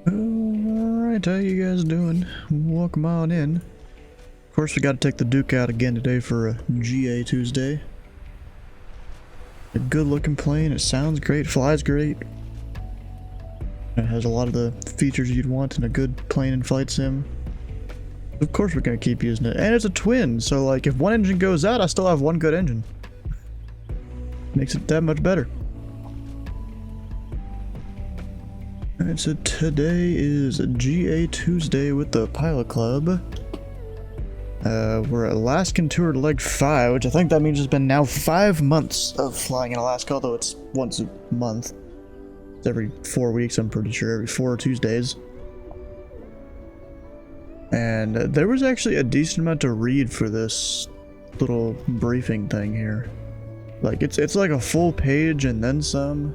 Alright, how you guys doing? Welcome on in. Of course, we gotta take the Duke out again today for a GA Tuesday. A good looking plane, it sounds great, flies great. It has a lot of the features you'd want in a good plane and flight sim. Of course we're gonna keep using it. And it's a twin, so like if one engine goes out, I still have one good engine. Makes it that much better. Alright, so today is a GA Tuesday with the Pilot Club. We're at Alaskan Tour Leg 5, which I think that means it's been now 5 months of flying in Alaska, although it's once a month. It's every 4 weeks, I'm pretty sure, every 4 Tuesdays. And there was actually a decent amount to read for this little briefing thing here. Like, it's like a full page and then some.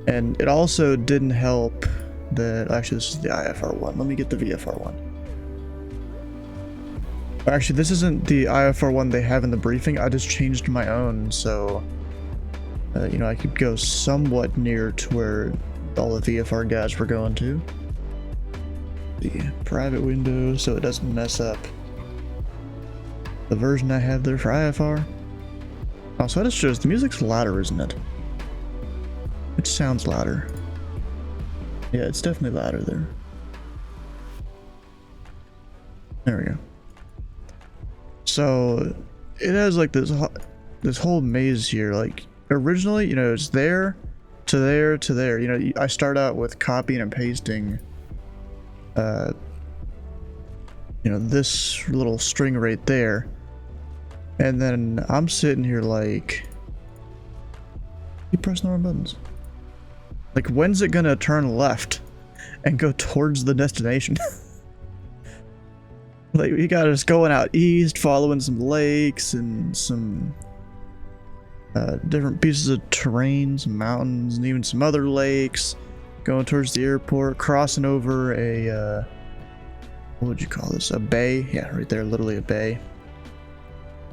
And it also didn't help that, actually this is the IFR one. Let me get the VFR one. Actually, this isn't the IFR one they have in the briefing. I just changed my own, so you know, I could go somewhat near to where all the VFR guys were going to. The private window, so it doesn't mess up the version I have there for IFR. Also, that just shows the music's louder, isn't it? It sounds louder. Yeah, it's definitely louder there. There we go. So it has like this whole maze here. Like originally, you know, it's there to there to there. You know, I start out with copying and pasting you know, this little string right there, and then I'm sitting here like, keep pressing the wrong buttons. Like, when's it gonna turn left and go towards the destination? Like, we got us going out east, following some lakes and some different pieces of terrain, some mountains, and even some other lakes. Going towards the airport, crossing over a, what would you call this? A bay? Yeah, right there, literally a bay.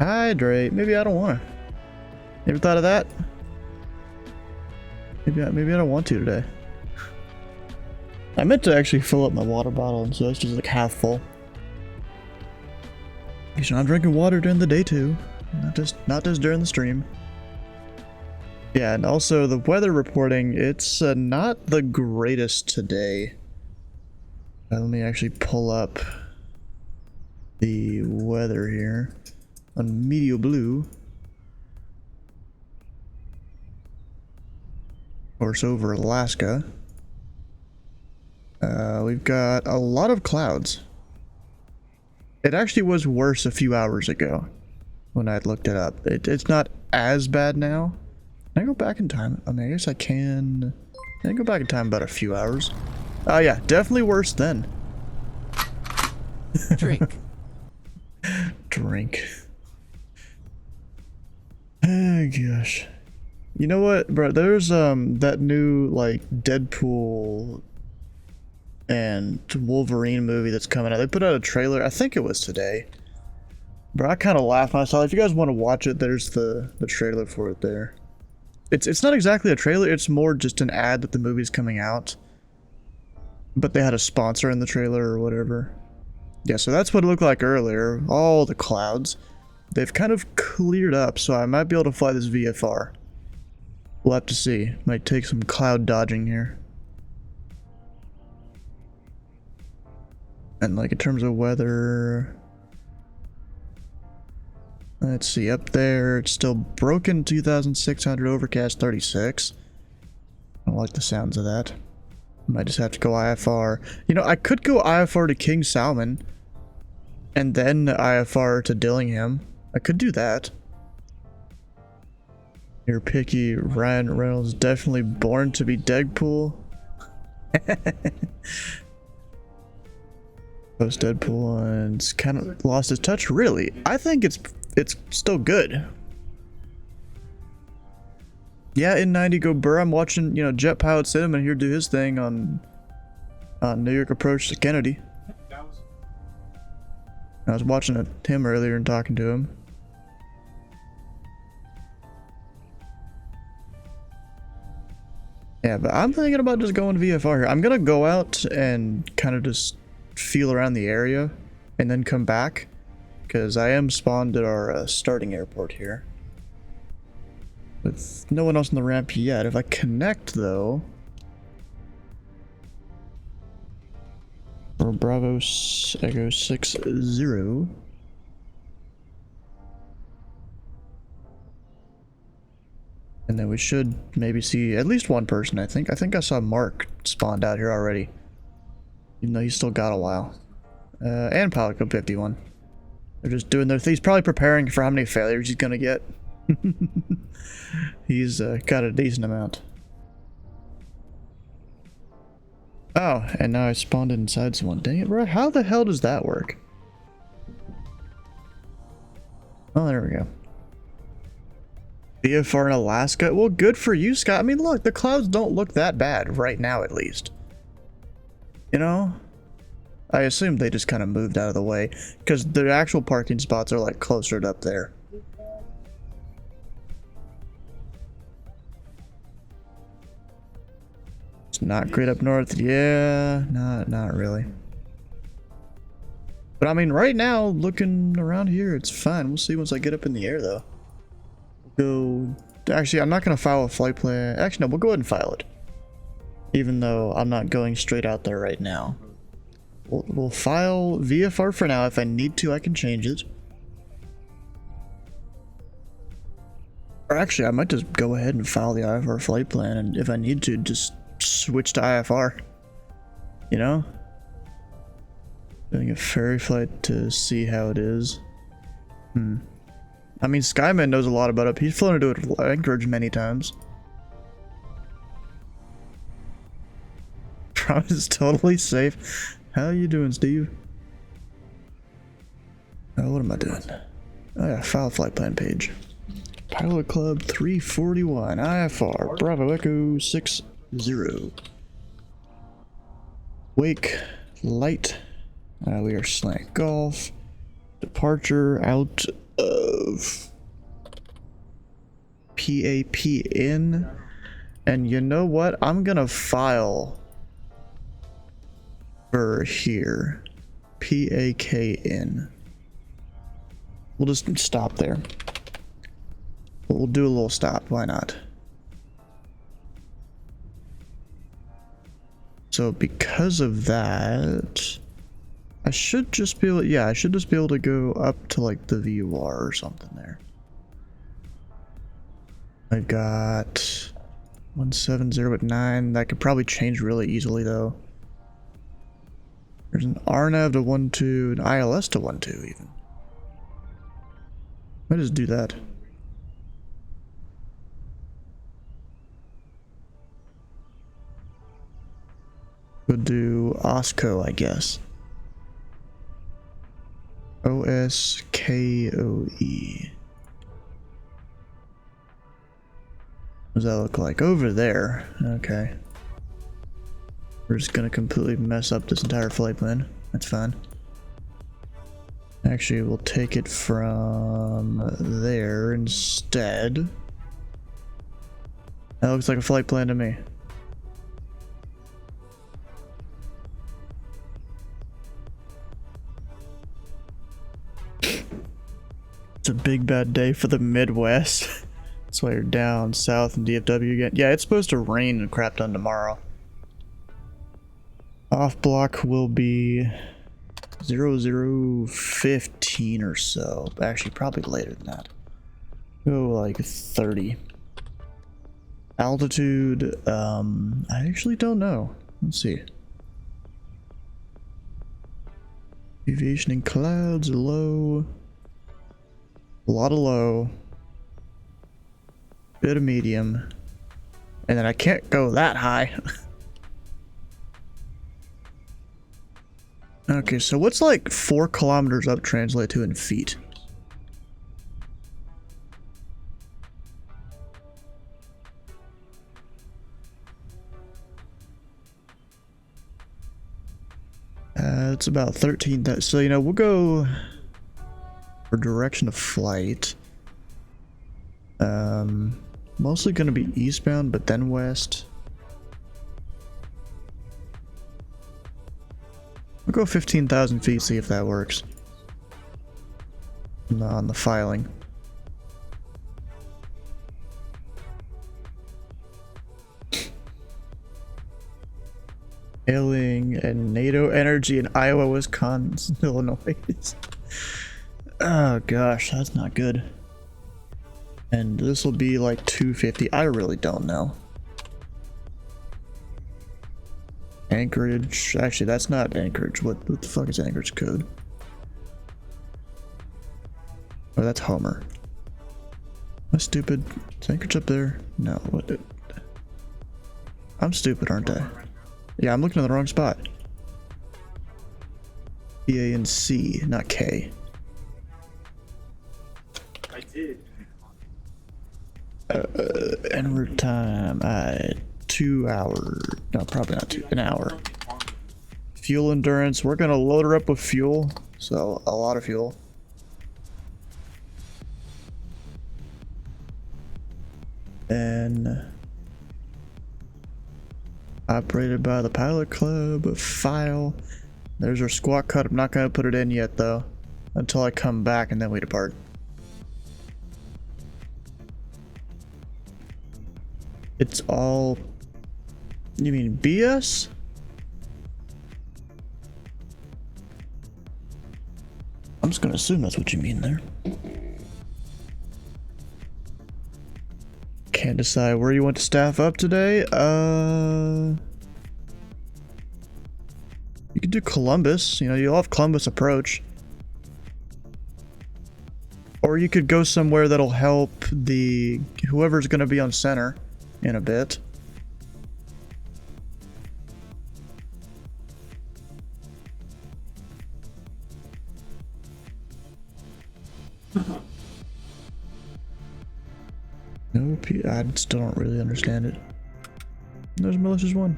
Hydrate. Maybe I don't want to. Ever thought of that? Maybe I don't want to today. I meant to actually fill up my water bottle, so it's just like half full. Because I'm drinking water during the day too, not just during the stream. Yeah, and also the weather reporting, it's not the greatest today. Let me actually pull up the weather here on Meteor Blue. Of course, over Alaska. We've got a lot of clouds. It actually was worse a few hours ago when I looked it up. It's not as bad now. Can I go back in time? I mean, I guess I can. Can I go back in time about a few hours? Oh yeah, definitely worse then. Drink. Drink. Oh gosh. You know what, bro? There's that new like Deadpool and Wolverine movie that's coming out. They put out a trailer. I think it was today. Bro, I kind of laughed when I saw it. If you guys want to watch it, there's the trailer for it there. It's not exactly a trailer. It's more just an ad that the movie's coming out. But they had a sponsor in the trailer or whatever. Yeah, so that's what it looked like earlier. All the clouds. They've kind of cleared up, so I might be able to fly this VFR. We'll have to see. Might take some cloud dodging here. And like in terms of weather, let's see, up there it's still broken 2,600, overcast 36. I don't like the sounds of that. Might just have to go IFR. You know, I could go IFR to King Salmon and then IFR to Dillingham. I could do that. You're picky. Ryan Reynolds, definitely born to be Deadpool. Post Deadpool and it's kind of lost its touch. Really, I think it's still good. Yeah, in 90 go Burr. I'm watching, you know, Jet Pilot Cinnamon here do his thing on New York Approach to Kennedy. I was watching him earlier and talking to him. Yeah, but I'm thinking about just going VFR here. I'm gonna go out and kind of just feel around the area and then come back, because I am spawned at our starting airport here with no one else on the ramp yet. If I connect though, for Bravo Echo 60, and then we should maybe see at least one person. I think I saw Mark spawned out here already, even though he's still got a while. And Pilot Club 51. They're just doing their thing. He's probably preparing for how many failures he's gonna get. He's got a decent amount. Oh, and now I spawned inside someone. Dang it, bro. How the hell does that work? Oh, there we go. VFR in Alaska. Well, good for you, Scott. I mean, look, the clouds don't look that bad right now, at least. You know? I assume they just kind of moved out of the way, because the actual parking spots are like closer to up there. It's not great up north. Yeah, not really. But I mean, right now, looking around here, it's fine. We'll see once I get up in the air, though. Actually, I'm not going to file a flight plan. Actually, no, we'll go ahead and file it. Even though I'm not going straight out there right now. We'll file VFR for now. If I need to, I can change it. Or actually, I might just go ahead and file the IFR flight plan, and if I need to, just switch to IFR. You know? Doing a ferry flight to see how it is. I mean, Skyman knows a lot about it. He's flown into it with Anchorage many times. Promise totally safe. How you doing, Steve? Oh, what am I doing? Oh yeah, file flight plan page. Pilot Club 341, IFR, Bravo Echo 60. Wake, light. We are slant golf. Departure out of PAP in. And you know what? I'm gonna file for here. PAK in. We'll just stop there. We'll do a little stop. Why not? So because of that, I should just be able, yeah, I should just be able to go up to like the VUR or something there. I got 170 at 9. That could probably change really easily though. There's an RNAV to 12, an ILS to 12 even. Might just do that. We'll do OSCO, I guess. OSKOE. What does that look like? Over there. Okay. We're just gonna completely mess up this entire flight plan. That's fine. Actually, we'll take it from there instead. That looks like a flight plan to me. It's a big bad day for the Midwest. That's why you're down south in DFW again. Yeah, it's supposed to rain and crap done tomorrow. Off block will be 0015 or so. Actually, probably later than that. Go like 30. Altitude, I actually don't know. Let's see. Deviation in clouds, low. A lot of low. Bit of medium. And then I can't go that high. Okay, so what's like 4 kilometers up translate to in feet? It's about 13. So, you know, we'll go for direction of flight. Mostly going to be eastbound, but then west. We'll go 15,000 feet, see if that works. On the filing. Hailing and NATO energy in Iowa, Wisconsin, Illinois. Oh gosh, that's not good. And this will be like 250. I really don't know. Anchorage. Actually, that's not Anchorage. What the fuck is Anchorage code? Oh, that's Homer. Am I stupid? Is Anchorage up there? No. What? I'm stupid, aren't I? Yeah, I'm looking at the wrong spot. B A and C, not K. I did. Inward time. 2 hours. No, probably not 2. An hour. Fuel endurance. We're gonna load her up with fuel. So a lot of fuel. And operated by the pilot club. File. There's our squawk cut. I'm not gonna put it in yet though, until I come back and then we depart. It's all. You mean BS? I'm just gonna assume that's what you mean there. Can't decide where you want to staff up today. You could do Columbus. You know, you'll have Columbus approach. Or you could go somewhere that'll help the whoever's gonna be on center in a bit. Nope, I still don't really understand it. There's Melissa's one.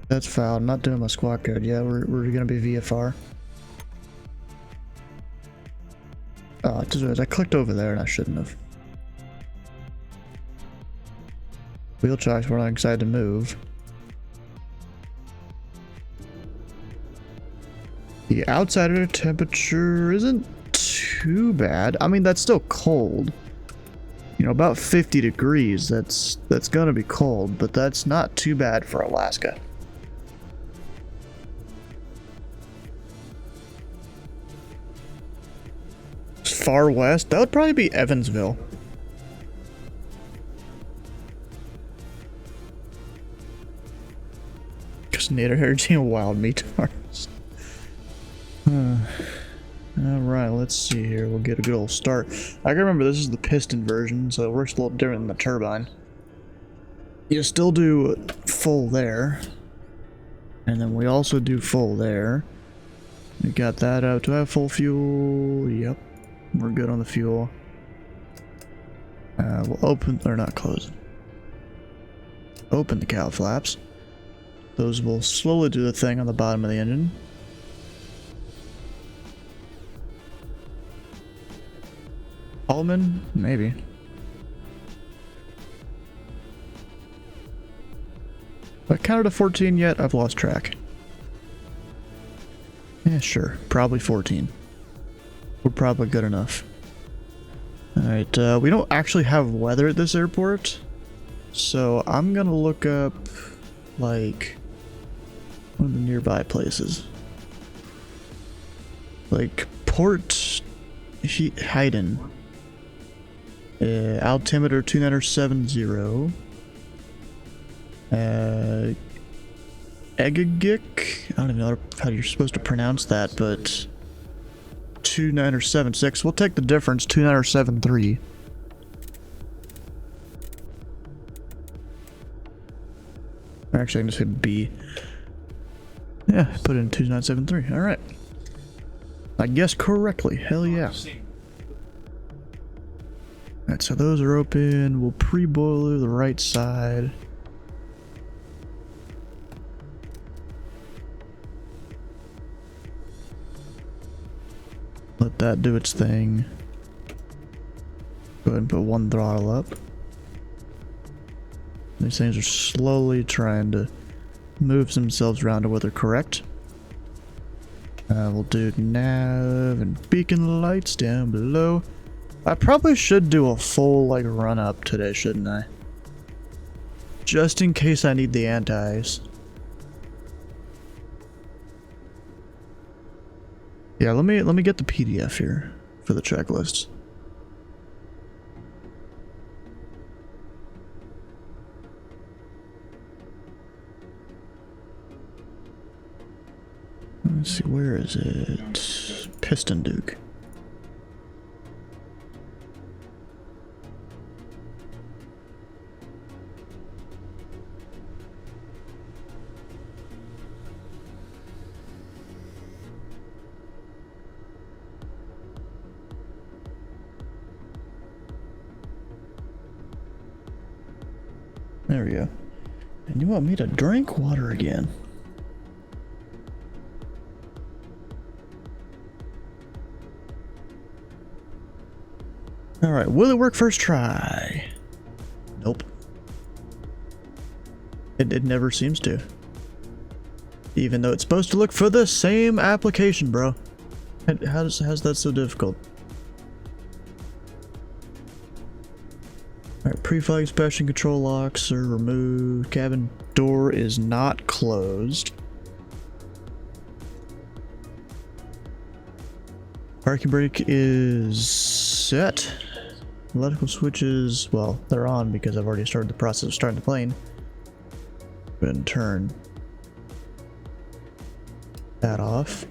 That's foul. I'm not doing my squawk code. Yeah, we're gonna be VFR. Oh, I clicked over there and I shouldn't have. Wheel tracks, we're not excited to move. The outside air temperature isn't too bad. I mean, that's still cold. You know, about 50 degrees. That's gonna be cold, but that's not too bad for Alaska. Far west, that would probably be Evansville. Just nader energy and wild meat farms. Alright, let's see here. We'll get a good old start. I can remember this is the piston version, so it works a little different than the turbine. You still do full there. And then we also do full there. We got that out. Do I have full fuel? Yep. We're good on the fuel. We'll open, or not close. Open the cowl flaps. Those will slowly do the thing on the bottom of the engine. Allman? Maybe. Have I counted to 14 yet? I've lost track. Yeah, sure. Probably 14. We're probably good enough. Alright, we don't actually have weather at this airport. So I'm gonna look up, like, one of the nearby places. Like, Port Hayden. Altimeter 2970. Egagik? I don't even know how you're supposed to pronounce that, but 2976. We'll take the difference, 2973. Actually, I can just hit B. Yeah, put in 2973. Alright. I guessed correctly. Hell yeah. Alright, so those are open. We'll pre-boiler the right side. Let that do its thing. Go ahead and put one throttle up. These things are slowly trying to move themselves around to where they're correct. We'll do nav and beacon lights down below. I probably should do a full like run up today, shouldn't I? Just in case I need the antis. Yeah, let me get the PDF here for the checklist. Let's see, where is it? Piston Duke. There we go. And you want me to drink water again? Alright, will it work first try? Nope. It never seems to. Even though it's supposed to look for the same application, bro. How's that so difficult? Alright, pre-flight inspection control locks are removed. Cabin door is not closed. Parking brake is set. Electrical switches, well, they're on because I've already started the process of starting the plane. Go ahead and turn that off.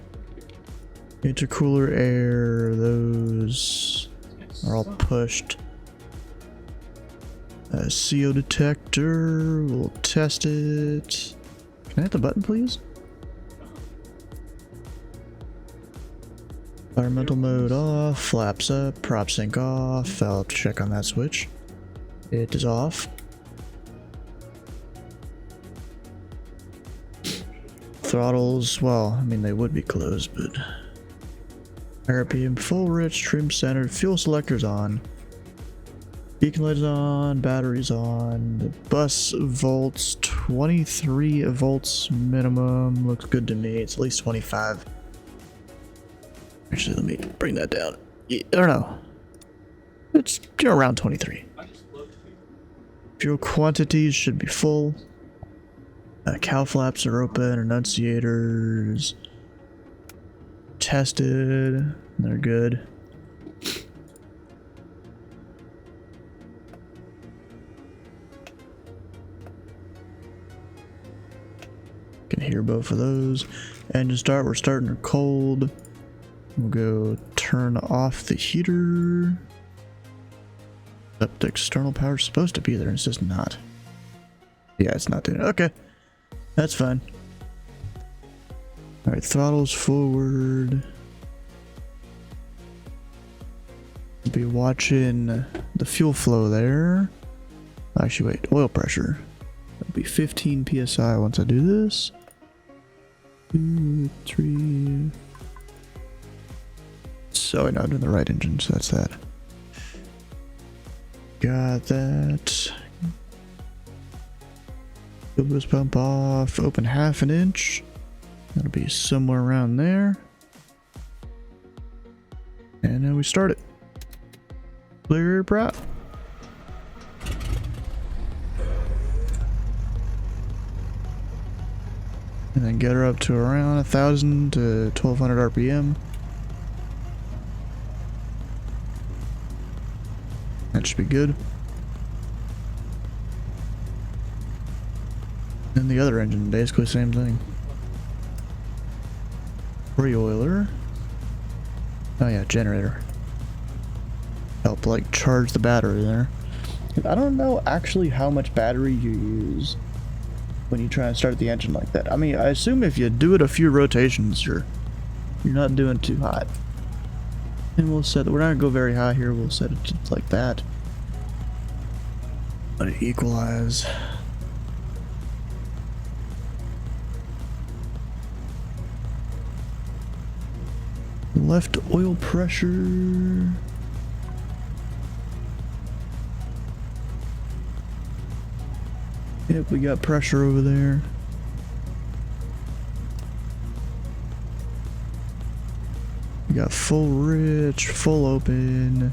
Intercooler air, those are all pushed. CO detector, we'll test it. Can I hit the button, please? Environmental mode off, flaps up, prop sync off. I'll have to check on that switch. It is off. Throttles, well, I mean they would be closed, but RPM full rich, trim centered, fuel selector's on. Beacon light is on, batteries on, the bus volts, 23 volts minimum, looks good to me, it's at least 25. Actually, let me bring that down. I don't know. It's around 23. Fuel quantities should be full. Cow flaps are open, annunciators tested, they're good. Can hear both of those. Engine start, we're starting her cold. We'll go turn off the heater. Up the external power is supposed to be there, it's just not. Yeah, it's not doing it. Okay, that's fine. Alright, throttles forward. Be watching the fuel flow there. Actually, wait, oil pressure. It'll be 15 psi once I do this. 2, 3. So, no, I'm doing the right engine, so that's that. Got that. Fuel boost pump off, open 1/2 inch. That'll be somewhere around there. And then we start it. Clear prop. And then get her up to around 1,000 to 1,200 RPM. That should be good. And the other engine, basically same thing. Pre-oiler. Oh yeah, generator. Help like charge the battery there. I don't know actually how much battery you use when you try and start the engine like that. I mean, I assume if you do it a few rotations, you're not doing too hot. And we'll set it, we're not gonna go very high here, we'll set it to like that. Let it equalize. Left oil pressure. Yep, we got pressure over there. We got full rich, full open.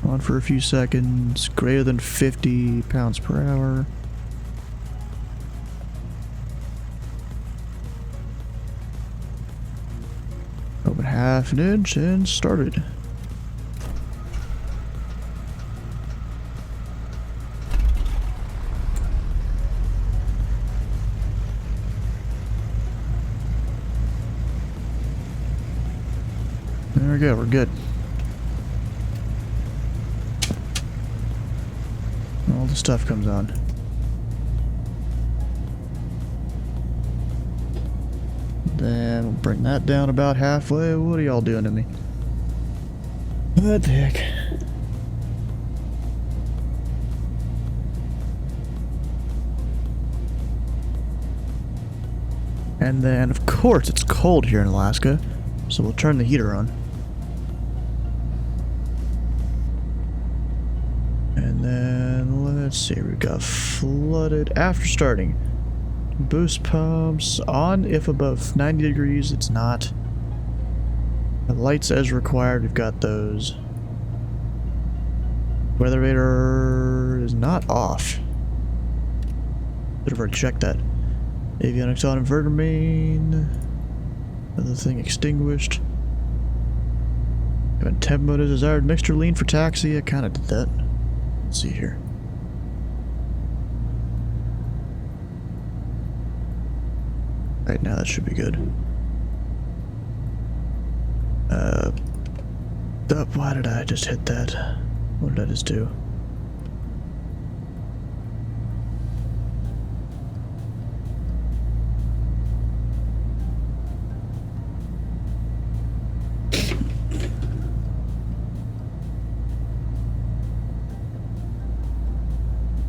On for a few seconds. Greater than 50 pounds per hour. Open half an inch and started. There we go, we're good. All the stuff comes on. Then we'll bring that down about halfway. What are y'all doing to me? What the heck? And then, of course, it's cold here in Alaska, so we'll turn the heater on. And then, let's see, we got flooded after starting. Boost pumps on if above 90 degrees, it's not. The lights as required, we've got those. Weather radar is not off. Should have already checked that. Avionics on, inverter main. Other thing extinguished. Having temp mode is desired. Mixture lean for taxi. I kind of did that. Let's see here. Right now, that should be good. Why did I just hit that? What did I just do?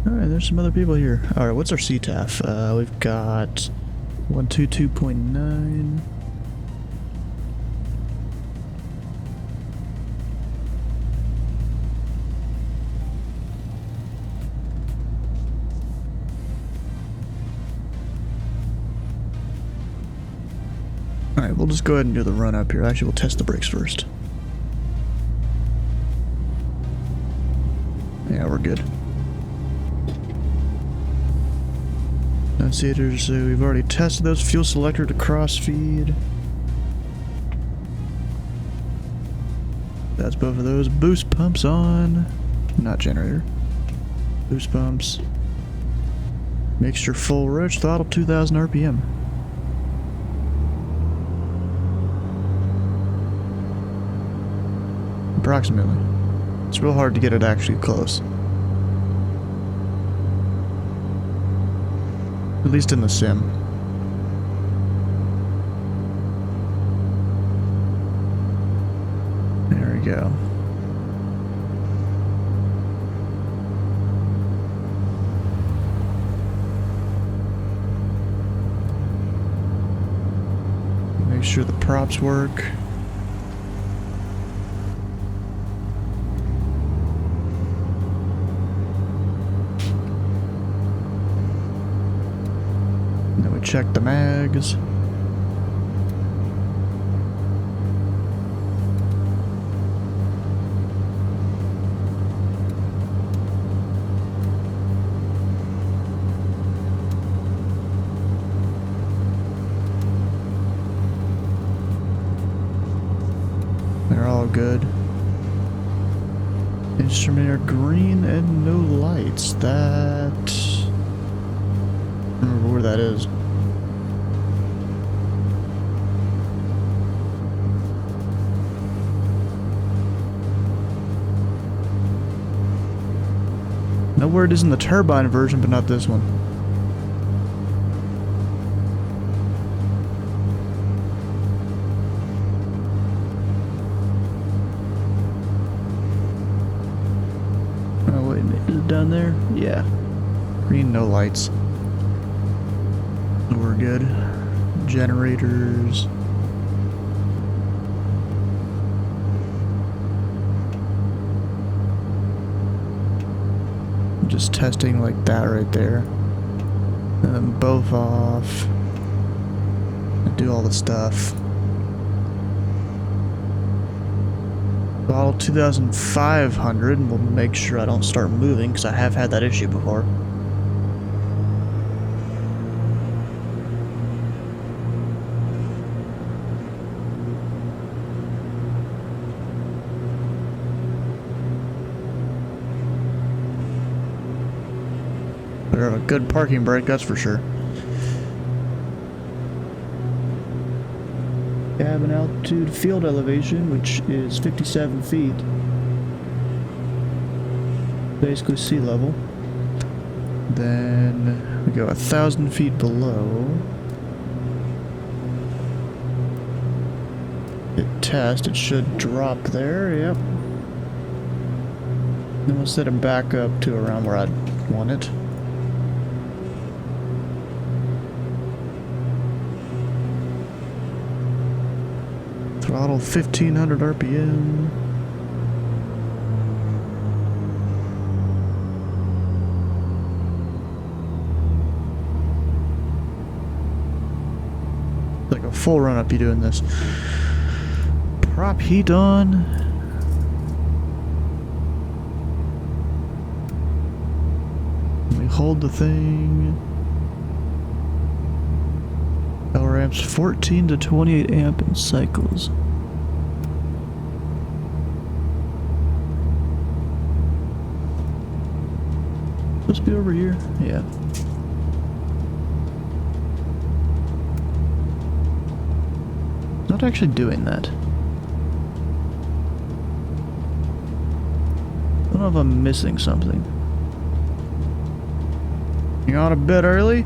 Alright, there's some other people here. Alright, what's our CTAF? We've got 122.9. Alright, we'll just go ahead and do the run up here. Actually, we'll test the brakes first. Yeah, we're good. Annunciators, we've already tested those. Fuel selector to cross feed. That's both of those. Boost pumps on. Not generator. Boost pumps. Mixture full rich. Throttle 2000 RPM. Approximately. It's real hard to get it actually close. At least in the sim. There we go. Make sure the props work. Check the mags. They're all good. Instrument are green and no lights. That... I don't remember where that is. Know where it is in the turbine version, but not this one. Oh wait, is it down there? Yeah. Green, no lights. We're good. Generators. just testing like that right there. And then both off. And do all the stuff. Throttle 2,500, and we'll make sure I don't start moving, because I have had that issue before. Better have a good parking brake, that's for sure. Cabin altitude, field elevation, which is 57 feet. Basically sea level. Then we go 1,000 feet below. Hit test, it should drop there, yep. Then we'll set it back up to around where I'd want it. Throttle 1,500 RPM. Like a full run up, you doing this. Prop heat on. We hold the thing. Power amps 14 to 28 amp in cycles. Supposed to be over here? Yeah. Not actually doing that. I don't know if I'm missing something. You on a bit early?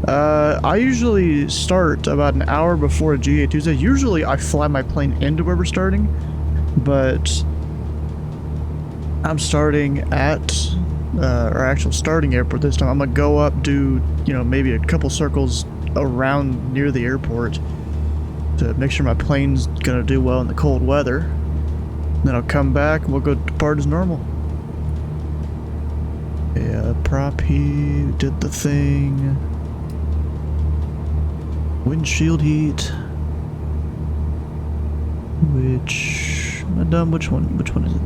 I usually start about an hour before GA Tuesday. Usually I fly my plane into where we're starting, but I'm starting at our actual starting airport this time. I'm gonna go up, do, you know, maybe a couple circles around near the airport to make sure my plane's gonna do well in the cold weather. Then I'll come back and we'll go depart as normal. Yeah, prop heat, did the thing. Windshield heat. Which, am I done? Which one is it?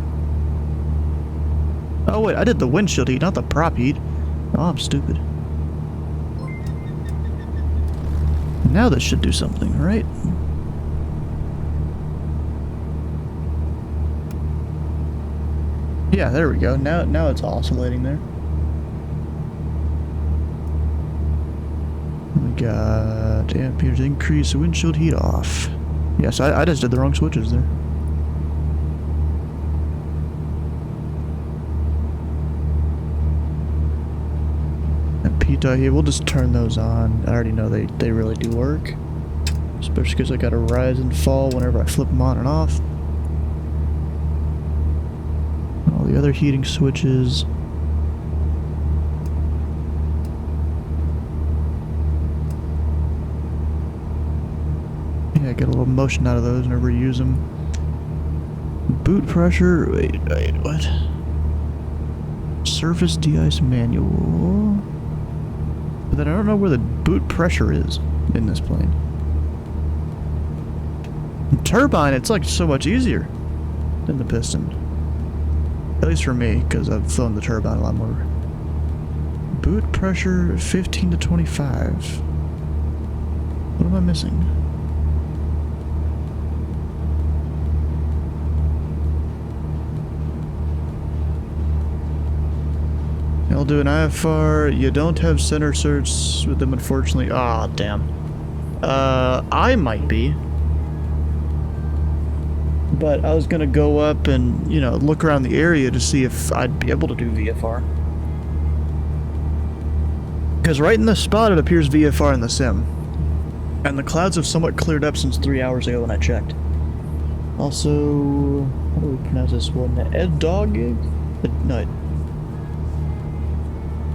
Oh wait, I did the windshield heat, not the prop heat. Oh, I'm stupid. Now this should do something, right? Yeah, there we go. Now it's oscillating there. We got amperes increase, windshield heat off. Yes, I just did the wrong switches there. And PTA here, we'll just turn those on. I already know they really do work. Especially because I got to rise and fall whenever I flip them on and off. All the other heating switches. Yeah, get a little motion out of those whenever you use them. Boot pressure, wait, what? Surface de-ice manual. But then I don't know where the boot pressure is in this plane. Turbine, it's like so much easier than the piston. At least for me, because I've flown the turbine a lot more. Boot pressure 15 to 25. What am I missing? I'll do an IFR. You don't have center search with them, unfortunately. Ah, damn. I might be. But I was gonna go up and, you know, look around the area to see if I'd be able to do VFR. Because right in the spot it appears VFR in the sim. And the clouds have somewhat cleared up since 3 hours ago when I checked. Also, how do we pronounce this one? Ed Dog Gig? No.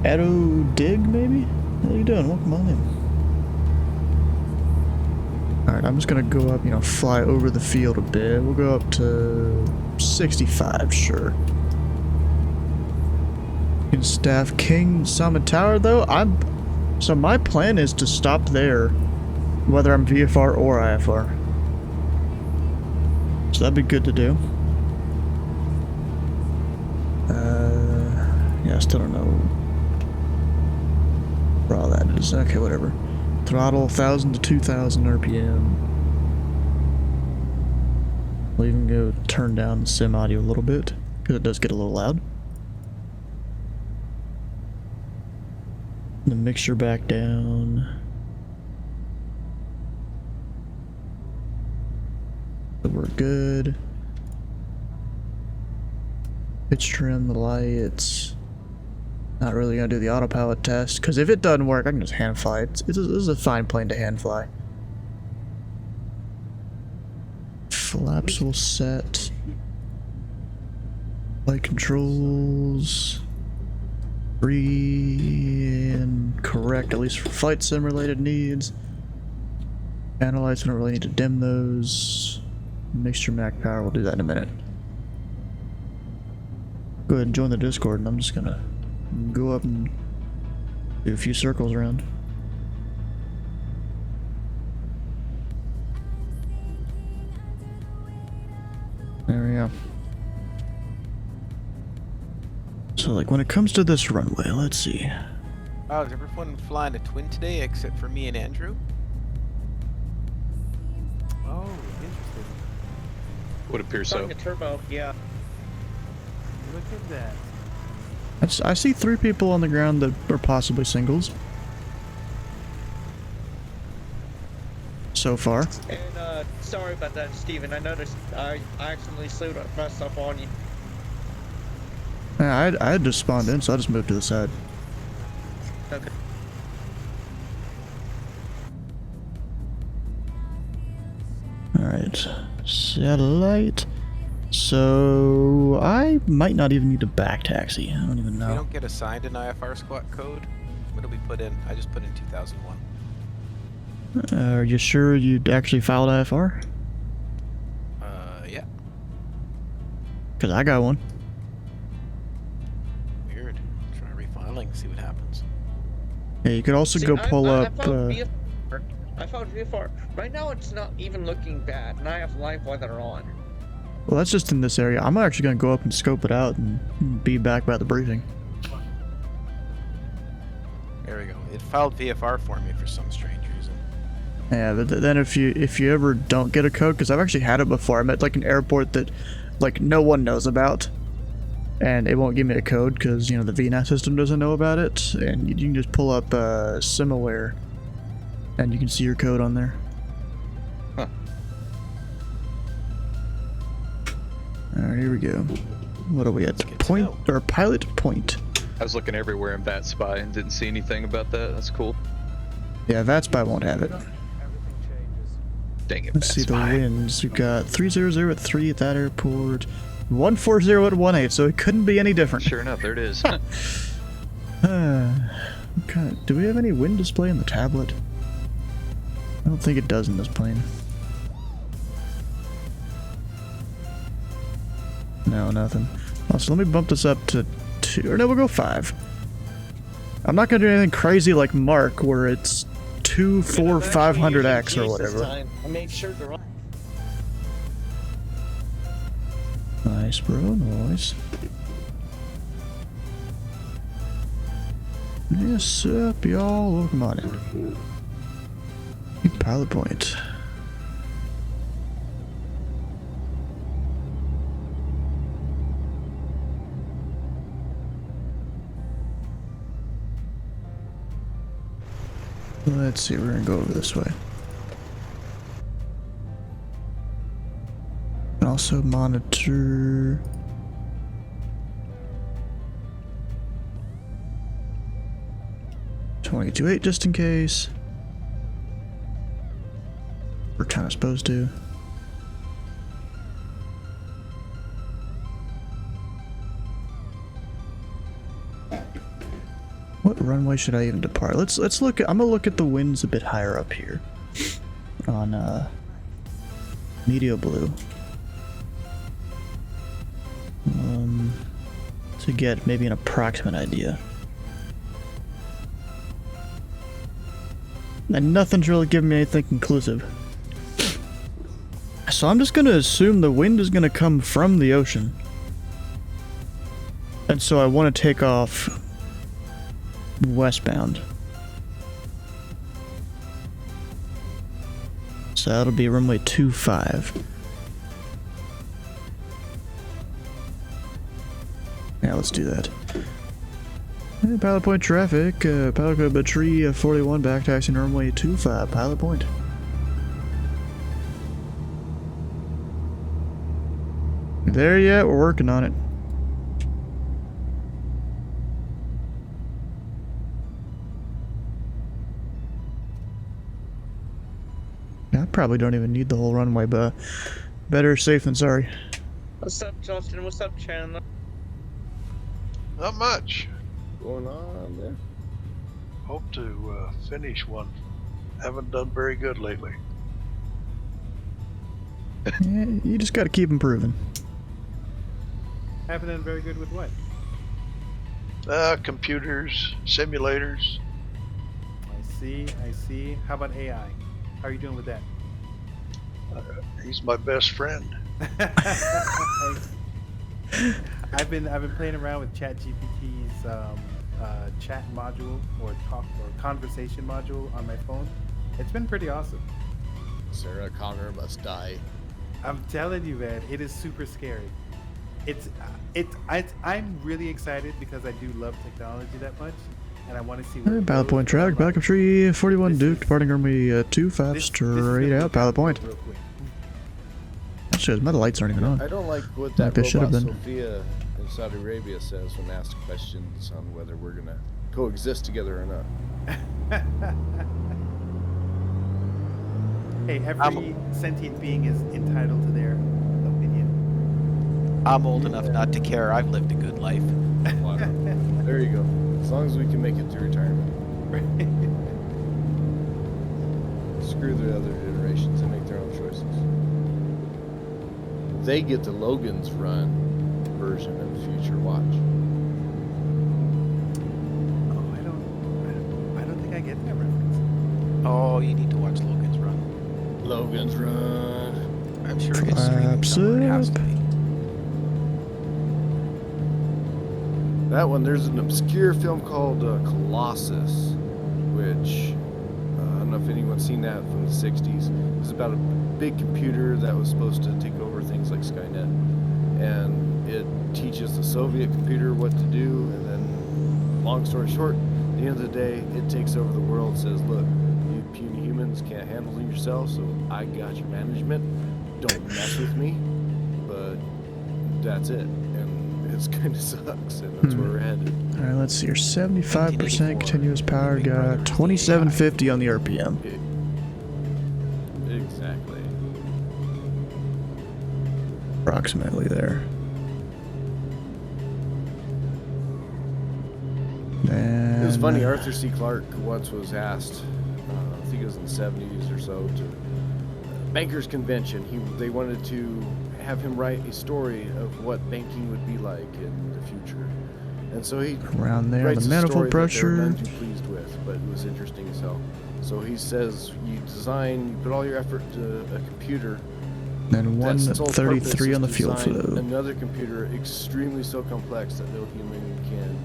Edo Dig, maybe? How you doing? Welcome on in. Alright, I'm just gonna go up, you know, fly over the field a bit. We'll go up to 65, sure. In Staff King Summit Tower though, so my plan is to stop there, whether I'm VFR or IFR. So that'd be good to do. Yeah, I still don't know where all that is. Okay, whatever. Throttle 1000 to 2000 RPM. We'll even go turn down the sim audio a little bit, because it does get a little loud. The mixture back down. So we're good. Pitch trim the lights. Not really gonna do the autopilot test, because if it doesn't work, I can just hand fly it. This is a fine plane to hand fly. Flaps will set. Flight controls. Free and correct, at least for flight sim related needs. Panel lights, we don't really need to dim those. Mixture Mac power, we'll do that in a minute. Go ahead and join the Discord, and I'm just gonna go up and do a few circles around. There we go. So, like, when it comes to this runway, let's see. Wow, is everyone flying a twin today except for me and Andrew? Oh, interesting. Would appear so. A turbo, yeah. Look at that. I see 3 people on the ground that are possibly singles. So far. And, sorry about that, Steven. I noticed I accidentally slewed myself on you. Yeah, I had just spawned in, so I just moved to the side. Okay. Alright. Satellite. So I might not even need to back taxi. I don't even know. We don't get assigned an IFR squat code. What did we put in? I just put in 2001. Are you sure you actually filed IFR? Yeah. Because I got one. Weird. Try refiling, see what happens. Yeah, you could also go pull up. I found VFR. Right now it's not even looking bad, and I have live weather on. Well, that's just in this area. I'm actually going to go up and scope it out and be back by the briefing. There we go. It filed VFR for me for some strange reason. Yeah, but then if you ever don't get a code, because I've actually had it before. I'm at like an airport that like no one knows about, and it won't give me a code because you know the VNAV system doesn't know about it, and you can just pull up SimAware, and you can see your code on there. Huh. All right, here we go. What are we at? Point or pilot point? I was looking everywhere in VAT Spy and didn't see anything about that. That's cool. Yeah, VATSPY won't have it. Dang it, Let's see the winds. We've got 300 at 3 at that airport, 140 at 18, so it couldn't be any different. Sure enough, there it is. Okay, do we have any wind display in the tablet? I don't think it does in this plane. No, nothing. Oh, so let me bump this up to 2, or no, we'll go 5. I'm not gonna do anything crazy like Mark, where it's 2, 4, 500x or whatever. I made sure to run. Nice, bro, nice. Yes, up, y'all. Oh, come on in. Pilot point. Let's see, we're gonna go over this way. And also monitor 22.8 just in case. We're kind of supposed to. What runway should I even depart? Let's look at, I'm gonna look at the winds a bit higher up here. On Medio Blue. to get maybe an approximate idea. And nothing's really giving me anything conclusive. So I'm just gonna assume the wind is gonna come from the ocean. And so I want to take off westbound. So that'll be runway 25. Yeah, let's do that. Pilot point traffic, pilot code Battery 41, back taxi runway 25, pilot point. There yet, we're working on it. I probably don't even need the whole runway, but better safe than sorry. What's up, Justin? What's up, Chandler? Not much. Going on there? Hope to finish one. Haven't done very good lately. Yeah, you just gotta keep improving. Haven't done very good with what? Computers, simulators. I see. How about AI? How are you doing with that? He's my best friend. I've been playing around with ChatGPT's chat module or conversation module on my phone. It's been pretty awesome. Sarah Connor must die. I'm telling you, man, it is super scary. I'm really excited because I do love technology that much, and I want to see. Pilot point traffic, backup tree 41 Duke, departing runway 25 straight out, pilot point. Real quick. Actually, my lights aren't even on. I don't like what Like that they should have robot been. Sophia in Saudi Arabia says when asked questions on whether we're gonna coexist together or not. Hey, every sentient being is entitled to their opinion. I'm old enough not to care. I've lived a good life. There you go. As long as we can make it to retirement. Screw the other iterations and make their own choices. They get the Logan's Run version of Future Watch. Oh, I don't think I get that reference. Oh, you need to watch Logan's Run. Logan's Run. I'm sure it's streaming somewhere. It has to be. That one, there's an obscure film called Colossus, which I don't know if anyone's seen that from the 60s. It's about a big computer that was supposed to take over things like Skynet. And it teaches the Soviet computer what to do, and then, long story short, at the end of the day, it takes over the world and says, look, you puny humans can't handle yourselves, so I got your management. Don't mess with me. But that's it. And it kind of sucks, and that's where we're headed. Alright, let's see here. 75% continuous power, got 2750 on the RPM. Exactly. Approximately there. And It was funny, Arthur C. Clarke once was asked, I think it was in the 70s or so, to bankers convention. They wanted to have him write a story of what banking would be like in the future. And so he around there, writes the a manifold story that they were pressure. none too pleased with, but it was interesting as hell. So he says you put all your effort to a computer. And That's its sole 133 purpose on the is fuel design flow. Another computer extremely so complex that no human can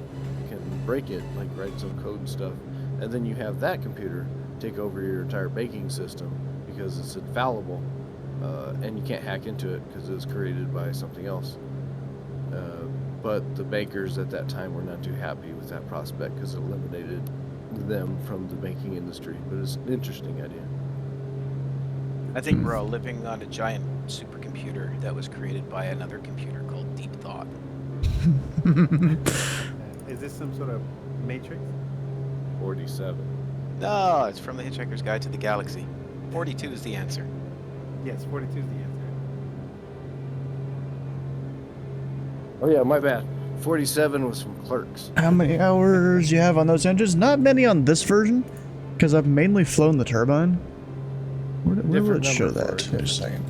break it, like write some code and stuff. And then you have that computer take over your entire banking system because it's infallible, and you can't hack into it because it was created by something else. But the bankers at that time were not too happy with that prospect because it eliminated them from the banking industry. But it's an interesting idea. I think we're all living on a giant supercomputer that was created by another computer called Deep Thought. Is this some sort of Matrix? 47. No, it's from The Hitchhiker's Guide to the Galaxy. 42 is the answer. Yes, 42 is the answer. Oh yeah, my bad. 47 was from Clerks. How many hours you have on those engines? Not many on this version, because I've mainly flown the turbine. Where will it show that? Wait a second.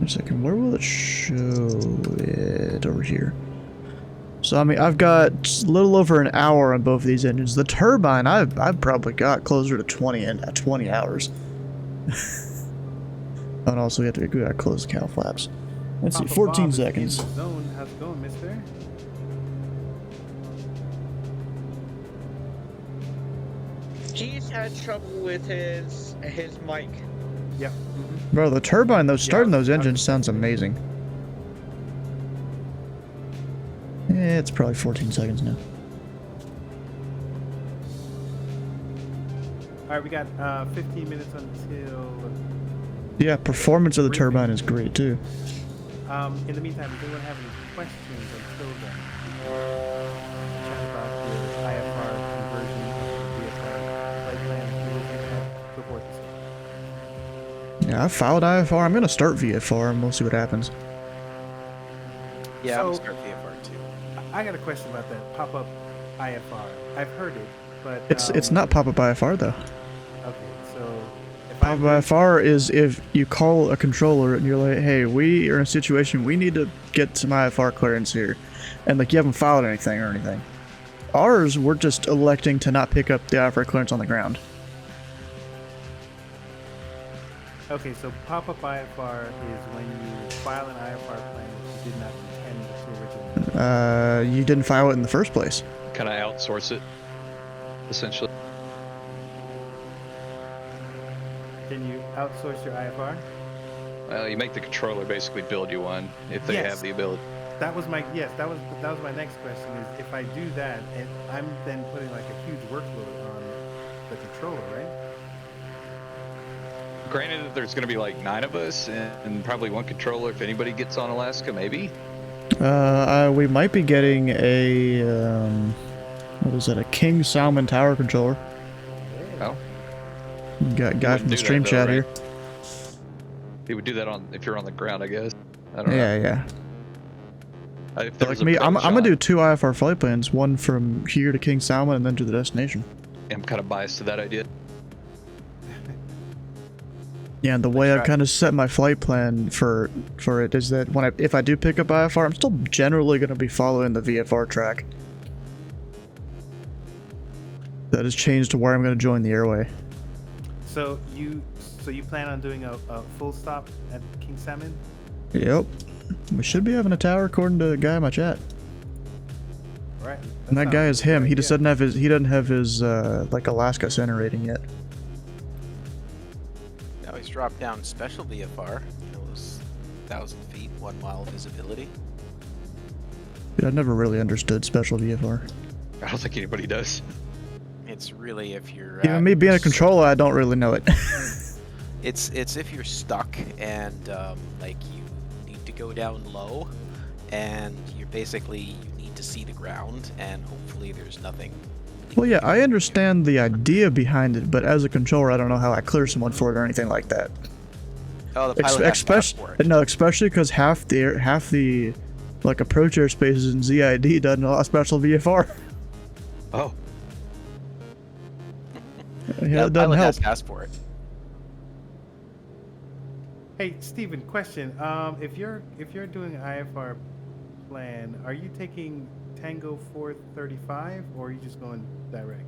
Wait a second. Where will it show it? here. So I mean, I've got a little over an hour on both of these engines. The turbine, I've probably got closer to 20 hours. And also we gotta close the cow flaps. Let's see, Papa 14 Bob is in seconds. the zone. How's it going, mister? He's had trouble with his mic. Yep. Bro, the turbine though, starting Yeah, those engines sounds amazing. Yeah, it's probably 14 seconds now. All right, we got 15 minutes until. Yeah, performance of the turbine is great too. In the meantime, does anyone have any questions until then? Chat about your IFR conversion of the VFR flight plan, fuel tank, so forth and so on. Yeah, I filed IFR. I'm gonna start VFR and we'll see what happens. Yeah, I'm So- gonna start VFR too. I got a question about that pop-up IFR. I've heard it, but It's not pop-up IFR though. Okay, so if Pop-up IFR is if you call a controller and you're like, hey, we are in a situation, we need to get some IFR clearance here. And like you haven't filed anything or anything. Ours, we're just electing to not pick up the IFR clearance on the ground. Okay, so pop-up IFR is when you file an IFR plan that you did not intend to originally. You didn't file it in the first place. Can I outsource it? Essentially. Can you outsource your IFR? Well, you make the controller basically build you one if they Yes. have the ability. That was my my next question. Is if I do that, and I'm then putting like a huge workload on the controller, right? Granted that there's going to be like 9 of us and probably one controller if anybody gets on Alaska, maybe. We might be getting a what is it? A King Salmon Tower controller. Oh, Got a guy wouldn't from the do stream that, chat though, here. he would do that on if you're on the ground, I guess. I don't know. Yeah. If there Like was a me, pro I'm gonna shop, do 2 IFR flight plans, one from here to King Salmon and then to the destination. I'm kind of biased to that idea. Yeah, and the way I've try. kind of set my flight plan for it is that if I do pick up IFR, I'm still generally gonna be following the VFR track. That has changed to where I'm gonna join the airway. So you plan on doing a full stop at King Salmon? Yep. We should be having a tower according to a guy in my chat. Right. And that guy is him. He just said. doesn't have his like Alaska center rating yet. Now he's dropped down special VFR. Those 1,000 feet, 1 mile visibility. Dude, I've never really understood special VFR. I don't think anybody does. It's really if you're Even me being a controller, I don't really know it. It's if you're stuck and like you need to go down low, and you need to see the ground, and hopefully there's nothing. Well, yeah, I understand the idea behind it, but as a controller, I don't know how I clear someone for it or anything like that. Oh, the pilot has to ask for it. No, especially because half the like approach airspaces in ZID doesn't allow special VFR. Oh, Yeah, the it doesn't pilot help. has to ask for it. Hey, Steven, question. If you're doing an IFR plan, are you taking Tango 435 or are you just going direct?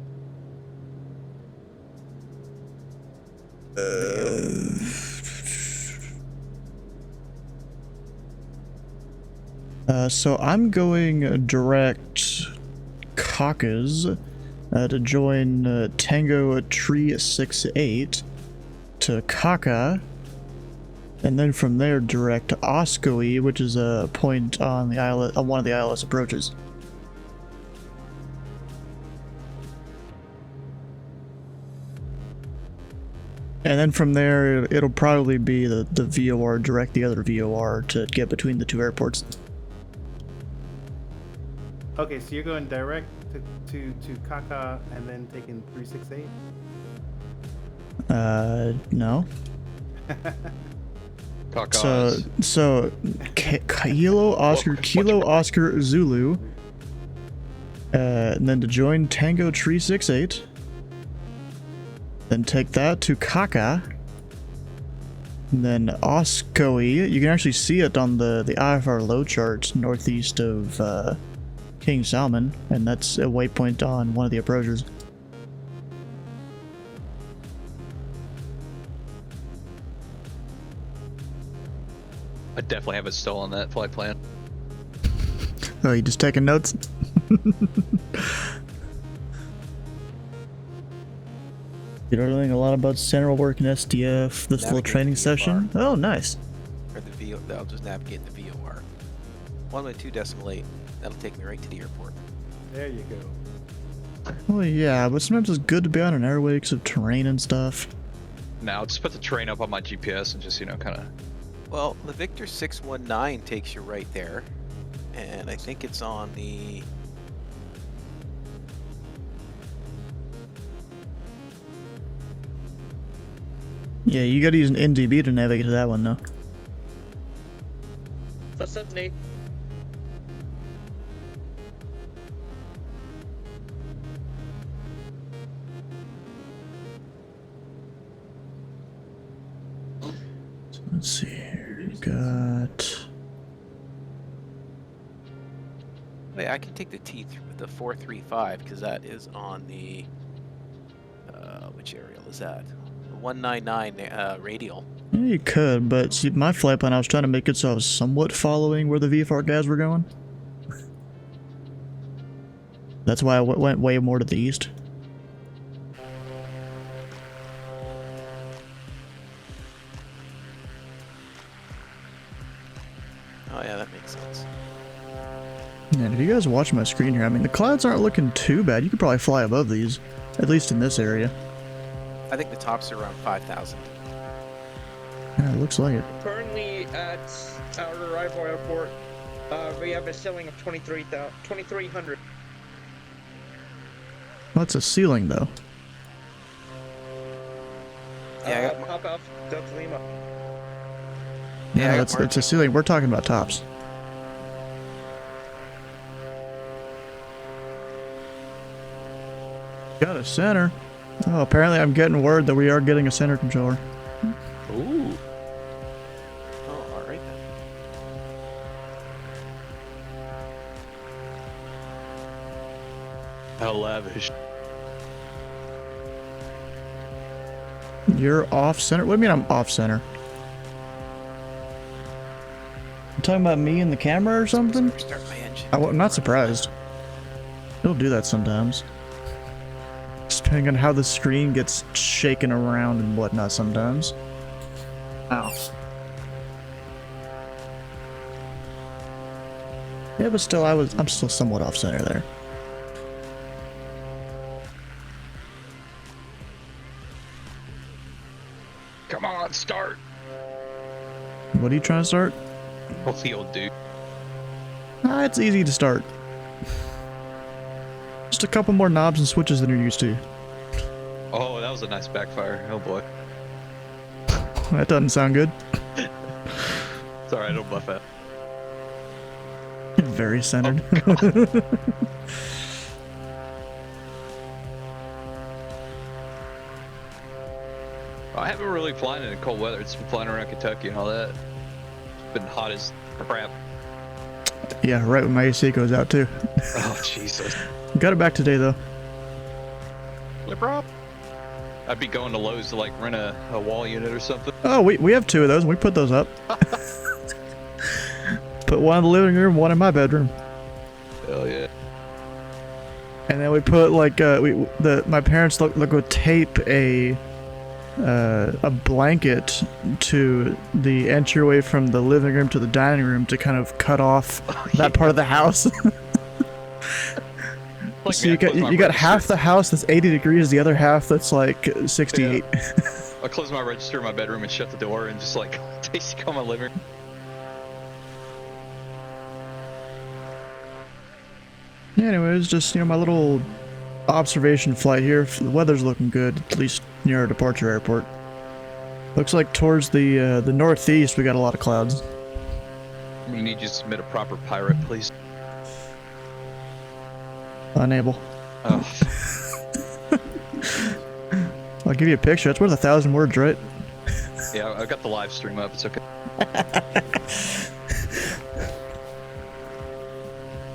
So I'm going direct Caucus to join Tango Tree 68 to Kaka, and then from there direct to Oskoe, which is a point on the islet, on one of the ILS approaches. And then from there, it'll probably be the VOR, direct the other VOR to get between the 2 airports. Okay, so you're going direct to Kaka and then taking 368? No. Caucus. So Kilo Oscar Zulu, and then to join Tango Tree 68, then take that to Kaka, And then Oscoe, you can actually see it on the IFR low charts northeast of King Salmon, and that's a waypoint on one of the approaches. I definitely have it still on that flight plan. Oh, you just taking notes? You're learning a lot about center work in SDF, this little Navigate training the session. VFR. Oh, nice. Or the VO, I'll just navigate the VOR. 1.2.8. That'll take me right to the airport. There you go. Well, yeah, but sometimes it's good to be on an airway because of terrain and stuff. Now, just put the terrain up on my GPS and just, you know, kind of... Well, the Victor 619 takes you right there. And I think it's on the... Yeah, you gotta use an NDB to navigate to that one, though. What's up, Nate? So let's see here. You got... Wait, I can take the the 435 because that is on the... which aerial is that? The 199 radial. Yeah, you could, but see, my flight plan, I was trying to make it so I was somewhat following where the VFR guys were going. That's why I went way more to the east. Oh yeah, that makes sense. And if you guys watch my screen here, I mean, the clouds aren't looking too bad. You could probably fly above these, at least in this area. I think the tops are around 5,000. Yeah, it looks like it. Currently at our arrival airport, we have a ceiling of 2,300. What's a ceiling, though? Yeah, I got Pop off Delta Lima. Yeah, I got it's a ceiling. We're talking about tops. Got a center. Oh, apparently I'm getting word that we are getting a center controller. Ooh. Oh, alright then. How lavish. You're off center? What do you mean I'm off center? You talking about me and the camera or something? Start my engine. I'm not surprised. It'll do that sometimes. Just depending on how the screen gets shaken around and whatnot sometimes. Ow. Yeah, but still, I'm still somewhat off center there. Come on, start. What are you trying to start? What's the old dude? It's easy to start. Just a couple more knobs and switches than you're used to. Oh, that was a nice backfire. Oh boy. That doesn't sound good. It's alright, don't buff that. Very centered. I haven't really flown in cold weather. It's been flying around Kentucky and all that. It's been hot as crap. Yeah, right when my AC goes out too. Oh, Jesus. Got it back today though. Flip prop. I'd be going to Lowe's to like rent a wall unit or something. Oh, we have two of those and we put those up. Put one in the living room, one in my bedroom. Hell yeah. And then we put like my parents would tape a blanket to the entryway from the living room to the dining room to kind of cut off that part of the house. Like So you got half the house that's 80 degrees, the other half that's like 68. Yeah. I close my register in my bedroom and shut the door and just like tasty on my living room. Anyways, just my little observation flight here. The weather's looking good, at least near our departure airport. Looks like towards the northeast we got a lot of clouds. You need you to submit a proper pirate, please. Unable. Oh. I'll give you a picture. That's worth 1,000 words, right? Yeah, I got the live stream up. It's okay.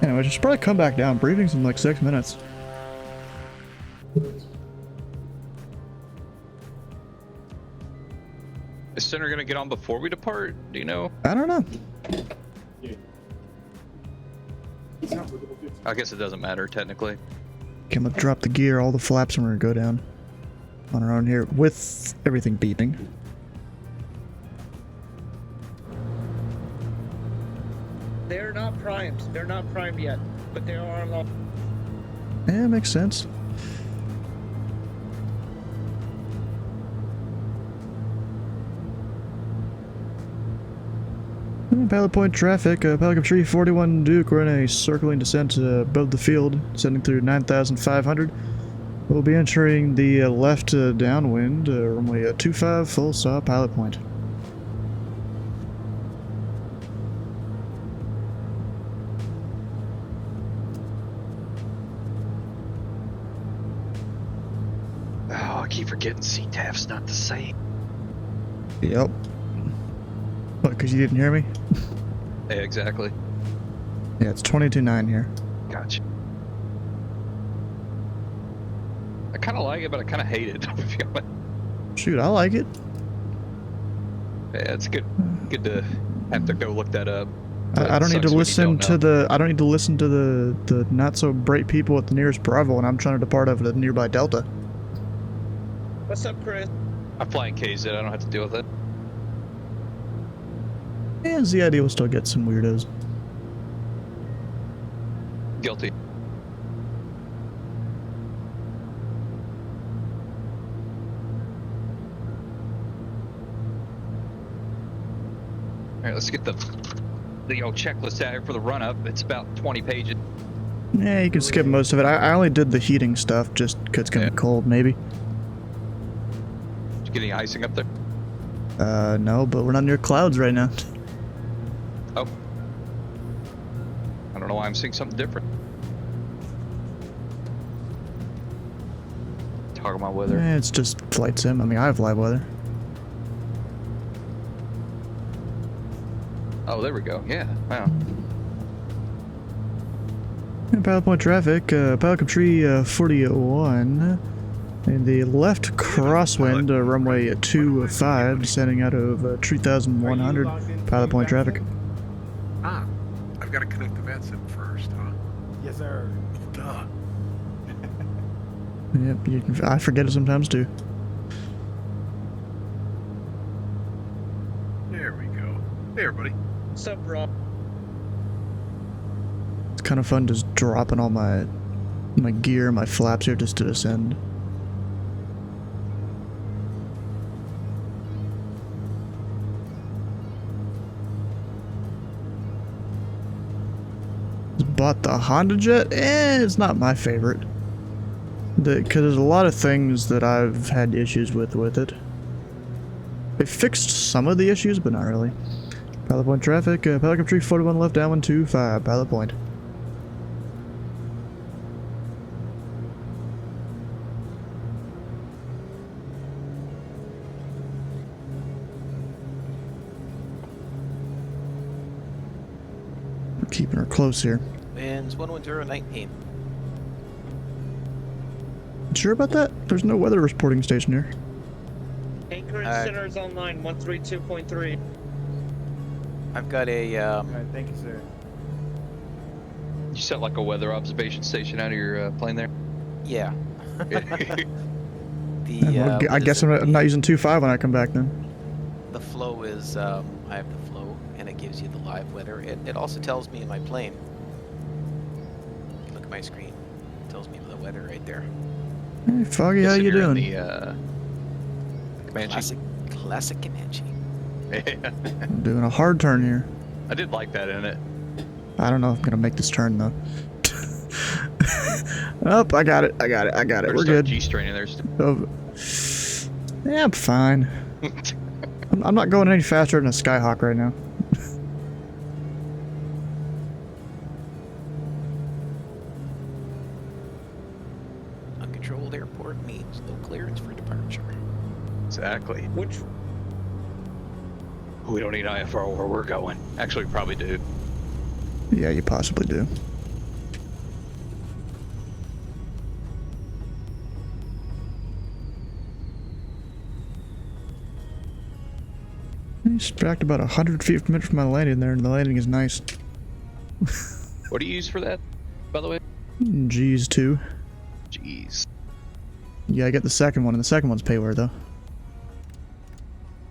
Anyway, just probably come back down. Briefing's in like 6 minutes. Is Center gonna get on before we depart? Do you know? I don't know. I guess it doesn't matter technically. Okay, I'm gonna drop the gear, all the flaps, and we're gonna go down on our own here with everything beeping. They're not primed. They're not primed yet, but they are unlocked. Yeah, makes sense. Pilot point traffic, Pelican Tree 41 Duke, we're in a circling descent above the field, descending through 9,500. We'll be entering the left downwind, runway 25, full stop, pilot point. Oh, I keep forgetting CTAF's not the same. Yep. What, because you didn't hear me? Yeah, exactly. Yeah, it's 22.9 here. Gotcha. I kind of like it, but I kind of hate it. Shoot, I like it. Yeah, it's good. Good to have to go look that up. I don't need to listen to the. I don't need to listen to the not so bright people at the nearest Bravo, and I'm trying to depart over the nearby Delta. What's up, Chris? I'm flying KZ. I don't have to deal with it. And ZID will still get some weirdos. Guilty. All right, let's get the old checklist out here for the run-up. It's about 20 pages. Yeah, you can skip most of it. I only did the heating stuff just because it's gonna be cold, maybe. Did you get any icing up there? No, but we're not near clouds right now. Oh. I don't know why I'm seeing something different. Talk about weather. It's just flight sim. I mean, I have live weather. Oh, there we go. Yeah. Wow. And pilot point traffic, Pelican Tree 41. In the left crosswind, runway 25, descending out of 3,100. Pilot point traffic. Ah, I've got to connect the VATSIM first, huh? Yes, sir. Duh. Yep, I forget it sometimes too. There we go. Hey, everybody. What's up, bro? It's kind of fun just dropping all my gear, my flaps here just to descend. Bought the Honda Jet? It's not my favorite. Because there's a lot of things that I've had issues with it. They fixed some of the issues, but not really. Pilot point traffic, Pelican Tree 41 left, downwind 25, pilot point. We're keeping her close here. Winds 110.19. Sure about that? There's no weather reporting station here. Anchorage Center is online, 132.3. I've got a Alright, thank you, sir. You set like a weather observation station out of your plane there? yeah. Well, I guess I'm not using 2.5 when I come back then. The flow is I have the flow, and it gives you the live weather. It also tells me in my plane. Look at my screen. It tells me the weather right there. Hey, Foggy, how you doing? The Comanche. Classic Comanche. Yeah. I'm doing a hard turn here. I did like that in it. I don't know if I'm gonna make this turn though. Oh, I got it. We're good. G-string in there. Oh. Yeah, I'm fine. I'm not going any faster than a Skyhawk right now. Uncontrolled airport means no clearance for departure. Exactly. We don't need IFR where we're going. Actually, we probably do. Yeah, you possibly do. He's backed about 100 feet from it from my landing there, and the landing is nice. What do you use for that, by the way? G's too. Jeez. Yeah, I get the second one, and the second one's payware though.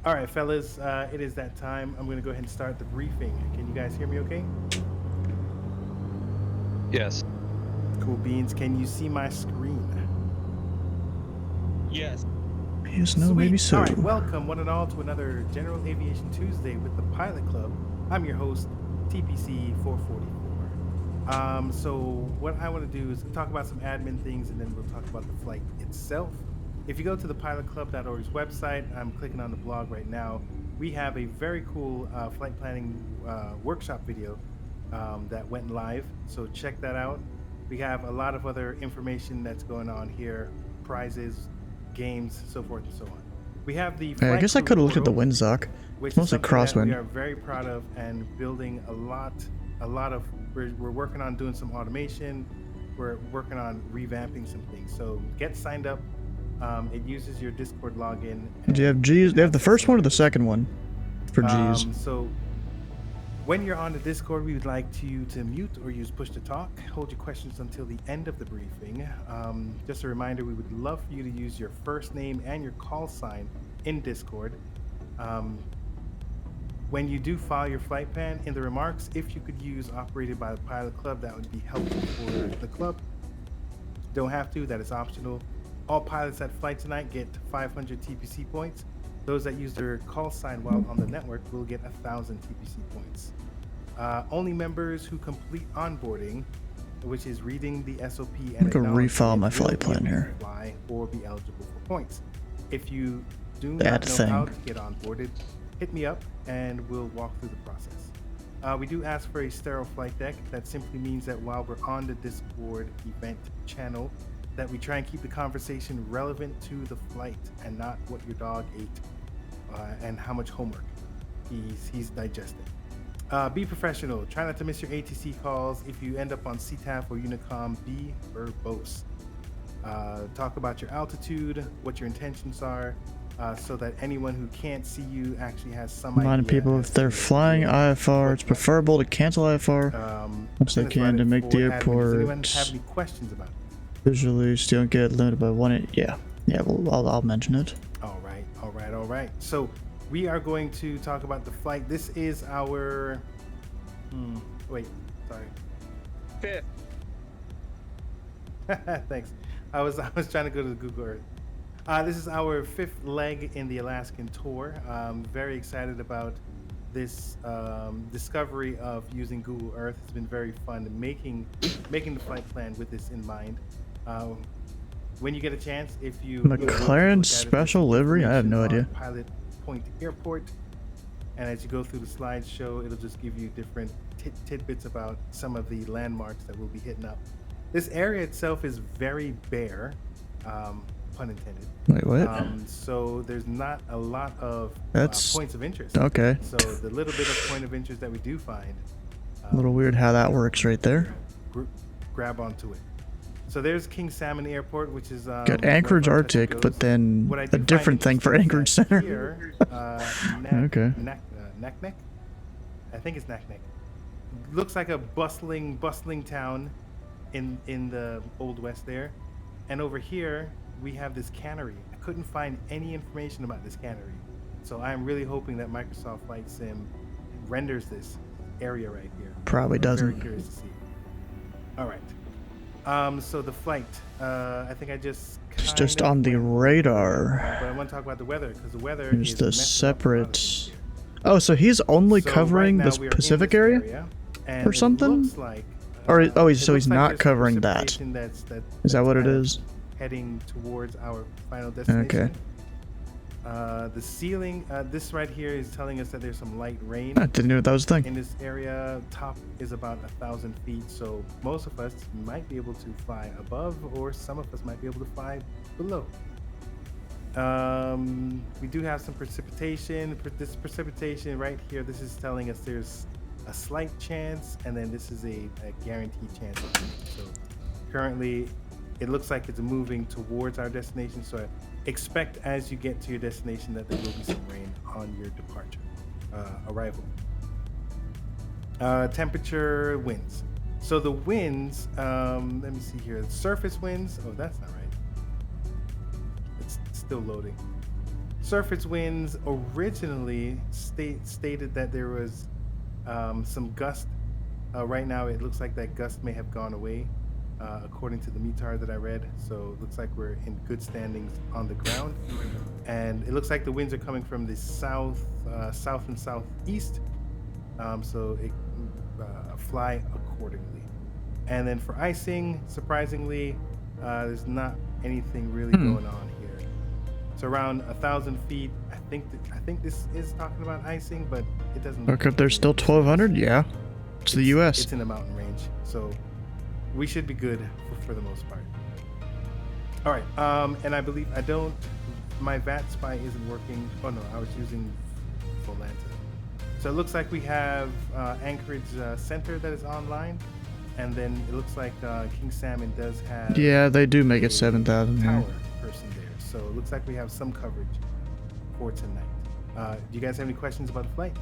All right, fellas, it is that time. I'm going to go ahead and start the briefing. Can you guys hear me okay? Yes. Cool beans. Can you see my screen? Yes. Yes, no, Sweet. maybe so. All right, welcome one and all to another General Aviation Tuesday with the Pilot Club. I'm your host, TPC 444. So what I want to do is talk about some admin things, and then we'll talk about the flight itself. If you go to the pilotclub.org's website, I'm clicking on the blog right now. We have a very cool flight planning workshop video that went live, so check that out. We have a lot of other information that's going on here, prizes, games, so forth and so on. We have the Yeah, I guess I Flight could have Crew looked at the portal, Windsock. which It's mostly is something that we crosswind. are very proud of and building a lot of. We're working on doing some automation. We're working on revamping some things. So get signed up. It uses your Discord login. Do you have and G's? They have the access first some one or of the it. second one for G's? So when you're on the Discord, we would like you to mute or use push to talk. Hold your questions until the end of the briefing. Just a reminder, we would love for you to use your first name and your call sign in Discord. When you do file your flight plan in the remarks, if you could use operated by the Pilot Club, that would be helpful for the club. Don't have to, that is optional. All pilots that fly tonight get 500 TPC points. Those that use their call sign while on the network will get 1,000 TPC points. Only members who complete onboarding, which is reading the SOP and I could refile my flight plan here. Fly or be eligible for points. If you do That not know thing. how to get onboarded, hit me up and we'll walk through the process. We do ask for a sterile flight deck. That simply means that while we're on the Discord event channel, that we try and keep the conversation relevant to the flight and not what your dog ate and how much homework he's digesting. Be professional. Try not to miss your ATC calls. If you end up on CTAF or Unicom, be verbose. Talk about your altitude, what your intentions are, so that anyone who can't see you actually has some idea. Reminding people as if they're to flying IFR, it's preferable to cancel IFR once they that's can about to it make for the admin. Does anyone airport have any questions about it? visually. So you don't get limited by one. Yeah. Well, I'll mention it. All right. So we are going to talk about the flight. This is our. Sorry. Fifth. Thanks. I was trying to go to the Google Earth. This is our fifth leg in the Alaskan tour. Very excited about this discovery of using Google Earth. It's been very fun making the flight plan with this in mind. When you get a chance, if you McLaren special livery? I have no idea. Pilot Point Airport, and as you go through the slideshow, it'll just give you different tidbits about some of the landmarks that we'll be hitting up. This area itself is very bare, pun intended. Wait, what? So there's not a lot of That's points of interest. okay. So the little bit of point of interest that we do find, A little weird how that works right there. grab onto it. So there's King Salmon Airport, which is Got Anchorage Arctic, but then What I a do find different thing for interesting Anchorage is that Center. here, Okay. Naknek? I think it's Naknek. Looks like a bustling town in the Old West there. And over here, we have this cannery. I couldn't find any information about this cannery. So I'm really hoping that Microsoft Flight Sim renders this area right here. Probably I'm very doesn't. curious to see. All right. So the flight, I think I just It's just kind of on the went over radar. it, but I want to talk about the weather because the weather There's is the messing up a lot of things separate. here. Oh, so he's only So covering right now this we are in Pacific this area? and or it something? looks like, Or it so looks he's like not there's covering that. precipitation Is that that's what it kind of is? Heading towards our final destination. Okay. The ceiling, this right here is telling us that there's some light rain I didn't know what that was a thing. in this area. Top is about 1,000 feet, so most of us might be able to fly above, or some of us might be able to fly below. We do have some precipitation. This precipitation right here, this is telling us there's a slight chance, and then this is a guaranteed chance of rain. So currently, it looks like it's moving towards our destination. So expect as you get to your destination that there will be some rain on your departure, arrival. Temperature, winds. So the winds, let me see here. Surface winds. Oh, that's not right. It's still loading. Surface winds originally stated that there was some gust. Right now, it looks like that gust may have gone away, according to the METAR that I read. So it looks like we're in good standings on the ground. And it looks like the winds are coming from the south, south and southeast. So it fly accordingly. And then for icing, surprisingly, there's not anything really going on here. It's around 1,000 feet. I think this is talking about icing, but it doesn't. Look up, there's still 1,200. Yeah, it's the U.S. It's in the mountain range, so we should be good for the most part. All right, and I believe my VAT spy isn't working. Oh no, I was using Volanta. So it looks like we have Anchorage Center that is online, and then it looks like King Salmon does have. Yeah, they do make it 7,000 here. Power person there, so it looks like we have some coverage for tonight. Do you guys have any questions about the flight?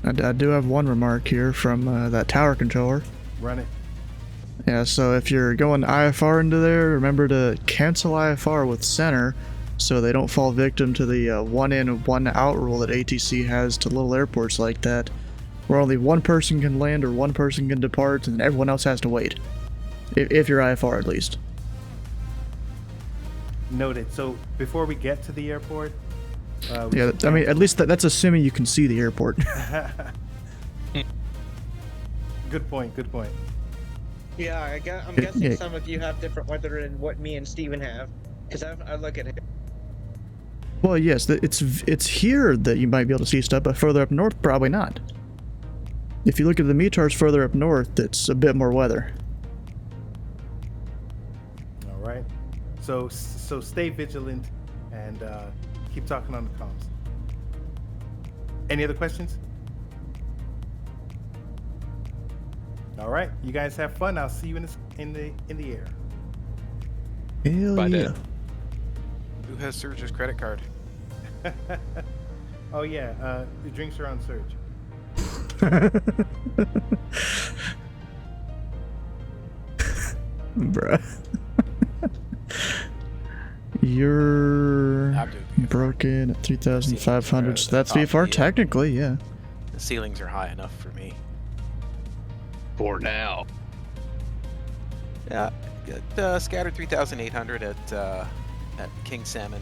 I do have one remark here from that tower controller. Run it. Yeah, so if you're going IFR into there, remember to cancel IFR with center so they don't fall victim to the one in, one out rule that ATC has to little airports like that, where only one person can land or one person can depart and everyone else has to wait. If you're IFR at least. Noted. So before we get to the airport, yeah, I mean, at least that's assuming you can see the airport. Good point. Good point. Yeah, I'm guessing some of you have different weather than what me and Steven have, because I look at it. Well, yes, it's here that you might be able to see stuff, but further up north, probably not. If you look at the METARs further up north, it's a bit more weather. All right. So stay vigilant and keep talking on the comms. Any other questions? All right, you guys have fun. I'll see you in the air. Hell Bye, yeah. Dad. Who has Surge's credit card? Oh yeah, the drinks are on Surge. Bruh. You're I'm doing VFR. broken at 3,500, so that's Off VFR the, technically, yeah. The ceilings are high enough for me. For now. Yeah, scattered 3,800 at King Salmon,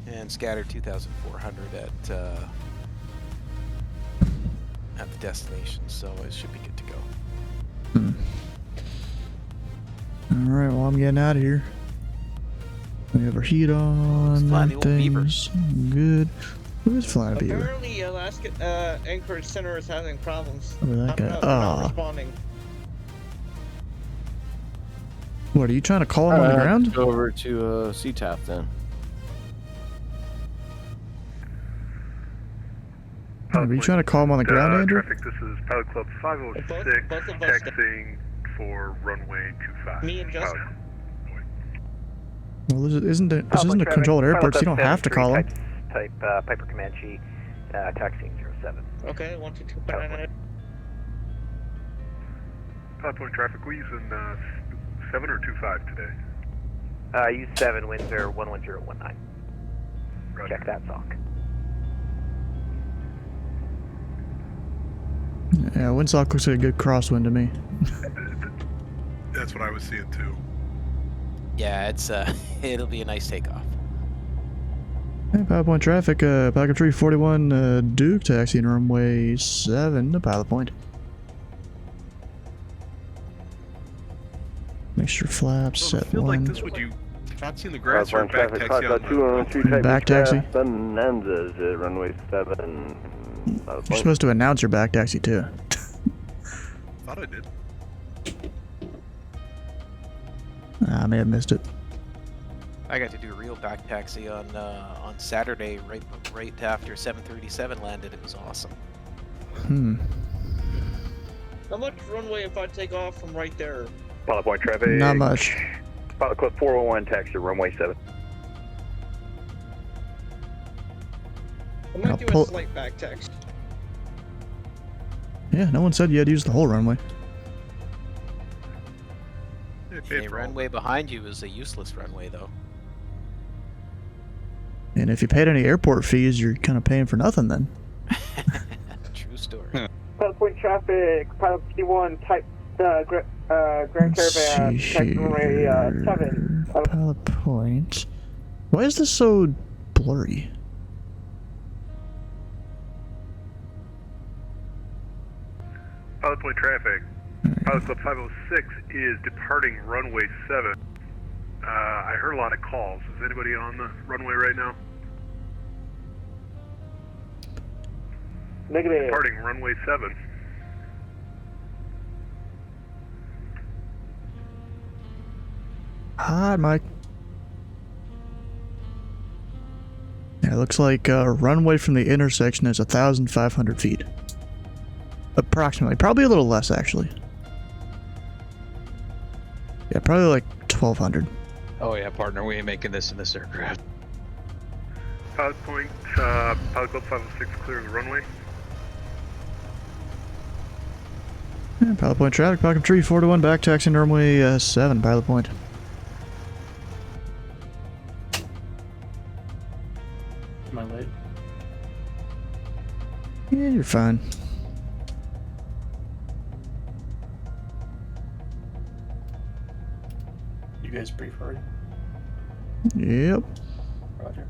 and scattered 2,400 at the destination. So it should be good to go. Alright, well, I'm getting out of here. We have our heat on, flying the old Beaver. things good. Who's flying a Beaver? Apparently, Alaska Anchorage Center is having problems. Look at that I don't know, guy. they're not Ah. responding. What, are you trying to call him on the ground? Go over to CTAF then. Are you trying to call him on the ground, Andrew? Traffic, this is Pilot Club 506, Both of us. taxiing for runway 25. Me and Justin. Well, this isn't a controlled airport, so you don't have to call him. Type Piper Comanche, taxiing 07. Okay, 1, 2, 2, 9. Pilot Point traffic, we using 7 or 25 today? Use 7, winds are 11019. Roger. Check that sock. Yeah, windsock looks like a good crosswind to me. That's what I was seeing too. Yeah, it's it'll be a nice takeoff. Hey, Pilot Point traffic, Pelican 341 Duke taxiing runway 7 to Pilot Point. Make sure flaps Well, in a set field like 1. this, would you taxi in the grass or back taxi on the... Back taxi. Bonanza's at runway 7. You're supposed to announce your back taxi too. Thought I did. I may have missed it. I got to do a real back taxi on Saturday, right after 737 landed. It was awesome. How much runway if I take off from right there? Pilot point traffic. Not much. Pilot Club 411, taxi to runway 7. I might I'll do pull- a slight back taxi. Yeah, no one said you had to use the whole runway. The runway behind you is a useless runway, though. And if you paid any airport fees, you're kind of paying for nothing then. True story. Pilot point traffic, pilot P1, type Grand Caravan, taxi runway 7. Pilot point. Why is this so blurry? Pilot point traffic. Pilot Club 506 is departing runway 7. I heard a lot of calls. Is anybody on the runway right now? Negative. Departing runway 7. Hi, Mike. Yeah, it looks like runway from the intersection is 1,500 feet. Approximately. Probably a little less, actually. Yeah, probably like 1,200. Oh yeah, partner, we ain't making this in this aircraft. Pilot point, Pilot Club 506 clear the runway. Yeah, pilot point traffic, Falcon Tree 421, back taxi runway 7, pilot point. Am I late? Yeah, you're fine. You guys brief already? Yep. Roger.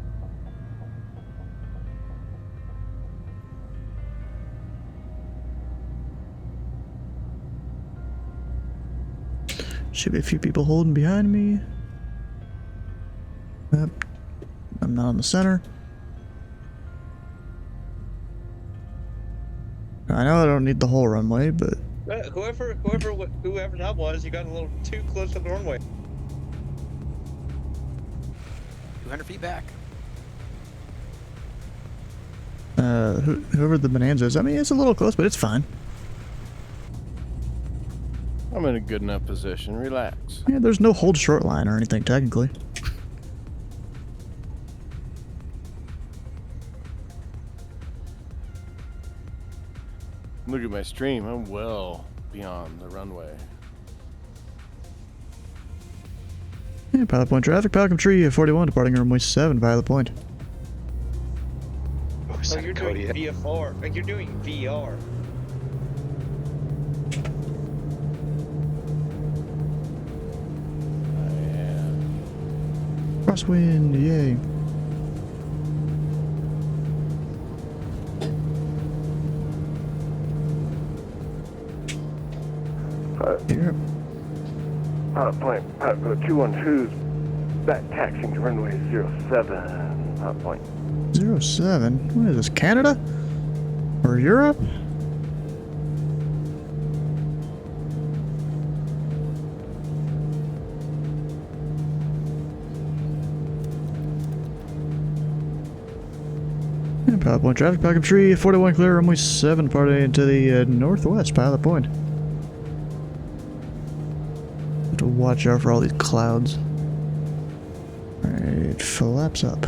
Should be a few people holding behind me. Yep. I'm not on the center. I know I don't need the whole runway, but Whoever that was, you got a little too close to the runway. 200 feet back. whoever the Bonanza is, I mean, it's a little close, but it's fine. I'm in a good enough position. Relax. Yeah, there's no hold short line or anything, technically. Look at my stream. I'm well beyond the runway. Yeah, pilot point traffic, Falcon Tree 41, departing runway 7, pilot point. Oh, you're doing VFR. Like you're doing VR. Crosswind, yay. Here. Point, 212's back taxiing to runway 07, point. 07? What is this, Canada? Or Europe? Yeah, pilot point traffic, Falcon Tree 41 clear, runway 7, departing to the northwest, pilot point. Have to watch out for all these clouds. Alright, flaps up.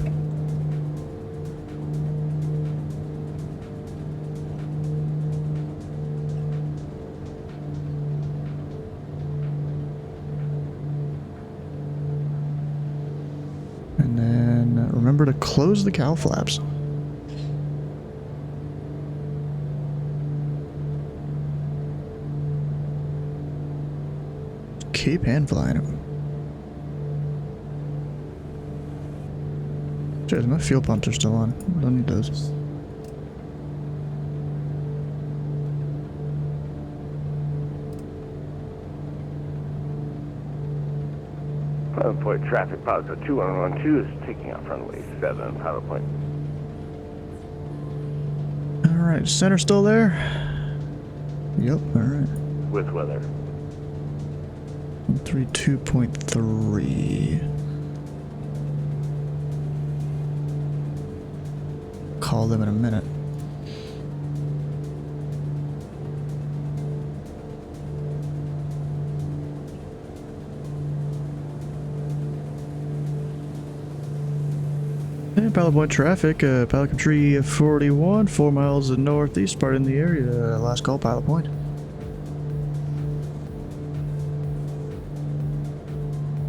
And then remember to close the cowl flaps. Keep hand flying them. Jeez, my fuel pumps are still on. Don't need those. Pilot point traffic, pilot 2112 is taking off runway 7, pilot point. Alright, center still there? Yep, alright. With weather. 132.3. Call them in a minute. And Pilot Point traffic, Pelican Tree 41, 4 miles northeast, part in the area. Last call, Pilot Point.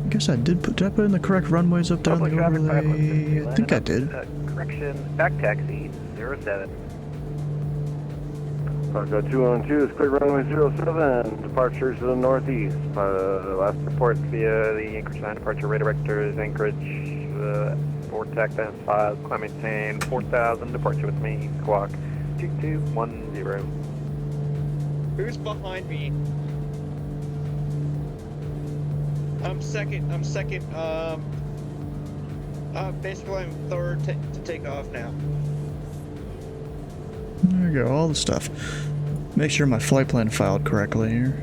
I guess I did I put in the correct runways up there on the overlay? I think I did. Correction, back taxi 07. Parco 212 is clear runway 07, departure to the northeast. Last report via the Anchorage 9 departure radar vector is Anchorage, Vortex and 5, climb maintain 4000, departure with me, squawk 2210. Who's behind me? I'm second. Basically I'm third to take off now. There we go, all the stuff. Make sure my flight plan filed correctly here.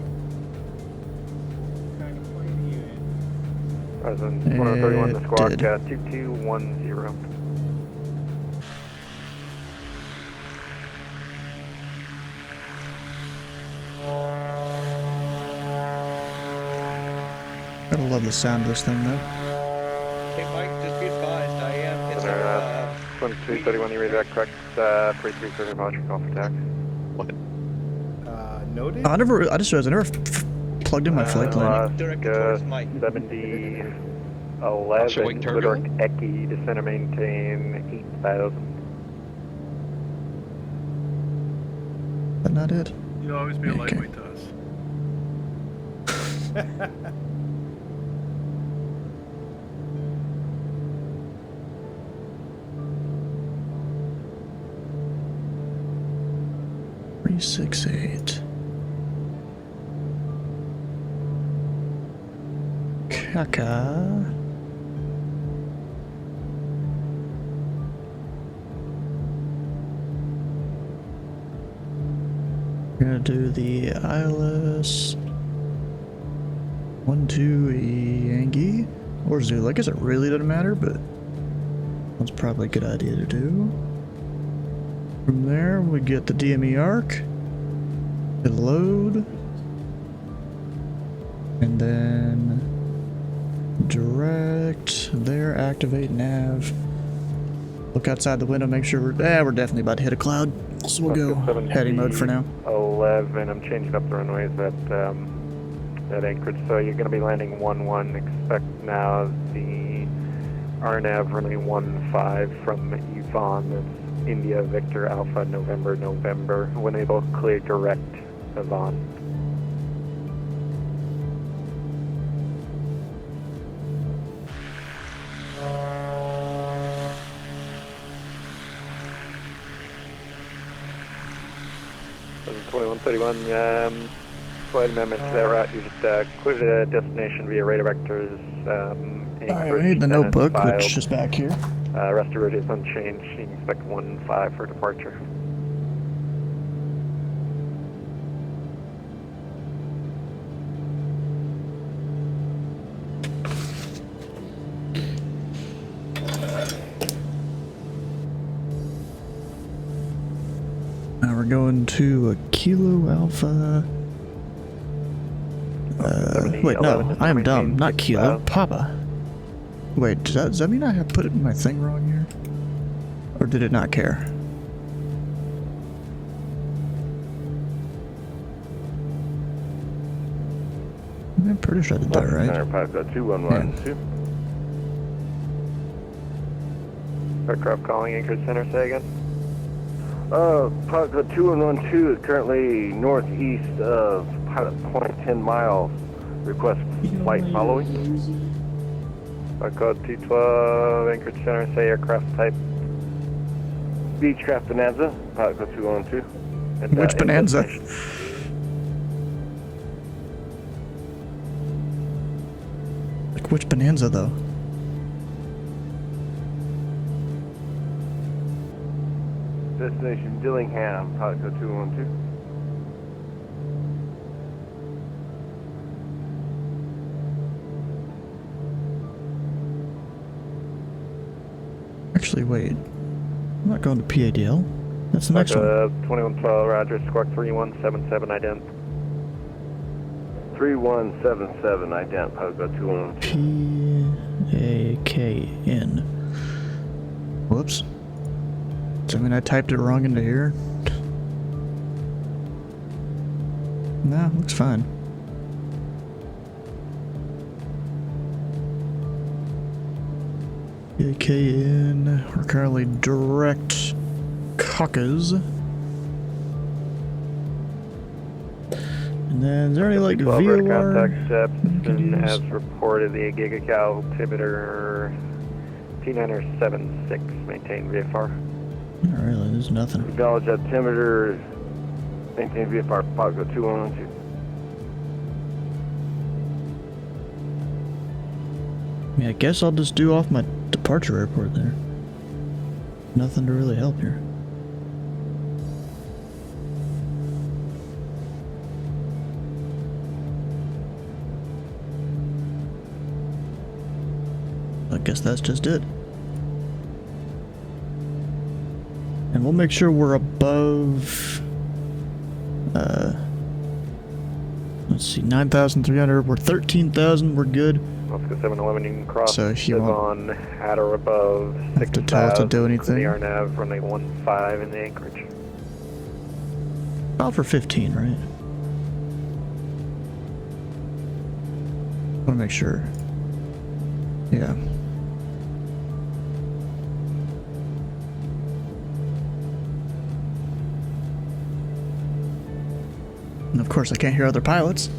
Present 131 to squawk 2210. Gotta love the sound of this thing though. Hey Mike, just be advised, I am in 2231, you read that correct? 3330 departure, call for tax. What? Noted? I just realized I never plugged in my flight plan. direct towards Mike. 70, Should we 11, turbulent? Little Eki, descend and maintain 8000. But not it. You'll always be a Okay. lightweight to us. 368. Kaka. We're gonna do the ILS 12 Yankee or Zulu. I guess it really doesn't matter, but that's probably a good idea to do. From there, we get the DME arc, hit load, and then direct there, activate nav. Look outside the window, make sure we're definitely about to hit a cloud. So we'll go heading mode for now. 11, I'm changing up the runways at Anchorage, so you're going to be landing 11. Expect now the RNAV runway 15 from Yvonne. That's India Victor Alpha November when they both clear direct Yvonne. So 2131, slight amendment to that route. You just clear the destination via radar vectors. Alright, we need the notebook, which is back here. Rest of route is unchanged. You can expect 15 for departure. Now we're going to a Kilo Alpha. Wait, no, I am dumb. Not Kilo, Papa. Wait, does that mean I have put it in my thing wrong here? Or did it not care? I'm pretty sure I did that right. Pilot 2112. Aircraft calling Anchorage Center, say again? Pilot 2112 is currently northeast of Pilot Point 10 miles. Request flight following. Code 212, Anchorage Center, say aircraft type Beechcraft Bonanza, Pilot 2112. And, Which Bonanza? Like which Bonanza though? Destination Dillingham, Pilot 2112. Actually, wait. I'm not going to PADL. That's the next one. 2112, Roger, Squawk 3177, ident. 3177, ident, Pogo 212. PAKN. Whoops. Does that mean I typed it wrong into here? Nah, looks fine. PAKN. We're currently direct Caucus. And then, is there any like VOR? Contact Piston as reported, the gigacal altimeter T976, maintain VFR. Not really, there's nothing. Acknowledge altimeter, maintain VFR, Pogo 2112. Yeah, I guess I'll just do off my departure airport there. Nothing to really help here. I guess that's just it. And we'll make sure we're above, let's see, 9,300, we're 13,000, we're good. Oscar 711, you can cross So if you on at or above have to tell it to do anything. The RNAV runway 15 in the Anchorage. About for 15, right? Want to make sure. Yeah. And of course I can't hear other pilots,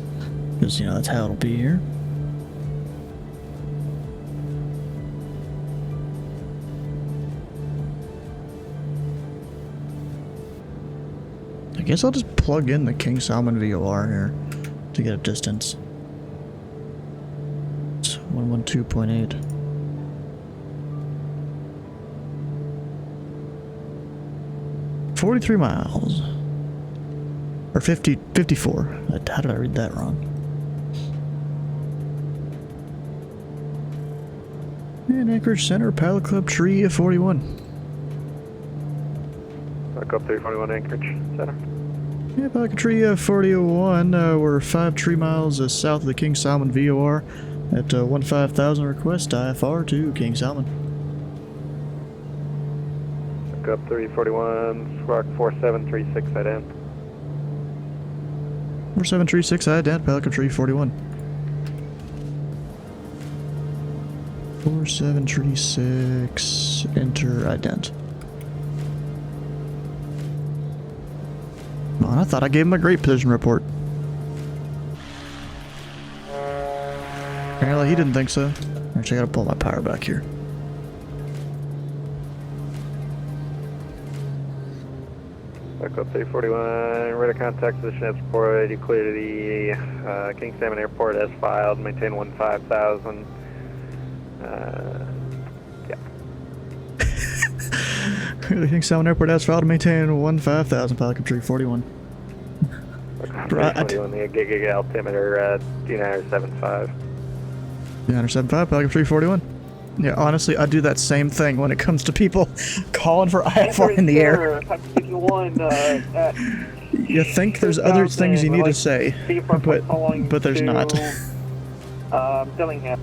because, you know, that's how it'll be here. I guess I'll just plug in the King Salmon VOR here to get a distance. It's 112.8. $43 miles. Or 54. How did I read that wrong? And Anchorage Center, Pilot Club Tree 41. Back up 341 Anchorage Center. Yeah, Pilot Club Tree 41. We're 5 tree miles south of the King Salmon VOR at 15,000. Request IFR to King Salmon. Back up 341, Squawk 4736 ident. 4736 ident, Pilot Club Tree 41. 4736, enter ident. Oh, I thought I gave him a great position report. Apparently he didn't think so. Actually, I gotta pull my power back here. Back up 341, radar contact position as reported. You clear the King Salmon Airport as filed, maintain 15,000. Yeah. The King Salmon Airport as filed, maintain 15,000, Pilot Club Tree 41. Right. The gig altimeter T975. 975, Pilot Club Tree 41. Yeah, honestly, I do that same thing when it comes to people calling for IFR in the air. You think there's other things you need to say, but there's not. Dillingham.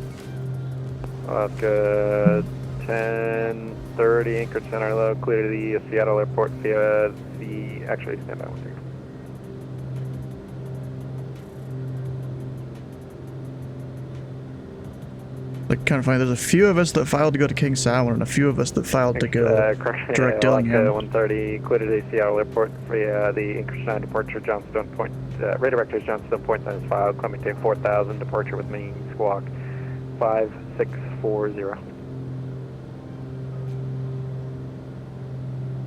That's good. 10:30, Anchorage Center low, clear to the Seattle Airport via the, actually, stand by one second. Like, kind of funny, there's a few of us that filed to go to King Salmon and a few of us that filed to go direct Dillingham. 1:30, clear to the Seattle Airport via the Anchorage Center departure, Johnstone Point, radar directors Johnstone Point is filed, Clemente 4000, departure with me, squawk 5640.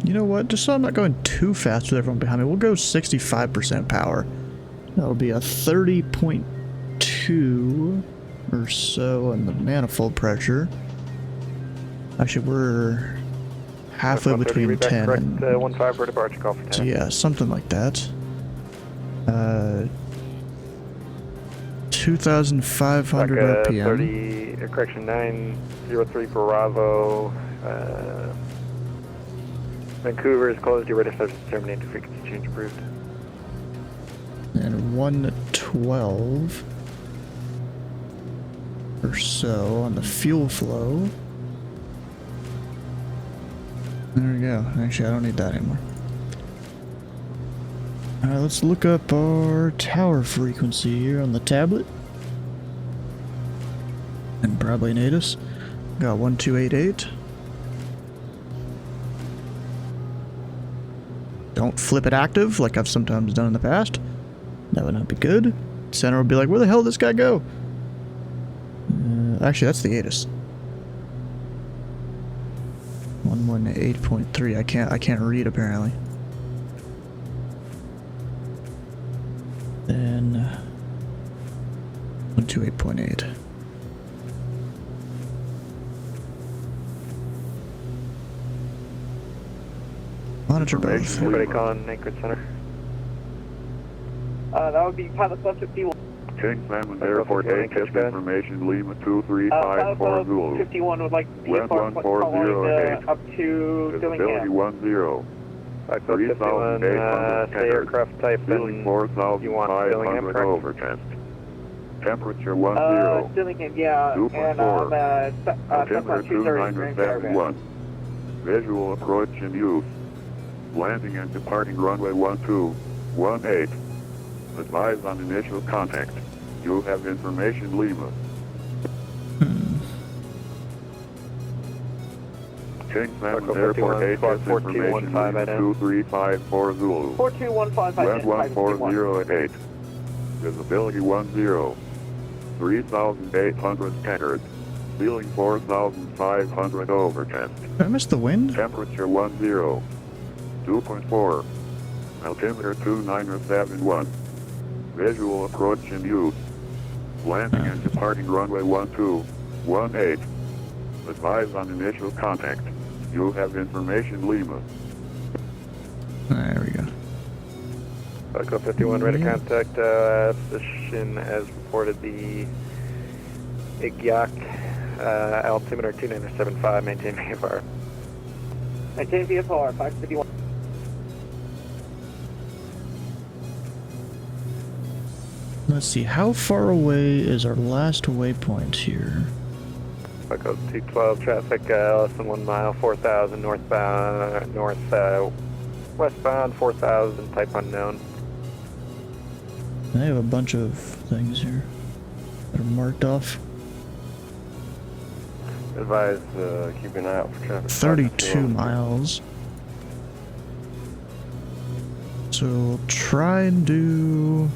You know what, just so I'm not going too fast with everyone behind me, we'll go 65% power. That'll be a 30.2 or so on the manifold pressure. Actually, we're halfway between 10 and... 15 for departure, call for 10. So yeah, something like that. 2,500 RPM. 30, correction, 903 Bravo, Vancouver is closed. Your radar service terminated. Frequency change approved. And 112 or so on the fuel flow. There we go. Actually, I don't need that anymore. Alright, let's look up our tower frequency here on the tablet. And probably Natus. Got 1288. Don't flip it active like I've sometimes done in the past. That would not be good. Center would be like, where the hell did this guy go? Actually, that's the ATIS. 118.3. I can't read apparently. Then 128.8. Monitor both. Everybody calling Anchorage Center. That would be pilot club 51. King Salmon Airport 8, test information, Lima 2354 Zulu. 51 would like Wind 140 up to Visibility 10. 3,800 say aircraft type Ceiling 4,500 overcast. Temperature 10. Dillingham, yeah, 2.4. Altimeter 230. 2971. Visual approach in use. Landing and departing runway 1218. Advise on initial contact. You have information, Lima. King Salmon Airport 8 has information, Lima 2354 Zulu. 4215 Wind 140 at 8. Visibility 10. 3,800 scattered. Ceiling 4,500 overcast. Did I miss the wind? Temperature 10. 2.4. Altimeter 2971. Visual approach in use. Landing and departing runway 1218. Advise on initial contact. You have information, Lima. There we go. Echo 51, ready to contact position as reported the Igyak, altimeter 2975, maintain VFR. Maintain VFR, 551. Let's see, how far away is our last waypoint here? Echo 212, traffic less than 1 mile, 4,000 northbound, westbound, 4,000, type unknown. I have a bunch of things here that are marked off. Advise keep an eye out for traffic. 32 miles. So we'll try and do...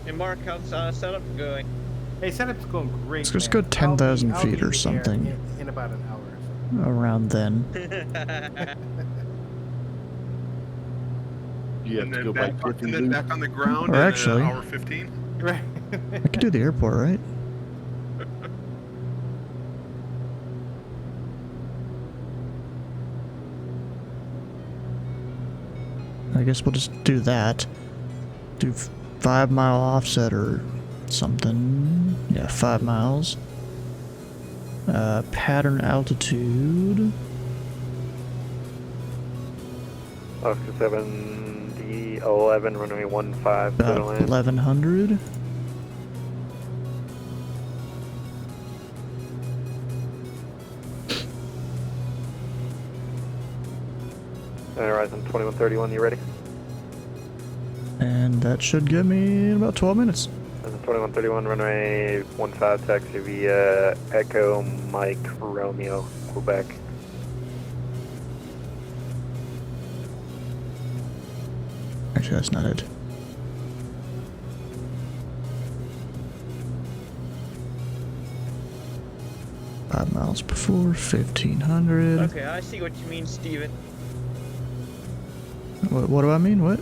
Hey Mark, how's setup going? Hey, setup's going great. Let's just man. go 10,000 I'll be feet in or the something. air in about an hour or so. Around then. You have to go by and then back on the ground Or in actually- hour 15. Right. I could do the airport, right? I guess we'll just do that. Do 5 mile offset or something. Yeah, 5 miles. Pattern altitude. Oscar 7, D11, runway 15, About settle in. 1100. Horizon 2131, you ready? And that should get me in about 12 minutes. Horizon 2131, runway 15, taxi via Echo Mike Romeo, Quebec. Actually, that's not it. Five miles before 1500. Okay, I see what you mean, Steven. What do I mean? What?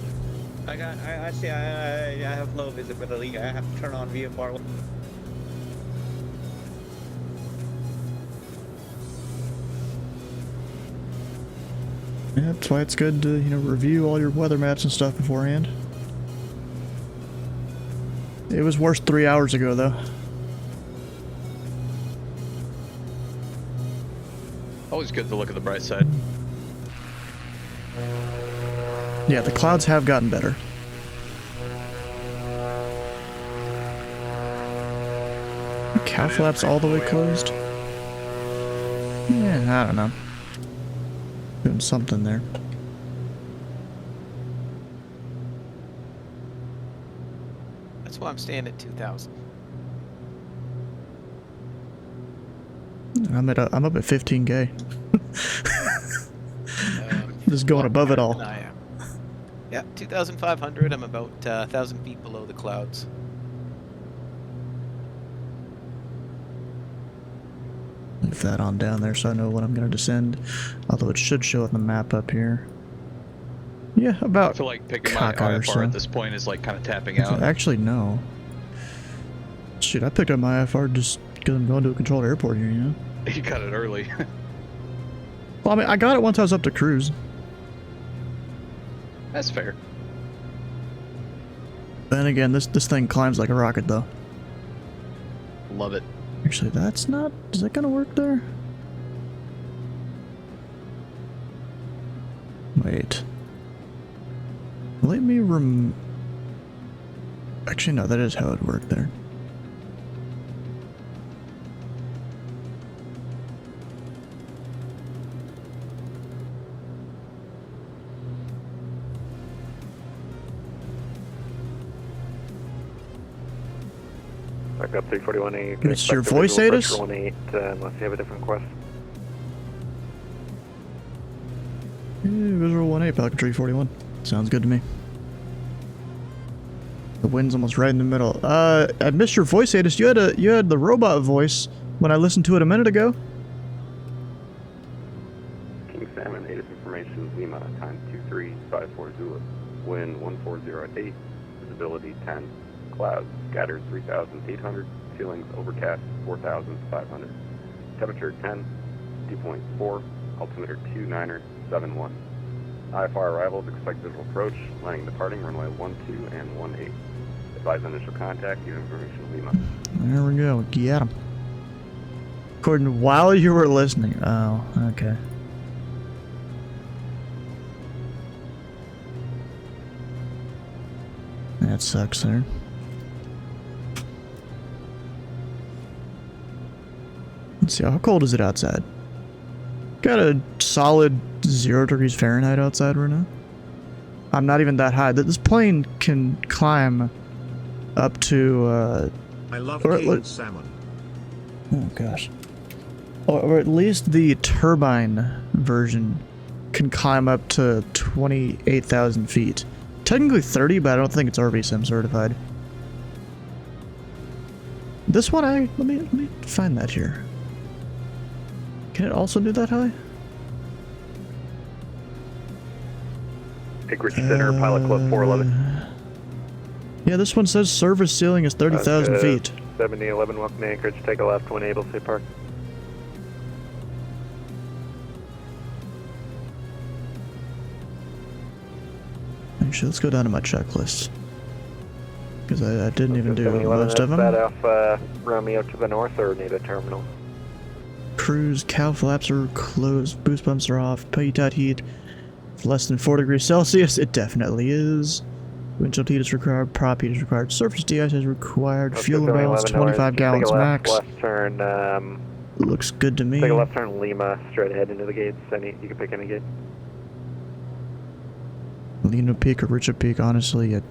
I see. I have low visibility. I have to turn on VFR. Yeah, that's why it's good to, review all your weather maps and stuff beforehand. It was worse 3 hours ago, though. always good to look at the bright side. Yeah, the clouds have gotten better. Cow flaps all the way closed? Yeah, I don't know. Doing something there. That's why I'm staying at 2,000. I'm up at 15K. Just going above it all. I am. Yeah, 2,500. I'm about 1,000 feet below the clouds. Leave that on down there so I know when I'm going to descend. Although it should show on the map up here. Yeah, about I feel like picking my cockeye or IFR so. at this point is like kind of tapping out. Actually, no. Shit, I picked up my IFR just because I'm going to a controlled airport here, you know? You got it early. Well, I mean, I got it once I was up to cruise. That's fair. Then again, this thing climbs like a rocket, though. Love it. Actually, that's not... Is that gonna work there? Wait. Let me Actually, no, that is how it worked there. Back up 341A. It's your voice, Adis? 18, unless you have a different quest. Yeah, visual 1-8, Pelican 341. Sounds good to me. The wind's almost right in the middle. I missed your voice, Adis. You had the robot voice when I listened to it a minute ago. King Salmon, Adis information, Lima, time 2354 Zulu. Wind 140 visibility 10. Clouds scattered 3,800. Ceilings overcast 4,500. Temperature 10. Dew point 4. Altimeter 2971. IFR arrivals expected visual approach. Landing departing runway 12 and 18. Advise initial contact. Give information Lima. There we go. Get him. According to while you were listening. Oh, okay. That sucks there. Let's see, how cold is it outside? Got a solid 0 degrees Fahrenheit outside right now. I'm not even that high. This plane can climb up to, I love salmon. Oh gosh. Or at least the turbine version can climb up to 28,000 feet. Technically 30, but I don't think it's RVSim certified. This one, let me find that here. Can it also do that high? Anchorage Center, Pilot Club 411. Yeah, this one says service ceiling is 30,000 feet. 7011, welcome to Anchorage. Take a left when able, say park. Actually, let's go down to my checklist. Because I didn't even do most of them. That off Romeo to the north or near the terminal? Cruise, cow flaps are closed, boost pumps are off, pitot heat. Less than 4 degrees Celsius, it definitely is. Windshield heat is required, prop heat is required, surface de-ice is required, fuel balance 25 gallons max. Left turn, looks good to me. Take a left turn Lima, straight ahead into the gates. You can pick any gate. Lino Peak or Richard Peak, honestly, do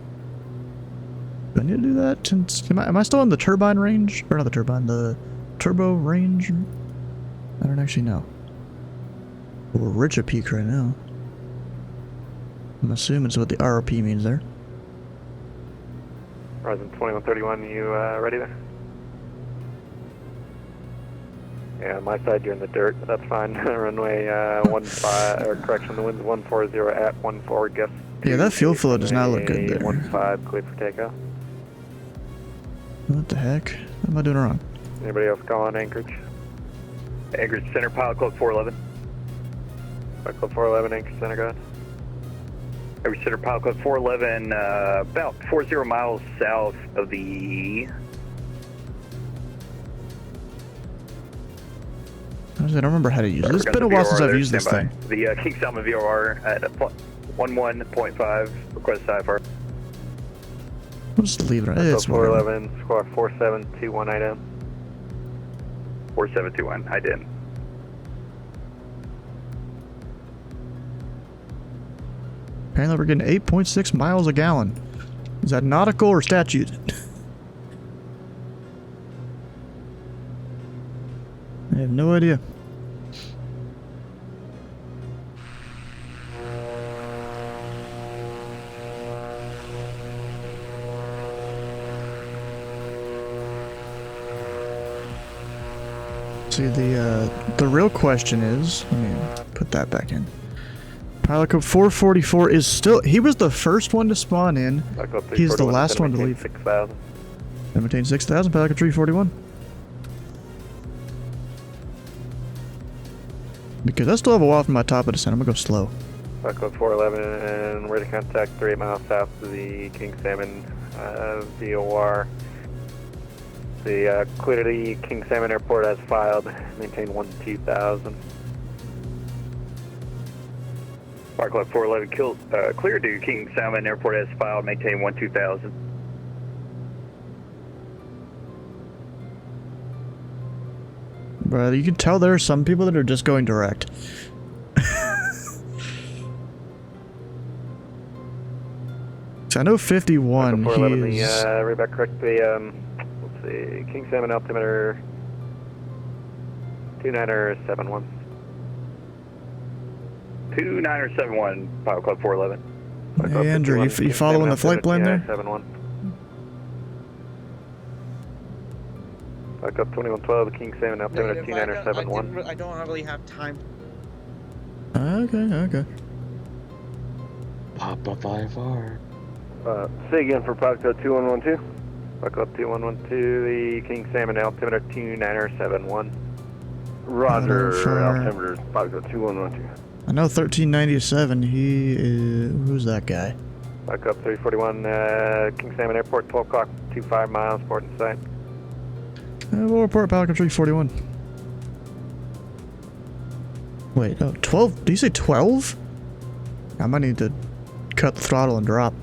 I need to do that? Am I still in the turbine range? Or not the turbine, the turbo range? I don't actually know. We're Richard Peak right now. I'm assuming it's what the ROP means there. Horizon 2131, you ready there? Yeah, on my side you're in the dirt, but that's fine. Runway 15, or correction, the wind's 140 at 14, guess. Yeah, that fuel flow does not look good there. 15, clear for takeoff. What the heck? What am I doing wrong? Anybody else calling Anchorage? Anchorage Center, Pilot Club 411. Pilot Club 411, Anchorage Center, go ahead. Anchorage Center, Pilot Club 411, about 40 miles south of the... I don't remember how to use it. It's been a while since I've used this thing. The King Salmon VOR at 11.5, request IFR. We'll just leave it. It's 411, squawk 4721 IDEM. 4721, IDEM. Apparently we're getting 8.6 miles a gallon. Is that nautical or statute? I have no idea. See, the real question is, let me put that back in. Pilot code 444 is still, he was the first one to spawn in. He's the last one to leave. 6,000. Maintain 6,000, pilot code 341. Because I still have a while from my top of descent, I'm gonna go slow. Pilot code 411 and ready to contact 3 miles south of the King Salmon VOR. The clear to the King Salmon Airport as filed. Maintain 12,000. Park Club 411 clear to King Salmon Airport as filed. Maintain 12,000. Bro, you can tell there are some people that are just going direct. So I know 51. He's read back correctly. Let's see, King Salmon altimeter 2971. 2971, Pilot Club 411. Hey, Andrew, you following the flight plan there? 71. Pilot Club 2112, the King Salmon altimeter 2971. I don't really have time. Okay. Pop up IFR. Say again for Pilot Code 2112. Pilot Club 2112, the King Salmon altimeter 2971. Roger, altimeter Pilot Code 2112. I know 1397, he is... Who's that guy? Pilot Club 341, King Salmon Airport, 12 o'clock, 25 miles, port in sight. We'll report Pilot Code 341. Wait, oh, 12? Did you say 12? I might need to cut the throttle and drop.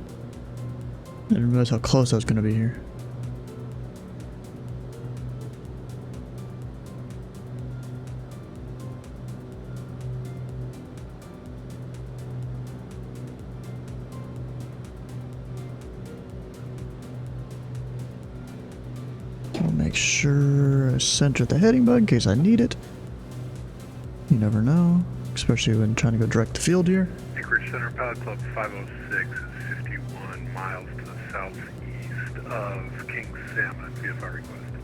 I didn't realize how close I was going to be here. I'll make sure I center the heading button in case I need it. You never know, especially when trying to go direct to field here. Anchorage Center, Pilot Club 506 is 51 miles to the southeast of King Salmon. VFR request.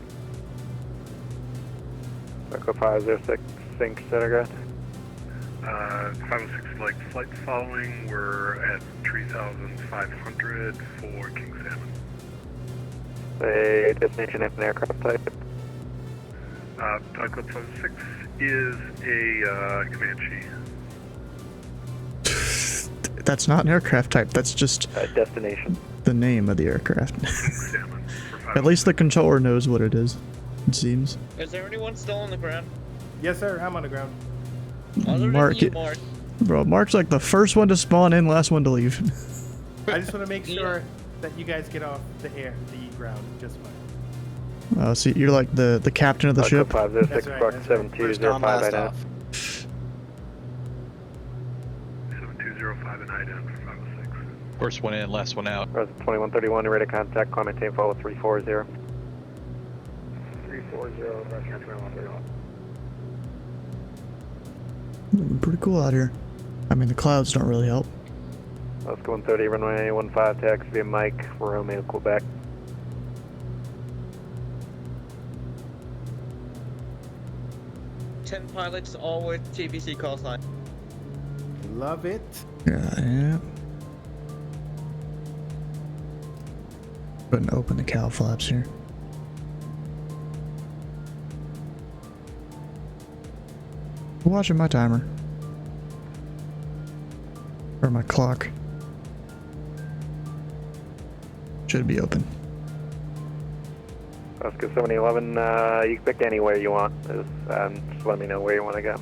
Echo 506, sync center, 506 like flight following. We're at 3,500 for King Salmon. A destination and aircraft type. Pilot Club 506 is a Comanche. That's not an aircraft type, that's just destination. The name of the aircraft. At least the controller knows what it is, it seems. Is there anyone still on the ground? Yes, sir. I'm on the ground. Mark, bro, Mark's like the first one to spawn in, last one to leave. I just want to make sure that you guys get off the ground just fine. Oh, so you're like the captain of the ship? 506, Spark 7205 IDEM. 7205 and IDEM for 506. First one in, last one out. 2131, ready to contact, climb maintain follow 340. 340, Pretty cool out here. I mean, the clouds don't really help. Let's go 130, runway 15, taxi via Mike, Romeo, Quebec. Ten pilots, all with TVC call sign. Love it. Yeah. Go ahead and open the cow flaps here. Watching my timer. Or my clock. Should be open. Oscar 7011, you can pick anywhere you want. Just let me know where you want to go.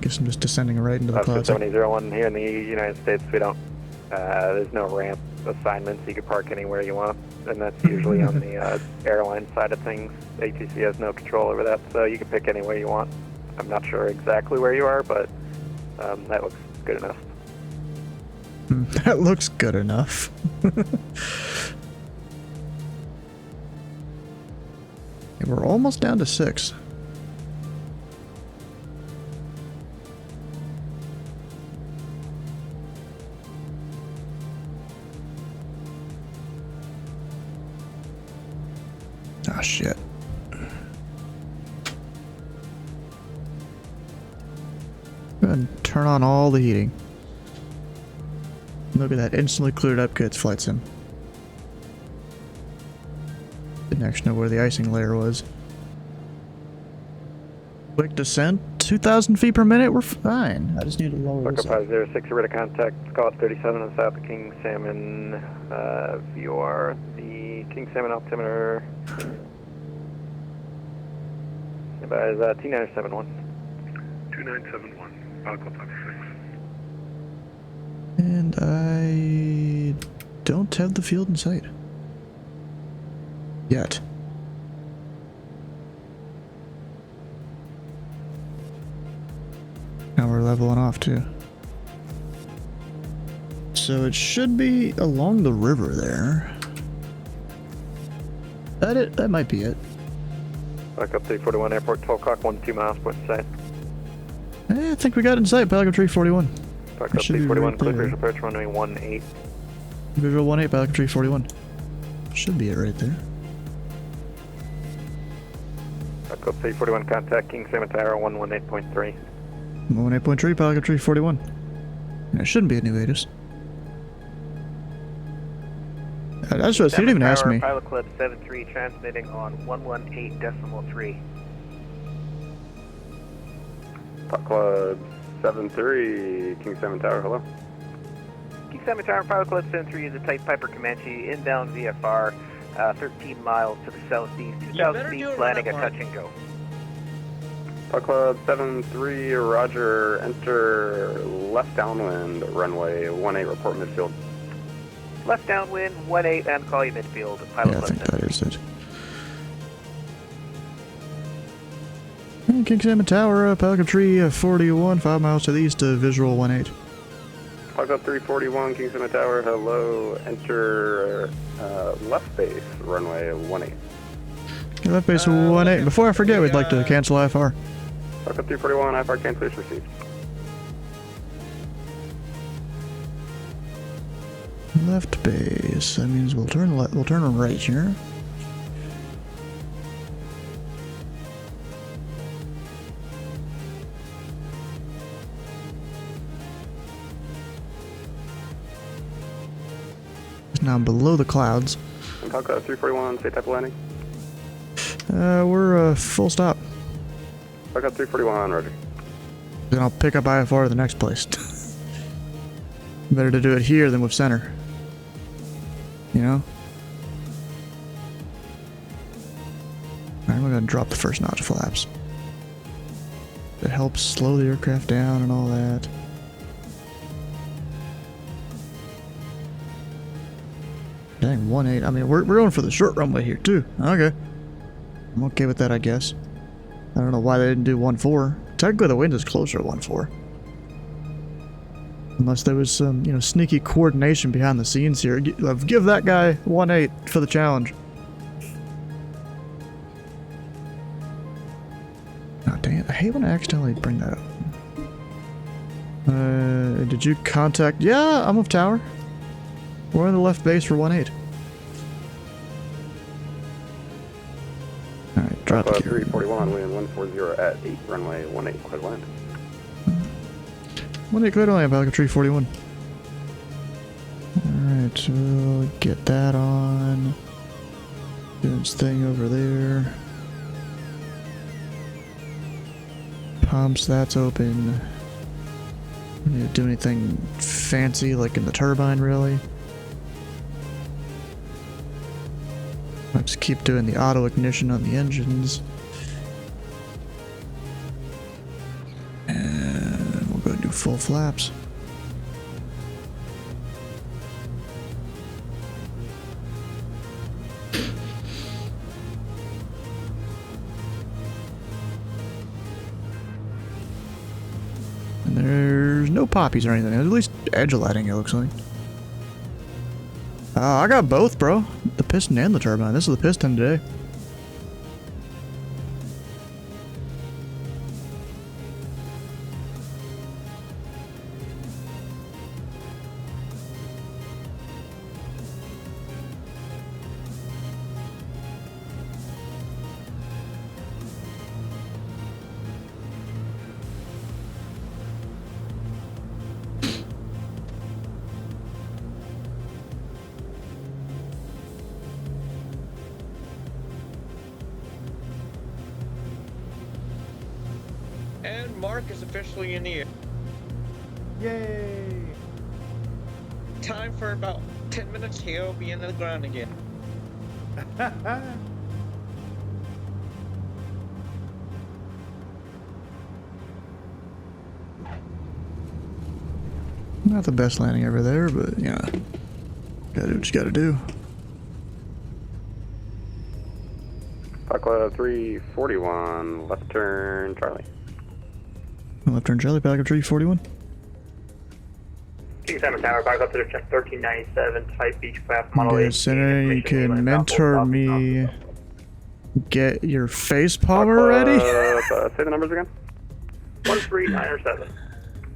Guess I'm just descending right into the Oscar clouds. 7001, here in the United States, we don't, there's no ramp assignments. You can park anywhere you want, and that's usually on the airline side of things. ATC has no control over that, so you can pick anywhere you want. I'm not sure exactly where you are, but that looks good enough. That looks good enough. We're almost down to 6. Ah, shit. Go ahead and turn on all the heating. Look at that, instantly cleared up Kit's flight sim. Didn't actually know where the icing layer was. Quick descent, 2,000 feet per minute, we're fine. I just need to lower this up. 506, you're ready to contact Scott 37 on south of King Salmon. You are the King Salmon altimeter. Standby is T971. 2971, Pilot Club 56. And I don't have the field in sight. Yet. Now we're leveling off too. So it should be along the river there. That might be it. Back up 341 airport, 12 o'clock, 12 miles west side. I think we got it in sight, Pelican 341. Back up 341, clear visual approach runway 18. Visual 18, Pelican 341. Should be it right there. Back up 341, contact King Salmon Tower 118.3. 18.3, Pelican 341. And it shouldn't be any latest. I just realized he didn't even ask me. Pilot Club 73 transmitting on 118.3. Pilot Club 73, King Salmon Tower, hello. King Salmon Tower, Pilot Club 73 is a Type Piper Comanche, inbound VFR, 13 miles to the southeast, 2,000 feet, landing a touch and go. Pilot Club 73, roger, enter left downwind, runway 18, report midfield. Left downwind, 18, and call you midfield. Pilot Yeah, I Club think 73. that is it. King Salmon Tower, Pelican Tree 41, 5 miles to the east, visual 18. Pilot Club 341, King Salmon Tower, hello, enter left base, runway 18. Left base 18. Before I forget, we'd like to cancel IFR. Pilot Club 341, IFR cancellation received. Left base. That means we'll turn right here. Now I'm below the clouds. And Pilot Club 341, say type of landing. We're full stop. Pilot Club 341, roger. Then I'll pick up IFR at the next place. Better to do it here than with center. You know? Alright, we're gonna drop the first notch flaps. It helps slow the aircraft down and all that. Dang, 18. I mean, we're going for the short runway here too. Okay. I'm okay with that, I guess. I don't know why they didn't do 14. Technically, the wind is closer to 14. Unless there was some, you know, sneaky coordination behind the scenes here. Give that guy 18 for the challenge. Oh, dang it. I hate when I accidentally bring that up. Did you contact... Yeah, I'm with tower. We're on the left base for 18. Alright, drop it. 341, wind 140 at 8, runway 18, clear land. 18 clear to land, Pelican Tree 41. Alright, so we'll get that on. Doing its thing over there. Pumps, that's open. Need to do anything fancy like in the turbine, really? I'll just keep doing the auto ignition on the engines. And we'll go do full flaps. And there's no poppies or anything. At least edge lighting, it looks like. I got both, bro. The piston and the turbine. This is the piston today. And Mark is officially in the air. Yay! Time for about 10 minutes, he'll be in the ground again. Not the best landing ever there, but yeah. Gotta do what you gotta do. Aqua 341, left turn, Charlie. Left turn Charlie, back up 341. King Simon Tower, back up to the check 1397, Type Beach Craft Model 8. Center, you can mentor me. Get your face palmer ready? Say the numbers again. 13907.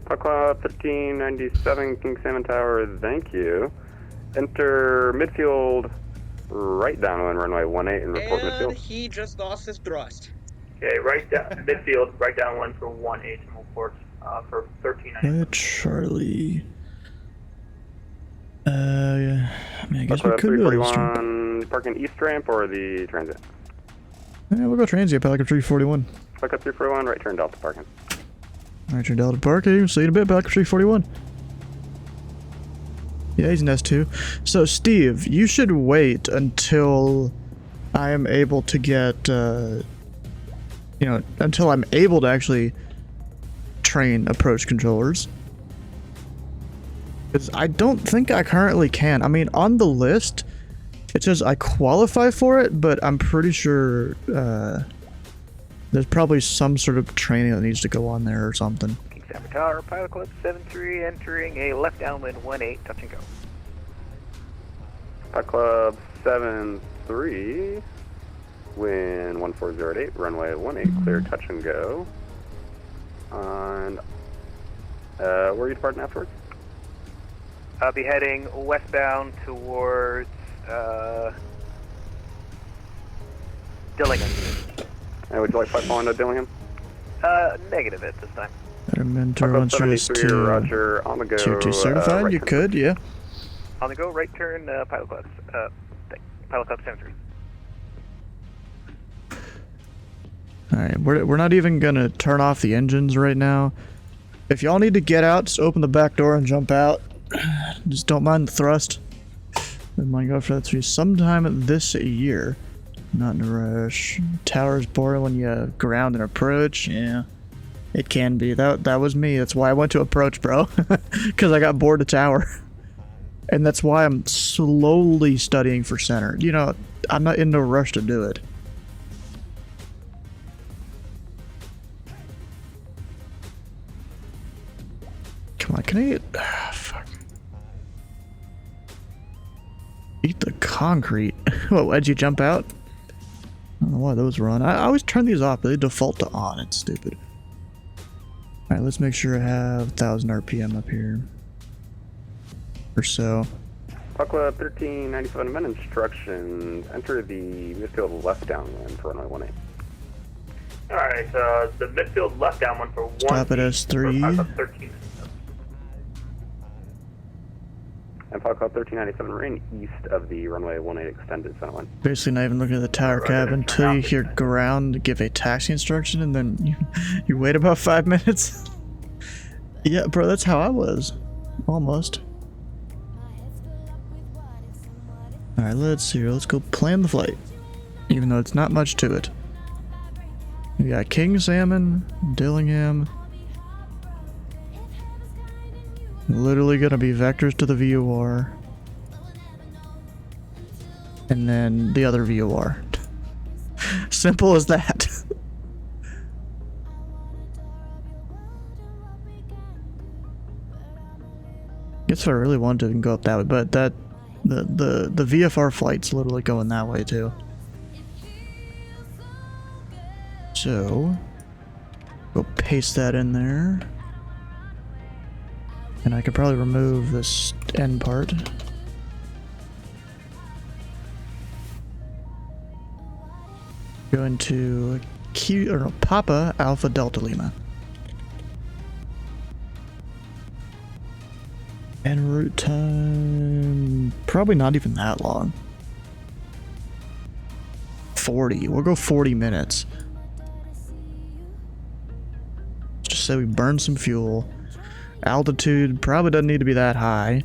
Aqua 1397, King Salmon Tower, thank you. Enter midfield, right downwind, runway 18 and report And midfield. he just lost his thrust. Okay, right down, midfield, right downwind for 18 and report for 1397. Charlie. Yeah. I mean, I guess we Aqua could go to this 341, parking east ramp or the transit? Yeah, we'll go transient, back up 341. Aqua 341, right turn Delta parking. Right turn Delta parking, see you in a bit, back up 341. Yeah, he's an S2. So, Steve, you should wait until I am able to get, you know, until I'm able to actually train approach controllers. Because I don't think I currently can. I mean, on the list, it says I qualify for it, but I'm pretty sure there's probably some sort of training that needs to go on there or something. King Salmon Tower, Pilot Club 73, entering a left downwind 18, touch and go. Pilot Club 73, wind 1408, runway 18, clear touch and go. And where are you departing afterwards? I'll be heading westbound towards Dillingham. And would you like flight following to Dillingham? Negative at this time. Better mentor Pilot once Club you're 73, Roger, on the go. tier 2 certified, right you turn. could, yeah. On the go, right turn, Pilot Club. Pilot Club 73. Alright, we're not even gonna turn off the engines right now. If y'all need to get out, just open the back door and jump out. Just don't mind the thrust. Then might go for that 3 sometime this year. Not in a rush. Tower's boring when you ground and approach. Yeah, it can be. That was me. That's why I went to approach, bro. Because I got bored of tower. And that's why I'm slowly studying for center. You know, I'm not in no rush to do it. Come on, can I get... fuck. Eat the concrete. What, why'd you jump out? I don't know why those were on. I always turn these off, but they default to on. It's stupid. Alright, let's make sure I have 1000 RPM up here. Or so. Aqua 1397, amend instructions. Enter the midfield left downwind for runway 18. Alright, the midfield left downwind for 1. Stop at S3. 13. And Pilot Club 1397, remain east of the runway 18 extended center line. Basically not even looking at the tower cab until you hear ground give a taxi instruction, and then you wait about 5 minutes. Yeah, bro, that's how I was. Almost. Alright, let's see here. Let's go plan the flight. Even though it's not much to it. We got King Salmon, Dillingham. Literally gonna be vectors to the VOR. And then the other VOR. Simple as that. Guess if I really wanted to, I can go up that way, but that the VFR flight's literally going that way too. So go paste that in there. And I could probably remove this end part. Go into Papa Alpha Delta Lima. En route time, probably not even that long. 40, we'll go 40 minutes. Just say we burn some fuel. Altitude probably doesn't need to be that high.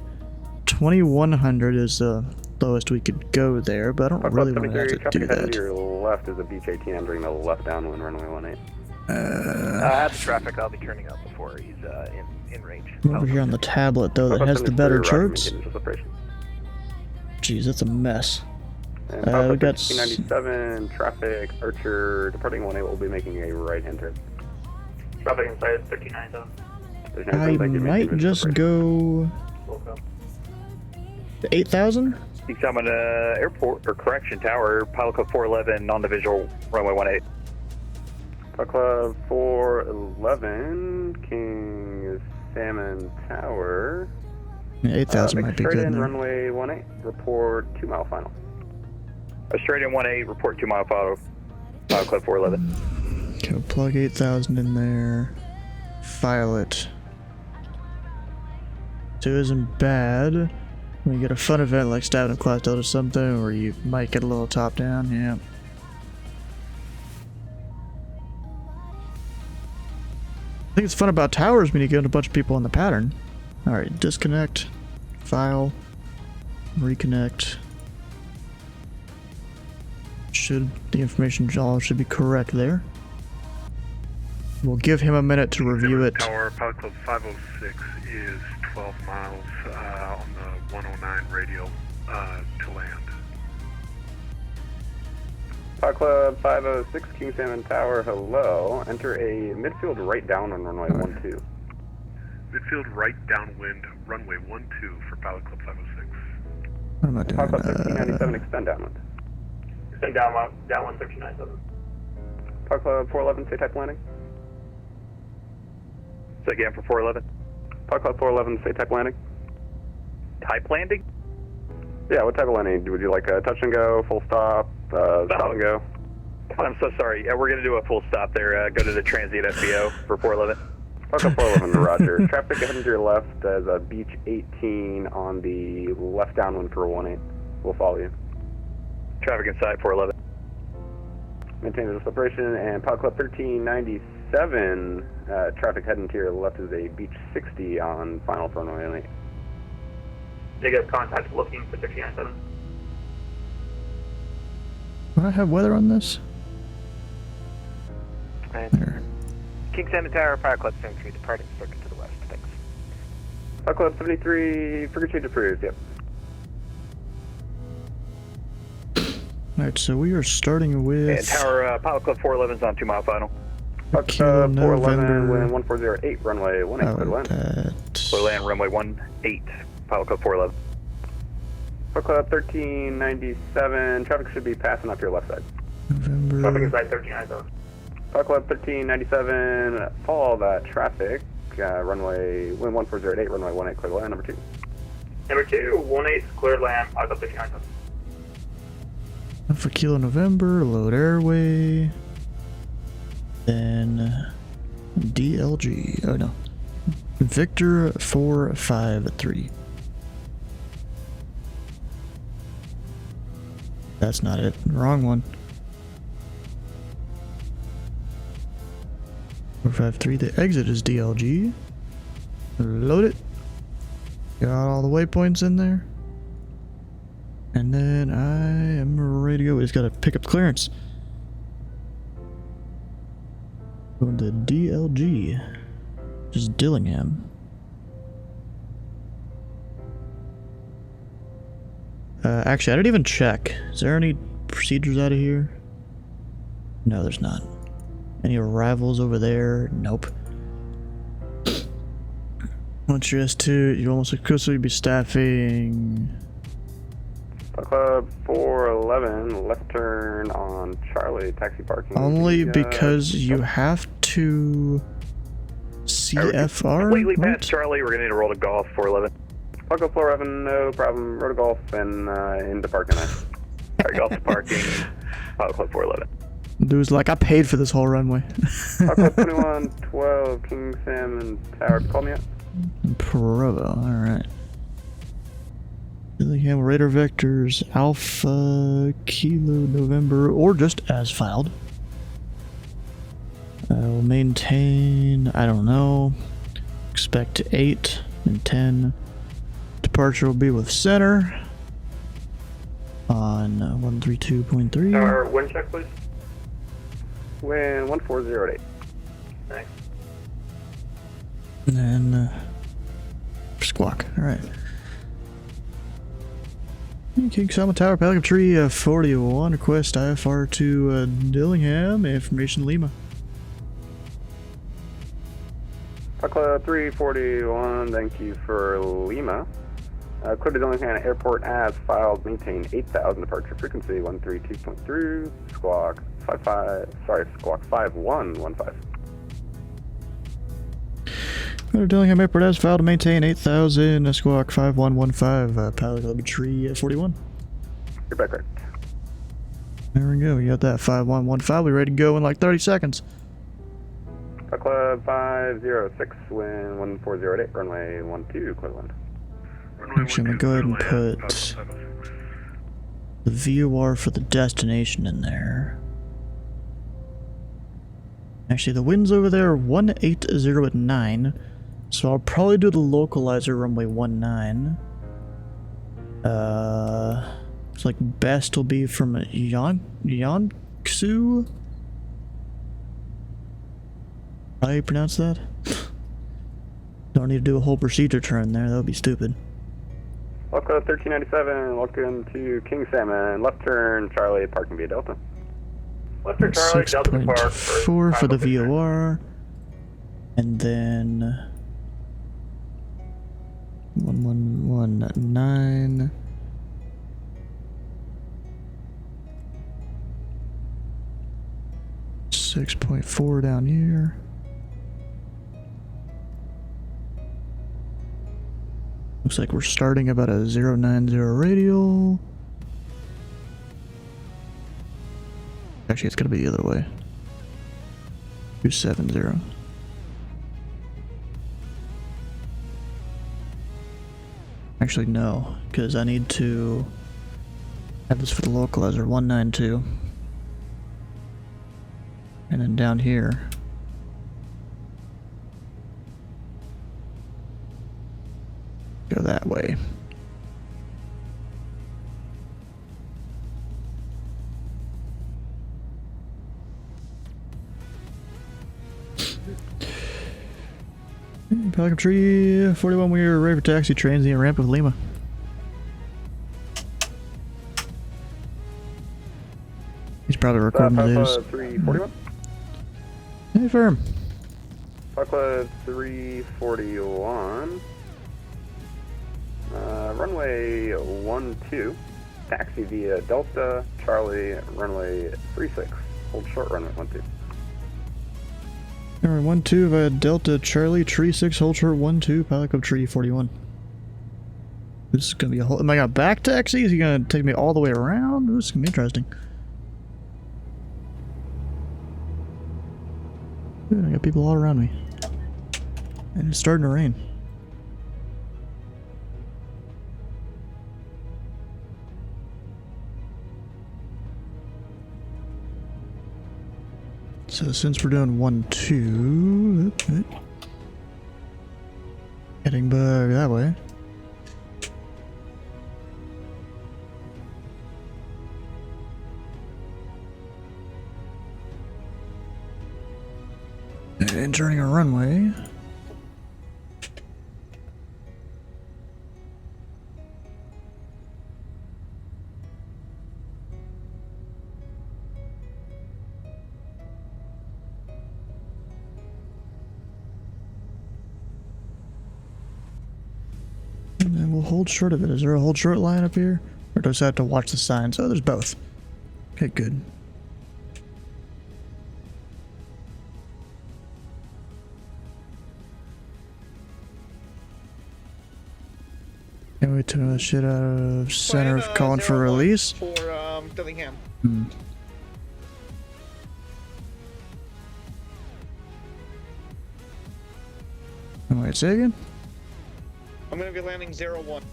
2100 is the lowest we could go there, but I don't really want to have to do that. To your left is a Beach 18 entering the left downwind runway 18. At the traffic, I'll be turning up before he's in range. I'm over here on the tablet though that has the better charts. Jeez, that's a mess. And we got 1697 traffic Archer departing 18 will be making a right-hand turn. Traffic inside 39,000. I might just go 8,000. Peak Summit Airport or Correction Tower, Pilot Club 411, non-divisional runway 18. Pilot Club 411, King Salmon Tower. Yeah, 8,000 might be good. Straight in runway 18, report 2 mile final. Straight in 18, report 2 mile final. Pilot Club 411. Okay, we'll plug 8,000 in there. File it. 2 isn't bad. When you get a fun event like Stabbing of Class Delta or something, where you might get a little top down, yeah. I think it's fun about towers when you get a bunch of people in the pattern. Alright, disconnect, file, reconnect. The information all should be correct there. We'll give him a minute to review it. Tower, Pilot Club 506 is 12 miles on the 109 radial to land. Pilot Club 506, King Salmon Tower, hello. Enter a midfield right down on runway 12. Midfield right downwind, runway 12 for Pilot Club 506. What am I doing? Pilot Club 1697, extend downwind. Extend downwind 39,000. Pilot Club 411, say type landing. So again for 411. Pilot Club 411, say type landing. Type landing? Yeah, what type of landing? Would you like a touch and go, full stop, stop and go? I'm so sorry. We're going to do a full stop there. Go to the transient FBO for 411. Pilot Club 411, roger. Traffic ahead to your left as a Beach 18 on the left downwind for 18. We'll follow you. Traffic inside 411. Maintain the separation, and Pilot Club 1397, traffic heading to your left is a Beach 60 on final for runway 18. Negative contact looking for 1397. Do I have weather on this? There. King Salmon Tower, Fire Club 73, departing circuit to the west. Thanks. Pilot Club 73, frigate change approved, yep. Alright, so we are starting with... And Tower, Pilot Club 411 is on 2 mile final. Pilot Club 411, wind 1408, runway 18, clear to land. Clear land, runway 18, Pilot Club 411. Pilot Club 1397, traffic should be passing up your left side. November... Traffic inside 1397. Pilot Club 1397, follow that traffic, runway, wind 1408, runway 18, clear to land, number 2. Number 2, 18, clear land, Pilot Club 1397. For Kilo November, load airway, then DLG, oh no, Victor 453. That's not it, wrong one. 453, the exit is DLG. Load it. Got all the waypoints in there. And then I am ready to go. We just gotta pick up clearance. Going to DLG. Just Dillingham. Actually, I didn't even check. Is there any procedures out of here? No, there's not. Any arrivals over there? Nope. Once you're S2, you almost exclusively be staffing. Club 411, left turn on Charlie, taxi parking. Only because you have to CFR? Completely What? past Charlie, we're gonna need to roll to golf 411. Park 411, no problem. Road to golf and into parking line. Sorry, golf to parking, Pilot Club 411. Dude's like, I paid for this whole runway. Park Club 2112, King Salmon Tower. Call me up. Provo, alright. Dillingham Radar Vectors, Alpha, Kilo, November, or just as filed. We'll maintain, I don't know, expect 8 and 10. Departure will be with center on 132.3. Wind check, please. Wind 1408. Thanks. And then, squawk, alright. King Salmon Tower, Pelican Tree 41, request IFR to Dillingham, information Lima. Club 341, thank you for Lima. Clear to Dillingham Airport as filed, maintain 8,000, departure frequency 132.3, squawk 5115. Clear to Dillingham Airport as filed to maintain 8,000, squawk 5115, Pelican Tree 41. You're back right. There we go, we got that 5115, we're ready to go in like 30 seconds. Club 506, wind 1408, runway 12, clear wind. Actually, I'm gonna go ahead and put the VOR for the destination in there. Actually, the wind's over there 180 at 9, so I'll probably do the localizer runway 19. It's like best will be from Yonsu. How do you pronounce that? Don't need to do a whole procedure turn there, that would be stupid. Welcome 1397, welcome to King Salmon, left turn Charlie, parking via Delta. Left turn Charlie, Delta Park. 6.4 for the VOR. And then 1119. .4 down here. Looks like we're starting about a 090 radial. Actually, it's gonna be the other way. 270. Actually, no, because I need to have this for the localizer 192. And then down here. Go that way. Pelican Tree 41, we are ready for taxi, transient ramp of Lima. He's probably recording this. 341. Hey, firm. Club 341. Runway 12. Taxi via Delta, Charlie, runway 36. Hold short runway 12. Runway 12 via Delta, Charlie, Tree 6, hold short 12, Pilot Club Tree 41. This is gonna be a whole. Am I gonna back taxi? Is he gonna take me all the way around? This is gonna be interesting. Dude, I got people all around me. And it's starting to rain. So since we're doing 12, Heading bug that way. Entering a runway. And then we'll hold short of it. Is there a hold short line up here? Or does I have to watch the signs? Oh, there's both. Okay, good. Can't wait to know the shit out of center of calling for release. For Dillingham. Wait, say again? I'm gonna be landing 01.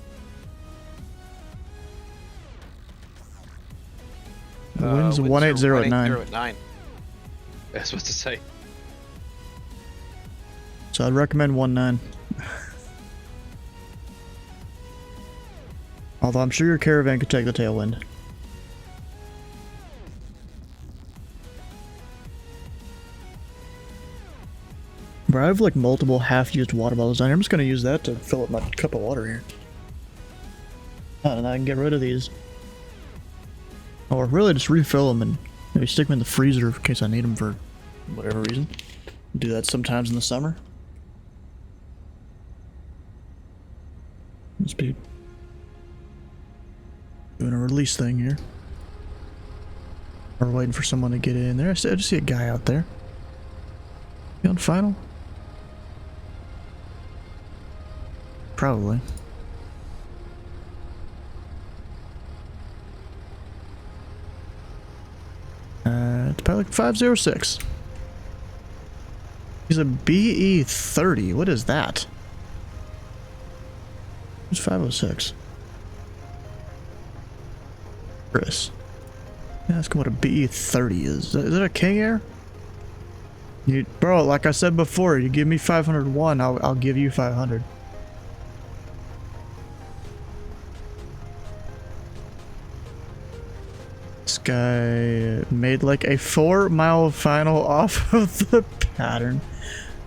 The wind's 180 at 9. That's what to say. So I'd recommend 19. Although I'm sure your caravan could take the tailwind. Bro, I have like multiple half-used water bottles down here. I'm just gonna use that to fill up my cup of water here. And I can get rid of these. Or really just refill them and maybe stick them in the freezer in case I need them for whatever reason. Do that sometimes in the summer. Must be doing a release thing here. Or waiting for someone to get in there. I just see a guy out there. You on final? Probably. It's probably like 506. He's a BE30. What is that? Who's 506? Chris. Yeah, ask him what a BE30 is. Is that a King Air? Bro, like I said before, you give me 501, I'll give you 500. This guy made like a 4-mile final off of the pattern.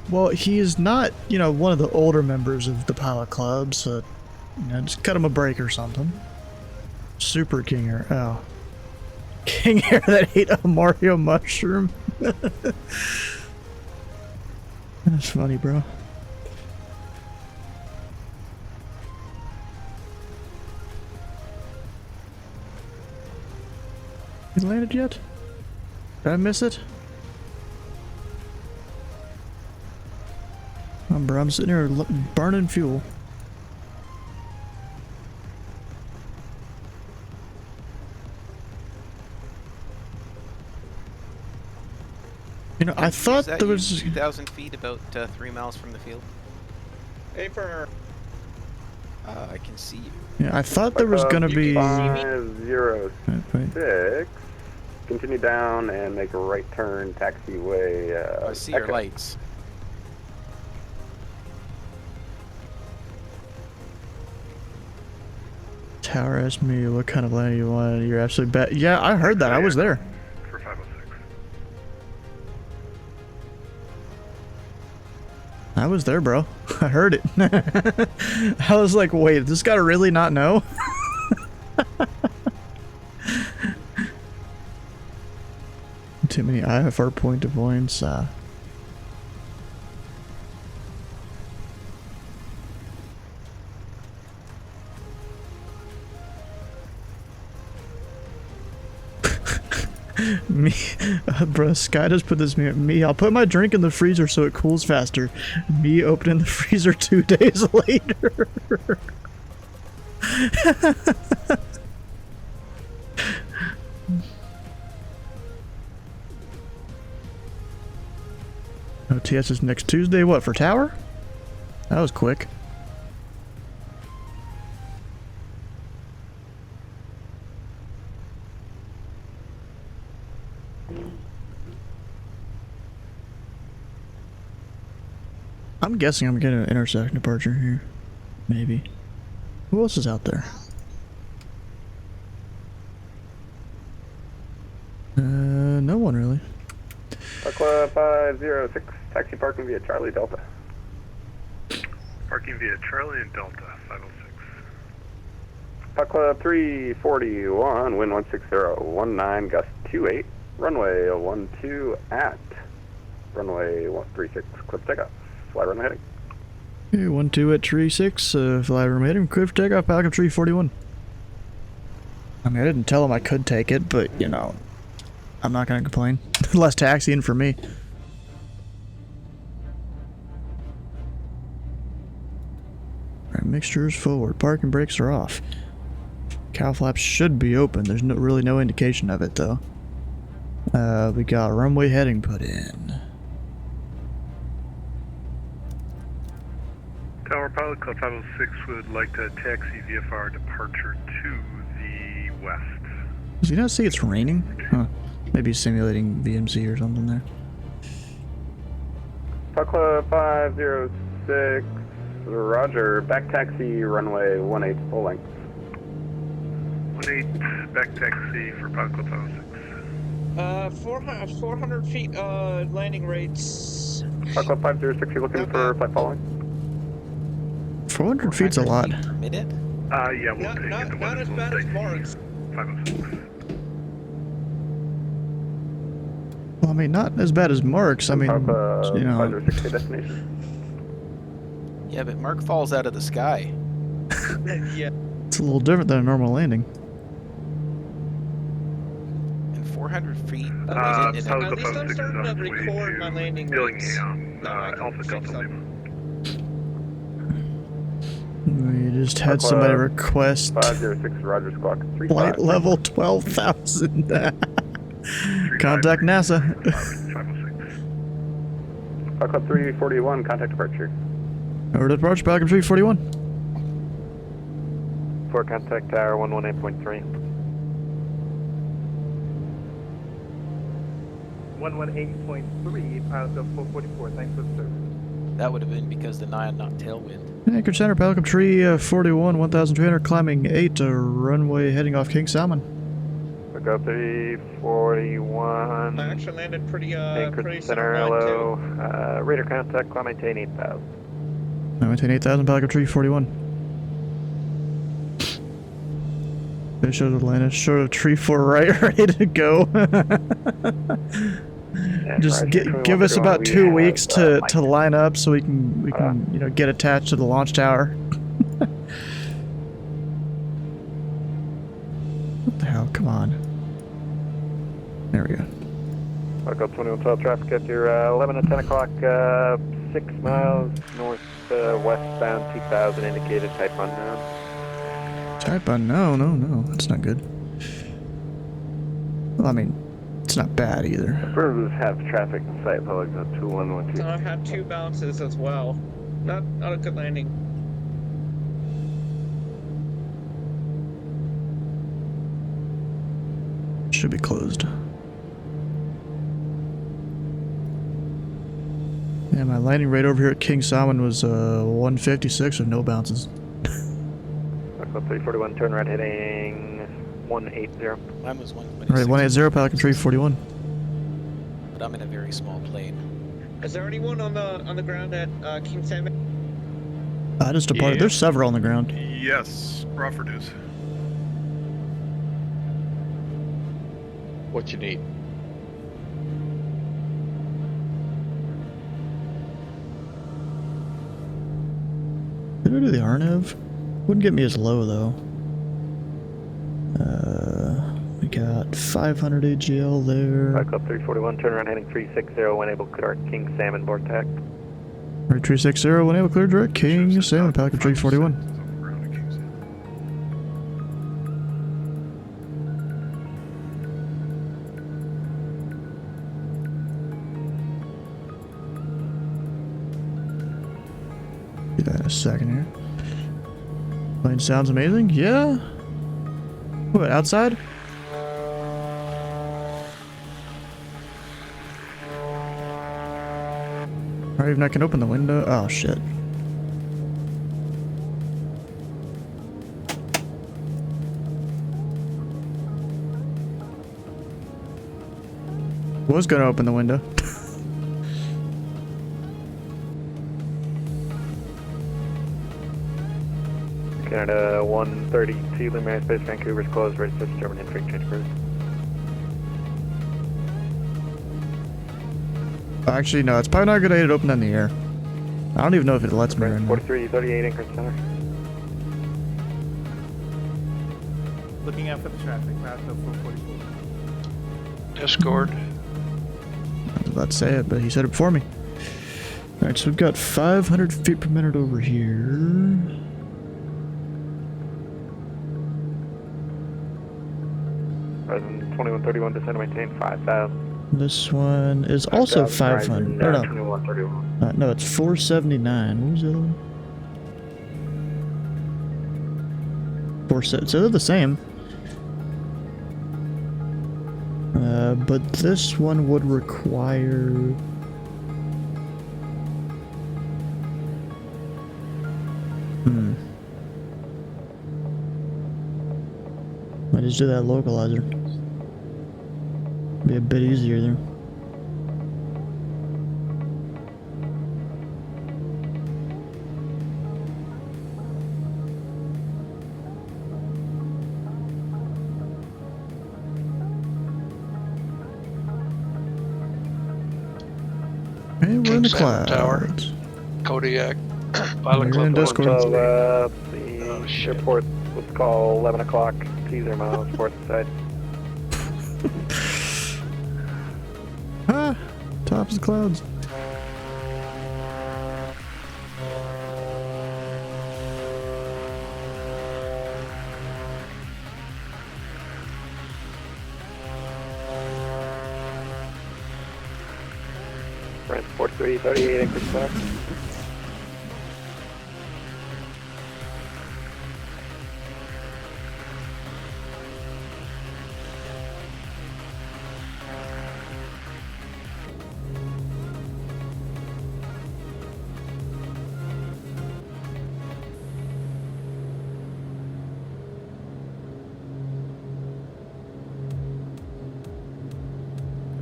Well, he is not, you know, one of the older members of the pilot club, so, you know, just cut him a break or something. Super King Air. Oh. King Air that ate a Mario mushroom. That's funny, bro. He landed yet? Did I miss it? Bro, I'm sitting here burning fuel. You know, I thought there was 2,000 feet, about 3 miles from the field. Hey, for I can see you. Yeah, I thought there was gonna be 506. Continue down and make a right turn, taxiway. I see your lights. Tower asked me what kind of land you wanted. You're absolutely bet. Yeah, I heard that. I was there. For 506. I was there, bro. I heard it. I was like, wait, does this guy really not know? Too many IFR point to points. Me, bro, Sky just put this me. I'll put my drink in the freezer so it cools faster. Me opening the freezer 2 days later. OTS is next Tuesday. What, for Tower? That was quick. I'm guessing I'm getting an intersection departure here. Maybe. Who else is out there? No one really. Club 506, taxi parking via Charlie Delta. Parking via Charlie and Delta, 506. Club 341, wind 16019, gust 28, runway 12 at runway 36, clip takeoff, fly runway heading. Okay, 12 at 36, fly runway heading, clear for takeoff, Falcon 341. I mean, I didn't tell him I could take it, but, you know, I'm not gonna complain. Less taxiing for me. Alright, mixtures forward. Parking brakes are off. Cow flaps should be open. There's really no indication of it, though. We got runway heading put in. Tower Pilot Club 506 would like to taxi VFR departure to the west. Does he not see it's raining? Huh. Maybe he's simulating VMC or something there. Club 506, roger, back taxi, runway 18, full length. 18, back taxi for Pilot Club 506. 400 feet, landing rates. Club 506, you're looking for flight following? 400 feet's a lot. Permitted? Yeah, we'll take it. Not as bad as Mark's. 506. Well, I mean, not as bad as Mark's. I mean, you know. 506 destination. Yeah, but Mark falls out of the sky. Yeah. It's a little different than a normal landing. And 400 feet. At least I'm starting to record my landing rates. Alpha Delta Lima. We just had somebody request 506, roger, squawk 35. flight level 12,000. Contact NASA. 506. Club 341, contact departure. Over to departure, Falcon 341. For contact tower 118.3. 118.3, pilot Club 444, thanks for the service. That would have been because the Nyan knocked tailwind. Anchorage Center, Falcon 341, 1,300, climbing 8, runway heading off King Salmon. Go 341. I actually landed pretty Anchorage Center, hello. Radar contact, climb maintain 8,000. Maintain 8,000, Falcon 341. They should have landed short of tree 4 right, ready to go. Just give us about 2 weeks to line up so we can you know, get attached to the launch tower. What the hell? Come on. There we go. Echo 2112 traffic at your 11 and 10 o'clock, 6 miles north westbound 2000 indicated, type unknown. Type unknown? No, that's not good. Well, I mean, it's not bad either. Affirmatives have traffic in sight, public on 2112. I had 2 bounces as well. Not a good landing. Should be closed. Yeah, my landing rate over here at King Salmon was 156 with no bounces. Echo 341, turn right heading 180. Mine was 126. Alright, 180, Pelican 341. But I'm in a very small plane. Is there anyone on the ground at King Salmon? I just departed. Yeah. There's several on the ground. Yes, Crawford is. What you need? Did I do the Arnev? Wouldn't get me as low though. We got 500 AGL there. Back up 341, turn around heading 360, when able clear King Salmon Vortex. Right, 360, when able clear direct King Salmon, Pelican 341. Do that in a second here. Plane sounds amazing. Yeah. What, outside? Or even I can open the window. Oh shit. Was gonna open the window. Canada 132, Lumiere Space, Vancouver's closed, ready to German infantry change cruise. Actually, no, it's probably not a good idea to open in the air. I don't even know if it lets me right now. 4338 Anchorage Center. Looking out for the traffic, route 444. Discord. I was about to say it, but he said it before me. Alright, so we've got 500 feet per minute over here. Horizon 2131, descend and maintain 5,000. This one is also 500. Or no. 2131. No, it's 479. What was the other one? 470. So they're the same. But this one would require... Might just do that localizer. Be a bit easier there. Hey, we're in the clouds. Tower. Kodiak. Pilot You're Club in Discord. So, the airport, let's call 11 o'clock, 20 miles, port side. Ah, tops of the clouds. France 4338 Anchorage Center.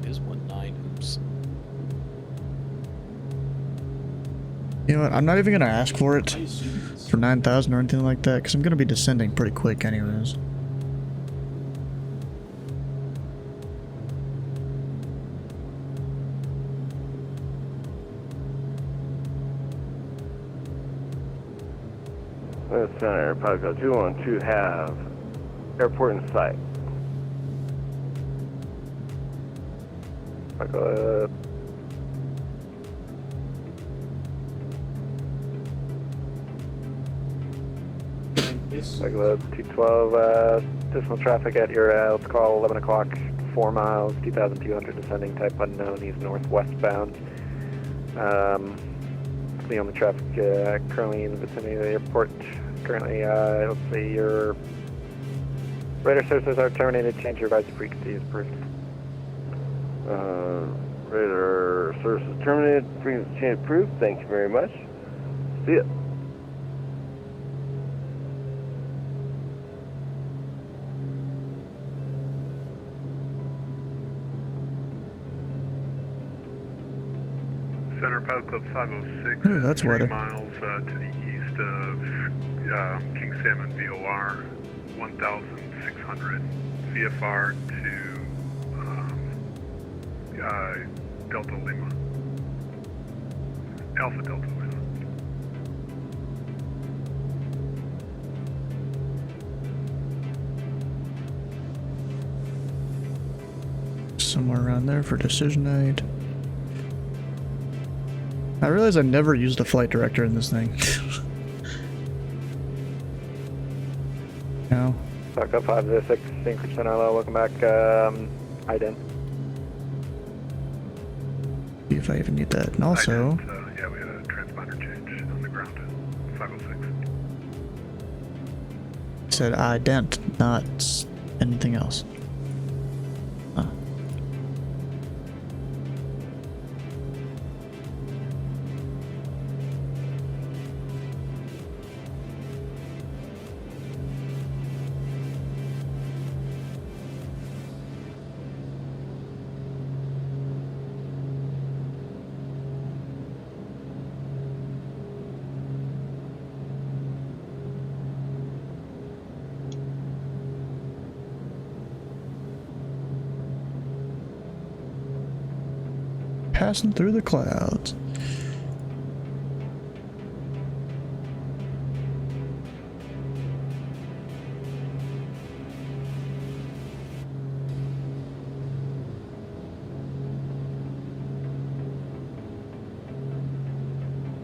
It is 19. Oops. You know what? I'm not even gonna ask for it for 9,000 or anything like that, because I'm gonna be descending pretty quick, anyways. Center, Pico 212 have airport in sight. Regular 212, additional traffic at your, let's call 11 o'clock, 4 miles, 2,200 descending, type unknown, he's northwestbound. The only traffic currently in the vicinity of the airport. Currently, let's see, your radar services are terminated, change your advisory frequency is approved. Radar services terminated, frequency change approved, thank you very much. See ya. Center Pilot Club 506. Ooh, that's 3 weather. miles to the east of King Salmon VOR, 1,600 VFR to Delta Lima. Alpha Delta Lima. Somewhere around there for decision aid. I realize I never used the flight director in this thing. No. Back up 506, Anchorage Center, hello, welcome back, ident. See if I even need that. And also, Yeah, we had a transponder change on the ground. 506. said ident, not anything else. Huh. passing through the clouds.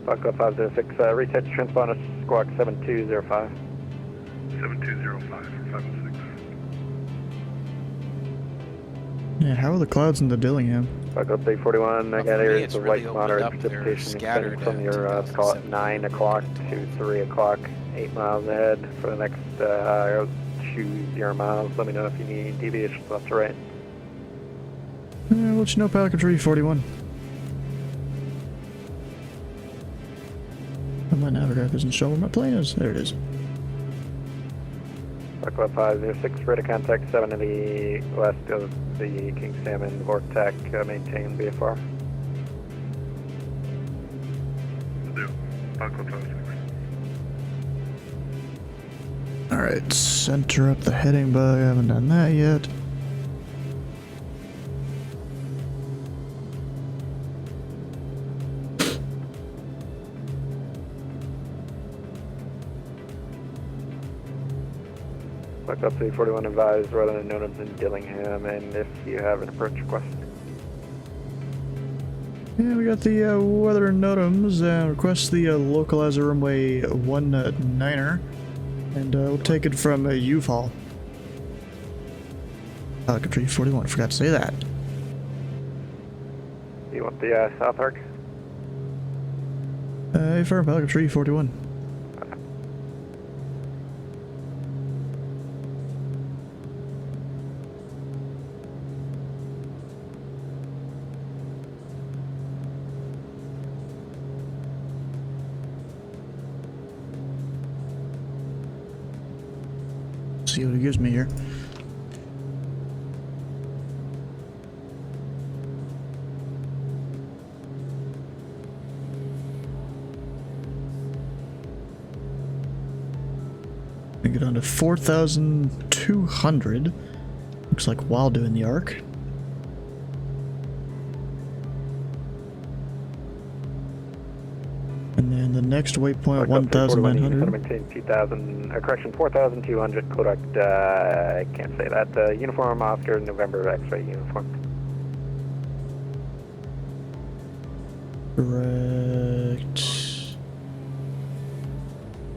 Foxtrot 506, retouch transponder squawk 7205. 7205 for 506. Yeah, how are the clouds into Dillingham? Foxtrot 341, I got for me, areas it's of really light opened moderate up. They're precipitation scattered extending from at your, let's call it 9 o'clock to 3 o'clock, 8 miles ahead for the next 20 miles. Let me know if you need deviations left or right. I'll let you know, Pelican Tree 41. My navigator doesn't show where my plane is. There it is. Foxtrot 506, radar contact 7 to the west of the King Salmon Vortex, maintain VFR. Will do. Foxtrot 56. Alright, center up the heading bug. I haven't done that yet. Foxtrot 341 advised weather notims in Dillingham, and if you have an approach request. Yeah, we got the weather notims. Request the localizer runway 19er, and we'll take it from UFAL. Pelican Tree 41, forgot to say that. You want the South Arc? Affirm, Pelican Tree 41. See what it gives me here. I get on to 4,200. Looks like while doing the arc. And then the next waypoint, 1,900. Maintain 2,000, correction, 4,200, correct, I can't say that. Uniform Oscar, November X-ray uniform. Correct.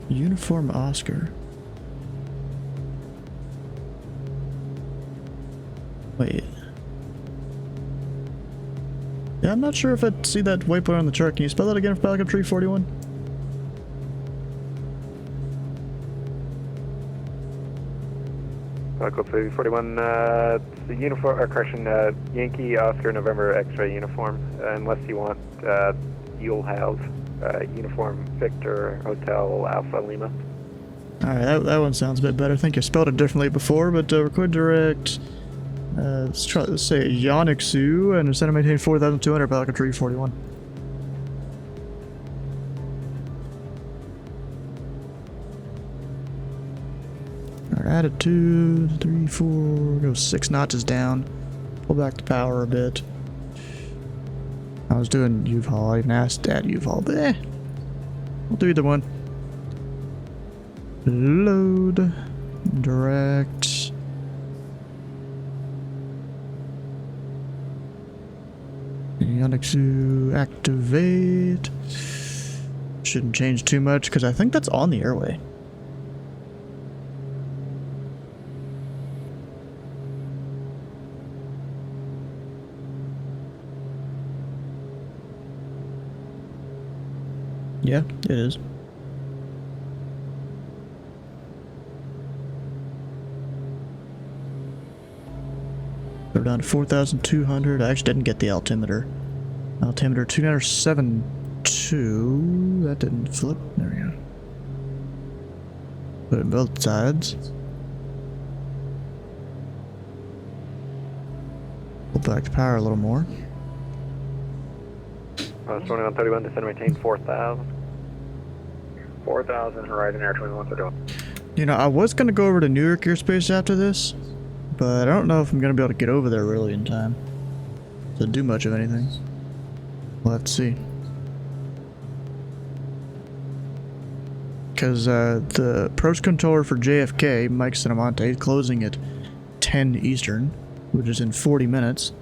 Uniform Oscar. Wait. Yeah, I'm not sure if I see that waypoint on the chart. Can you spell that again for Pelican Tree 41? Pelican Tree 41, it's the uniform, or correction, Yankee Oscar November X-ray uniform. Unless you want, you'll have uniform Victor Hotel Alpha Lima. Alright, that one sounds a bit better. I think I spelled it differently before, but record direct. Let's say Yonixu, and instead of maintain 4,200, Pelican Tree 41. Alright, attitude, 3, 4, go 6 notches down. Pull back the power a bit. I was doing UVAL, I even asked Dad UVAL, but I'll do either one. Load, direct. Yonixu activate. Shouldn't change too much because I think that's on the airway. Yeah, it is. We're down to 4,200. I actually didn't get the altimeter. Altimeter 2972. That didn't flip. There we go. Put it on both sides. Pull back the power a little more. 2131, descend maintain 4,000. 4,000, Horizon Air 2131. You know, I was going to go over to Newark airspace after this, but I don't know if I'm going to be able to get over there really in time to do much of anything. Let's see. Because the approach controller for JFK, Mike Cinemonte, is closing at 10 Eastern, which is in 40 minutes.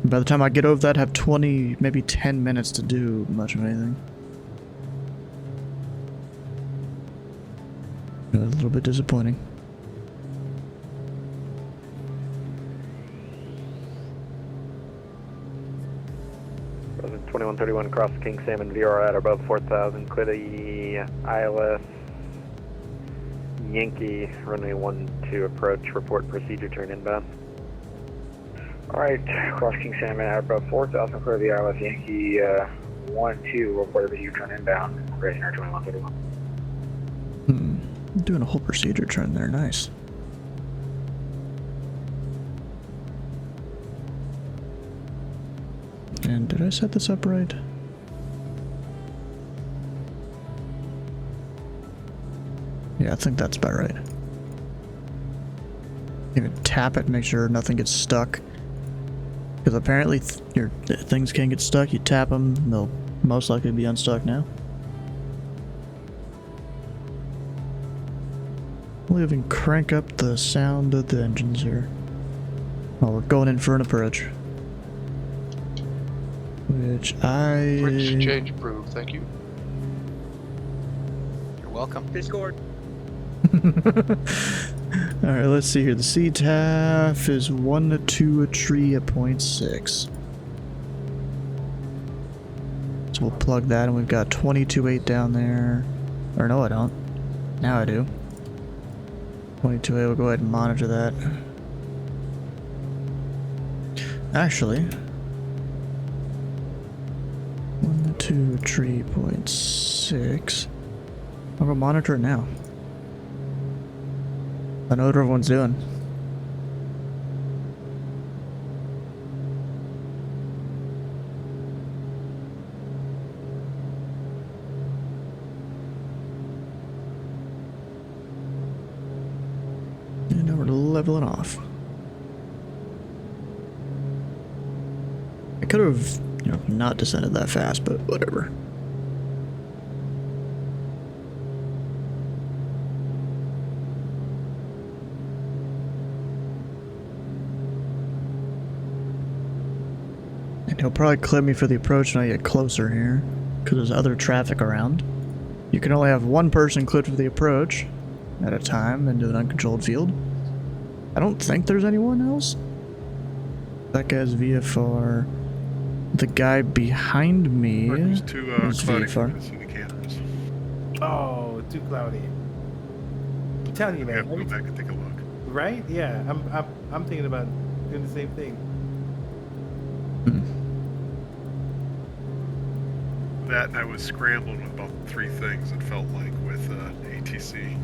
By the time I get over that, I have 20, maybe 10 minutes to do much of anything. A little bit disappointing. Present 2131 across King Salmon VR at above 4,000. Clear the ILS Yankee runway 12 approach. Report procedure turn inbound. Alright, across King Salmon at above 4,000. Clear the ILS Yankee 12. Report procedure turn inbound. Racing air 2131. Doing a whole procedure turn there, nice. And did I set this up right? Yeah, I think that's about right. Even tap it, make sure nothing gets stuck. Because apparently your things can get stuck, you tap them, they'll most likely be unstuck now. We'll even crank up the sound of the engines here. Oh, we're going in for an approach. Which Bridge change approved, thank you. You're welcome. Discord. Alright, let's see here. The CTAF is 1 to a tree at 0.6. So we'll plug that, and we've got 22.8 down there. Or no, I don't. Now I do. 22.8, we'll go ahead and monitor that. Actually, 1 to 3.6. I'll go monitor it now. I know what everyone's doing. And now we're leveling off. I could have, not descended that fast, but whatever. And he'll probably clip me for the approach when I get closer here, because there's other traffic around. You can only have one person clipped for the approach at a time into an uncontrolled field. I don't think there's anyone else. That guy's VFR. The guy behind me There's too is cloudy VFR. for the cameras. Oh, too cloudy. I'm telling you, We man. have to go back and take a look. Right? Yeah, I'm thinking about doing the same thing. That and I was scrambling with about 3 things, it felt like, with ATC.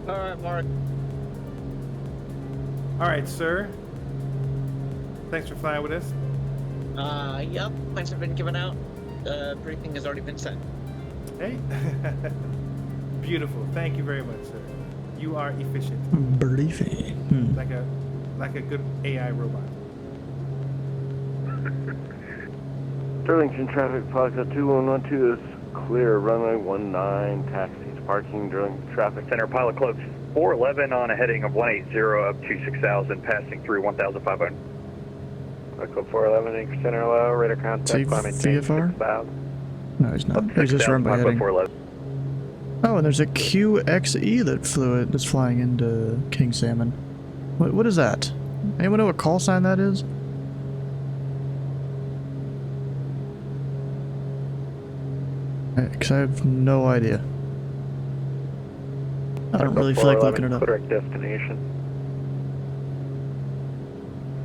Alright, Mark. Alright, sir. Thanks for flying with us. Yep. Plans have been given out. Briefing has already been sent. Hey. Beautiful. Thank you very much, sir. You are efficient. Briefing. Like a good AI robot. Sterlington traffic, Plaza 2112 is clear. Runway 19, taxis parking during traffic. Center pilot club 411 on a heading of 180 up to 6,000, passing through 1,500. Pilot club 411, anchor center low, radar contact, climate change VFR? 6,000. No, he's not. He's just run by heading. Oh, and there's a QXE that's flying into King Salmon. What is that? Anyone know what call sign that is? Because I have no idea. I don't really feel like looking it up. Direct destination.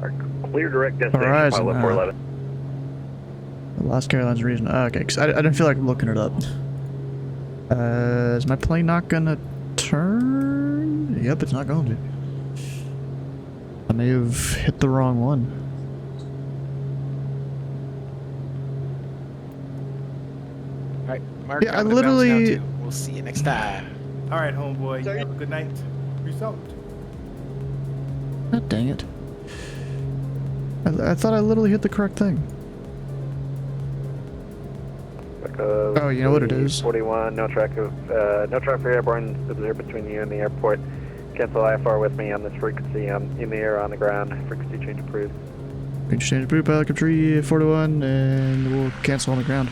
Or clear direct destination, Horizon, pilot 411. Las Carolinas region. Okay, because I didn't feel like looking it up. Is my plane not gonna turn? Yep, it's not going to. I may have hit the wrong one. Alright, Mark. Yeah, I literally We'll see you next time. All right, homeboy. You have a good night. Peace out. God dang it. I thought I literally hit the correct thing. Oh, you know what it is? 41, no track for airborne observed between you and the airport. Cancel IFR with me on this frequency. I'm in the air, on the ground. Frequency change approved. Frequency change approved, pilot tree 41, and we'll cancel on the ground.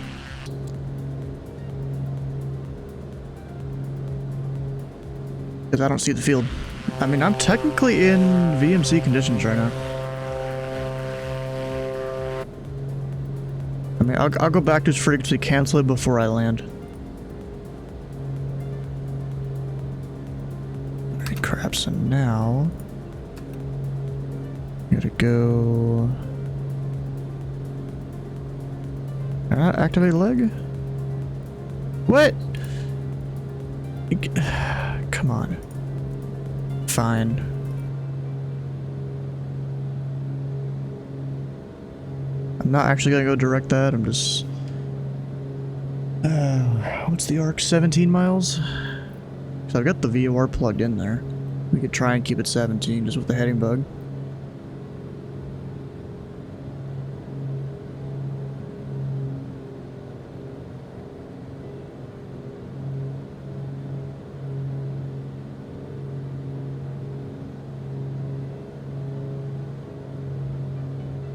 Because I don't see the field. I mean, I'm technically in VMC conditions right now. I mean, I'll go back to its frequency, cancel it before I land. Alright, crap, so now... gotta go... activate leg? What? Come on. Fine. I'm not actually gonna go direct that, I'm just... what's the arc? 17 miles? So I've got the VOR plugged in there. We could try and keep it 17 just with the heading bug.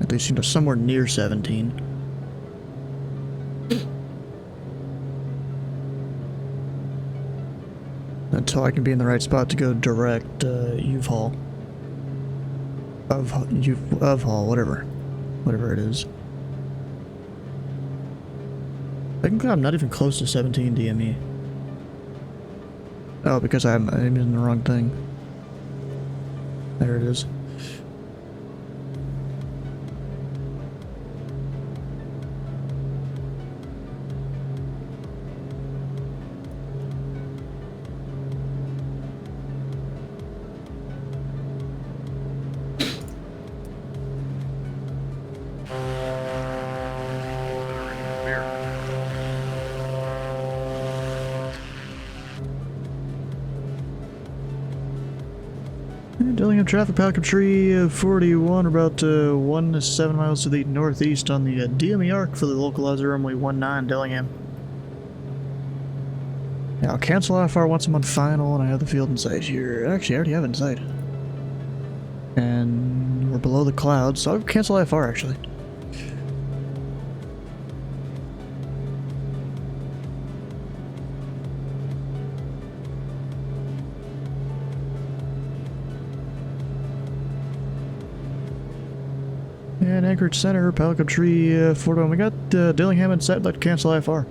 They seem to somewhere near 17. Until I can be in the right spot to go direct UV-haul. UV-haul, whatever it is. Technically, I'm not even close to 17 DME. Oh, because I'm in the wrong thing. There it is. Dillingham traffic, Pelican Tree 41, about 1 to 7 miles to the northeast on the DME arc for the localizer runway 19 Dillingham. Yeah, I'll cancel IFR once I'm on final and I have the field in sight here. Actually, I already have it in sight. And we're below the clouds, so I'll cancel IFR actually. And Anchorage Center, Pelican Tree 41. We got Dillingham in sight, but cancel IFR.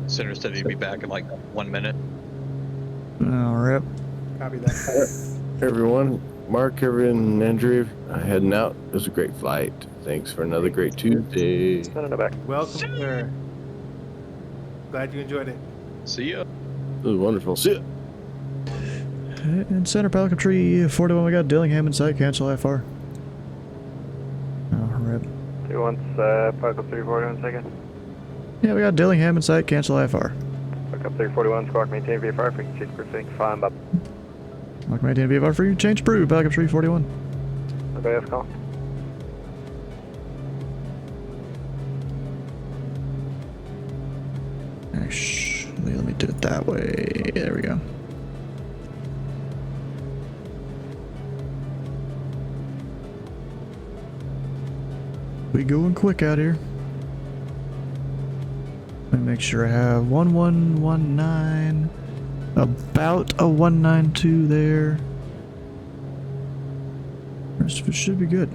Center said he'd be back in like 1 minute. Alright. Copy that. Everyone, Mark, Kevin, and Andrew, heading out. It was a great flight. Thanks for another great Tuesday. Welcome, sir. Glad you enjoyed it. See ya. It was wonderful. See ya. In center, Pelican Tree 41, we got Dillingham in sight, cancel IFR. Oh, rip. 2 once, Pelican 341 second. Yeah, we got Dillingham in sight, cancel IFR. Pelican 341, squawk maintain VFR, frequency cruising, fine, up. Lock maintain VFR for you, change approved, Pelican Tree 41. Okay, let's call. Actually, let me do it that way. There we go. We going quick out here. Let me make sure I have 1119, about a 192 there. Rest of it should be good.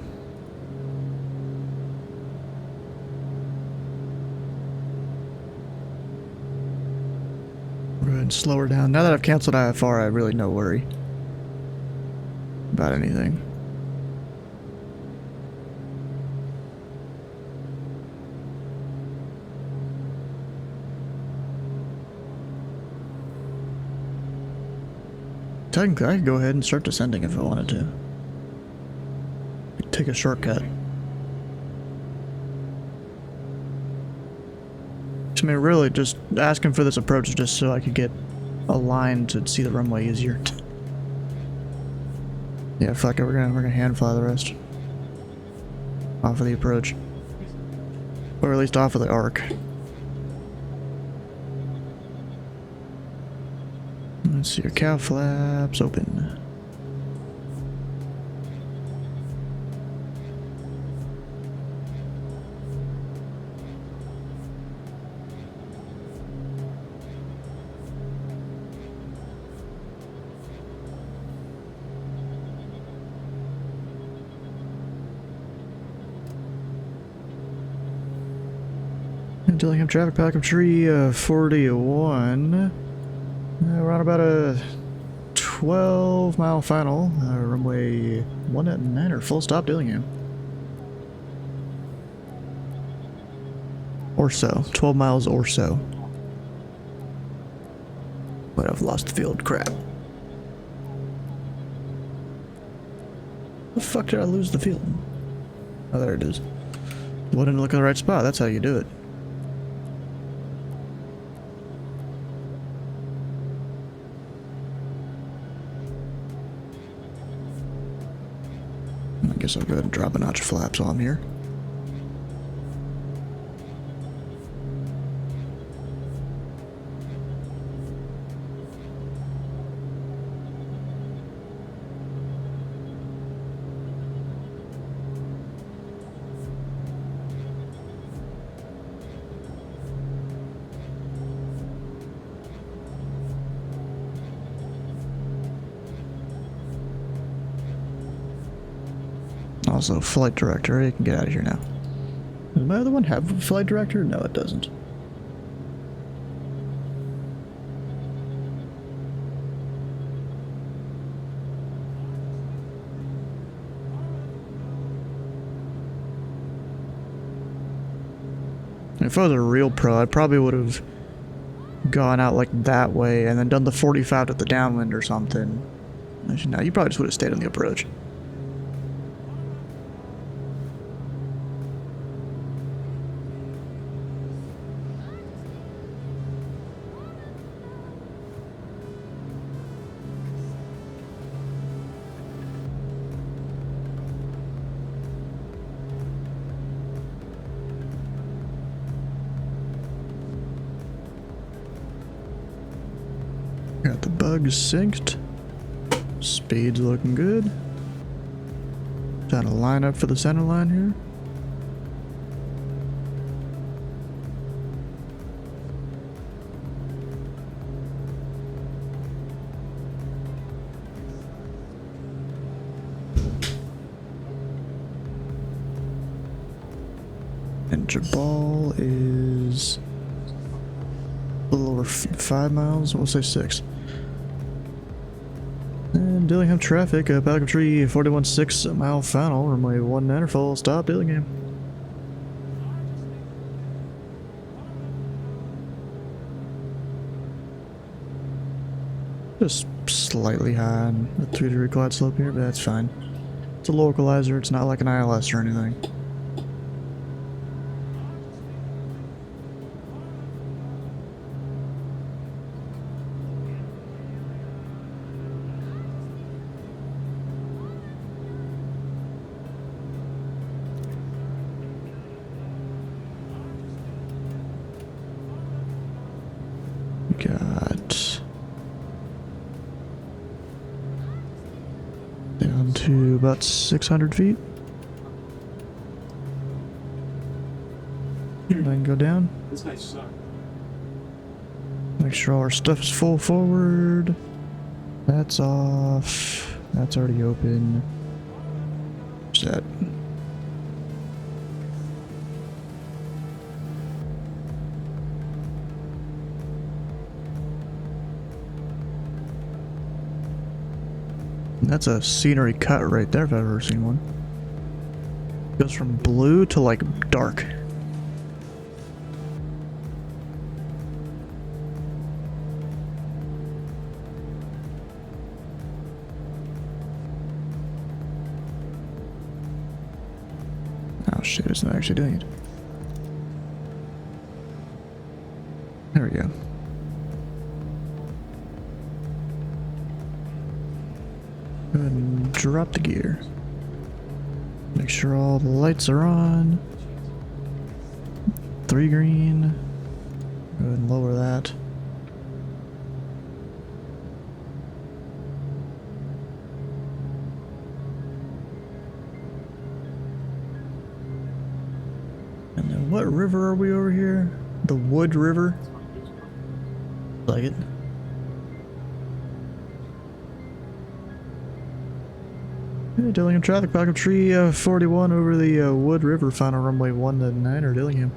Go ahead and slow her down. Now that I've canceled IFR, I really no worry about anything. Technically, I could go ahead and start descending if I wanted to. Take a shortcut. I mean, really, just asking for this approach just so I could get a line to see the runway easier. Yeah, fuck it, we're gonna hand fly the rest. Off of the approach. Or at least off of the arc. Let's see, your cow flaps open. Dillingham traffic pack of tree 41. We're on about a 12-mile final. Runway 19 or full stop Dillingham. Or so. 12 miles or so. But I've lost the field. Crap. The fuck did I lose the field? Oh, there it is. Wouldn't look in the right spot. That's how you do it. I guess I'll go ahead and drop a notch of flaps while I'm here. Also, flight director, you can get out of here now. Does my other one have a flight director? No, it doesn't. If I was a real pro, I probably would have gone out like that way and then done the 45 to the downwind or something. Actually, no, you probably just would have stayed on the approach. Got the bugs synced. Speed's looking good. Trying to line up for the center line here. And Jabal is a little over 5 miles. We'll say 6. And Dillingham traffic, Pelican Tree 41.6 mile final, runway 19 full stop Dillingham. Just slightly high on the 3-degree glide slope here, but that's fine. It's a localizer, it's not like an ILS or anything. Got down to about 600 feet. I can go down. This nice suck. Make sure all our stuff is full forward. That's off. That's already open. Set. That's a scenery cut right there if I've ever seen one. Goes from blue to like dark. Oh shit, it's not actually doing it. Go ahead and drop the gear. Make sure all the lights are on. 3 green. Go ahead and lower that. And then what river are we over here? The Wood River? Like it. Yeah, Dillingham traffic, back up tree 41 over the Wood River, final runway 19 or Dillingham.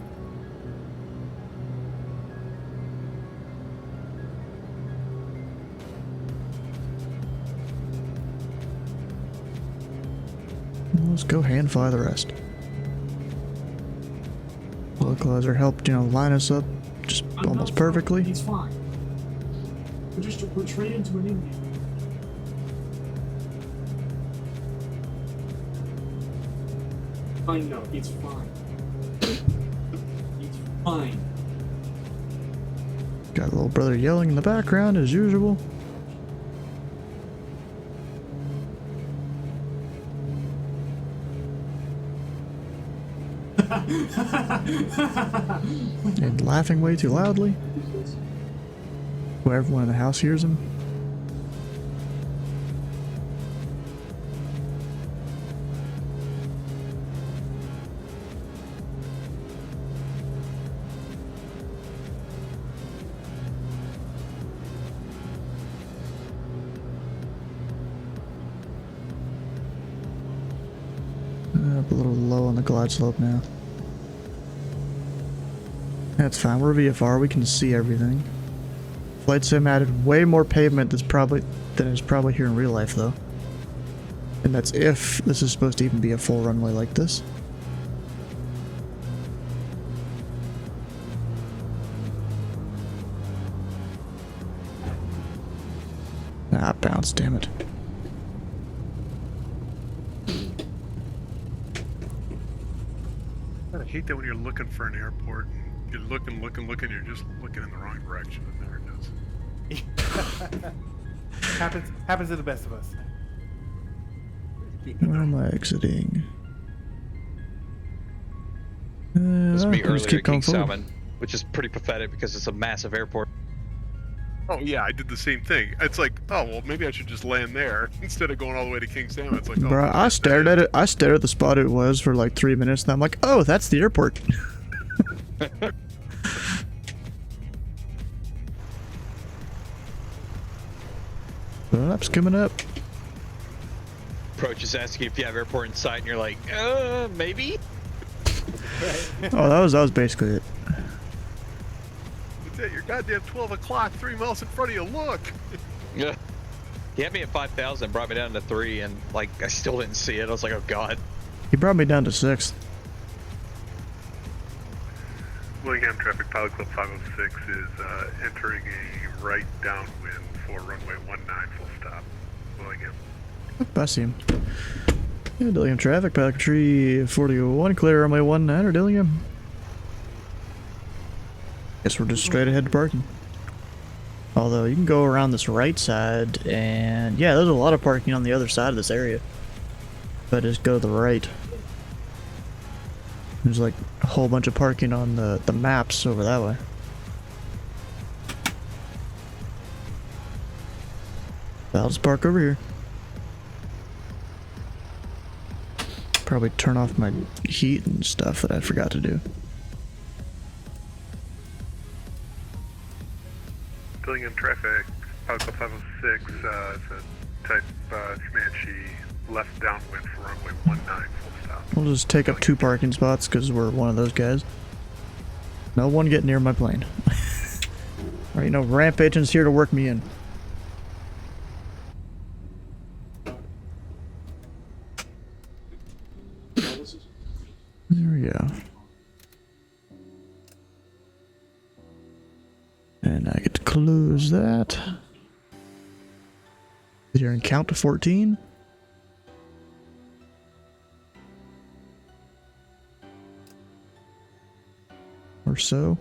Let's go hand fly the rest. Localizer helped, line us up just almost perfectly. He's fine. We're training to an Indian. I know, it's fine. It's fine. Got a little brother yelling in the background as usual. And laughing way too loudly. Where everyone in the house hears him. Up a little low on the glide slope now. That's fine, we're VFR, we can see everything. Flight Sim added way more pavement than is probably here in real life though. And that's if this is supposed to even be a full runway like this. Ah, bounce, damn it. I hate that when you're looking for an airport, you're looking, you're just looking in the wrong direction, and there it is. happens to the best of us. Where am I exiting? This is me I'll just earlier keep at King going forward. Salmon, which is pretty pathetic because it's a massive airport. Oh yeah, I did the same thing. It's like, oh well, maybe I should just land there instead of going all the way to King Salmon. It's like, oh, Bro, I stared at it. I stared at the spot it was for like 3 minutes, and I'm like, oh, that's the airport. App's coming up. Approach is asking if you have airport in sight, and you're like, maybe. Oh, that was basically it. That's it. You're goddamn 12 o'clock, 3 miles in front of you. Look. Yeah. He had me at 5,000, brought me down to 3, and like I still didn't see it. I was like, oh god. He brought me down to 6. Willingham Traffic Pilot Club 506 is entering a right downwind for runway 19 full stop. Willingham. I see him. Yeah, Dillingham traffic, Pelican Tree 41, clear runway 19 or Dillingham. Guess we're just straight ahead to parking. Although you can go around this right side, and yeah, there's a lot of parking on the other side of this area. But just go to the right. There's like a whole bunch of parking on the maps over that way. I'll just park over here. Probably turn off my heat and stuff that I forgot to do. Dillingham Traffic Pilot Club 506, it's a type Comanche left downwind for runway 19 full stop. We'll just take up 2 parking spots because we're one of those guys. No one get near my plane. Alright, ramp agent's here to work me in. There we go. And I get to close that. Sit here and count to 14. Or so.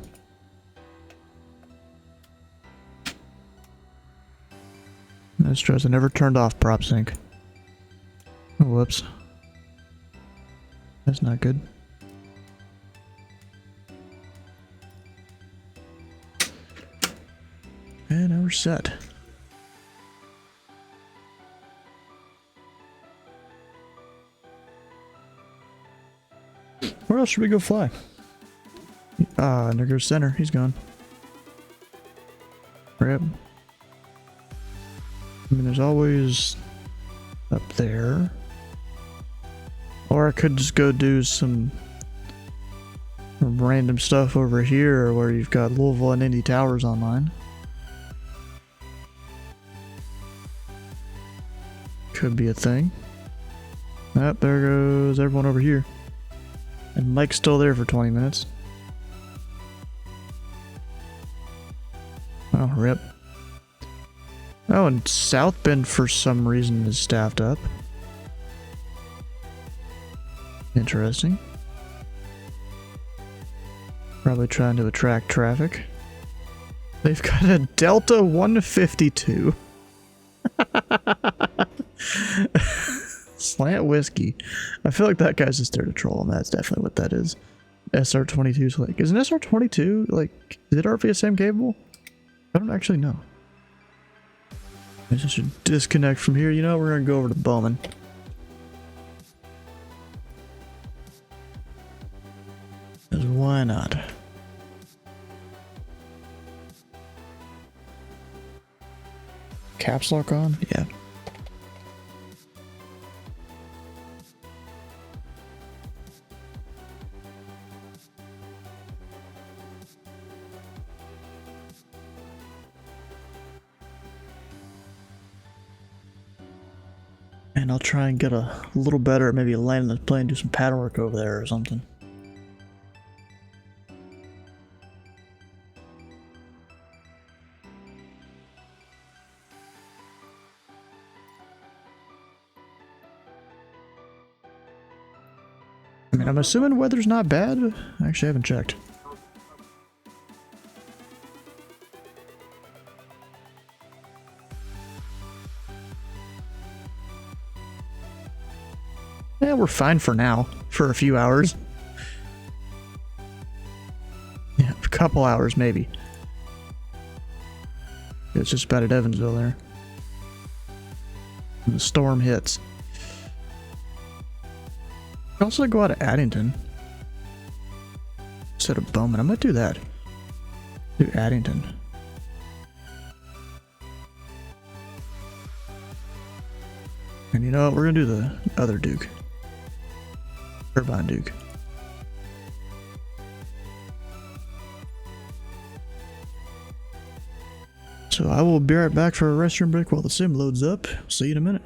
Nice tries. I never turned off prop sync. Whoops. That's not good. And now we're set. Where else should we go fly? Ah, and there goes Center. He's gone. Rip. I mean, there's always up there. Or I could just go do some random stuff over here where you've got Louisville and Indy Towers online. Could be a thing. Oh, there goes everyone over here. And Mike's still there for 20 minutes. Oh, rip. Oh, and South Bend for some reason is staffed up. Interesting. Probably trying to attract traffic. They've got a Delta 152. Slant Whiskey. I feel like that guy's just there to troll him. That's definitely what that is. SR-22's like, is an SR-22 like, is it RPSM capable? I don't actually know. I just should disconnect from here. You know, we're gonna go over to Bowman. Because why not? Caps lock on? Yeah. And I'll try and get a little better at maybe landing the plane, do some pattern work over there or something. I mean, I'm assuming weather's not bad. Actually, I haven't checked. Yeah, we're fine for now. For a few hours. Yeah, a couple hours maybe. It's just about at Evansville there. And the storm hits. I can also go out of Addington. Instead of Bowman. I might do that. Do Addington. And you know what? We're gonna do the other Duke. Turbine Duke. So I will be right back for a restroom break while the sim loads up. See you in a minute.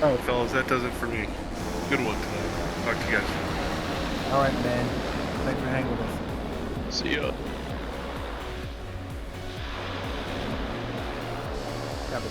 Alright, fellas, that does it for me. Good one tonight. Talk to you guys. Alright, man. Thanks for hanging with us. See ya. Copy.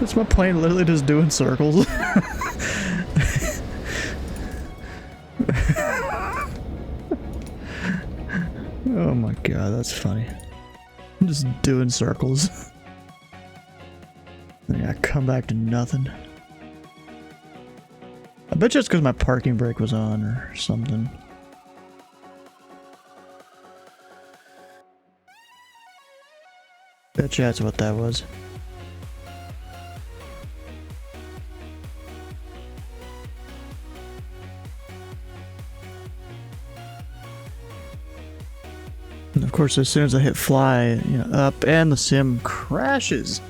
Is my plane literally just doing circles? Oh my god, that's funny. I'm just doing circles. Yeah, come back to nothing. I bet you it's because my parking brake was on or something. Bet you that's what that was. And of course, as soon as I hit fly, you know, up and the sim crashes.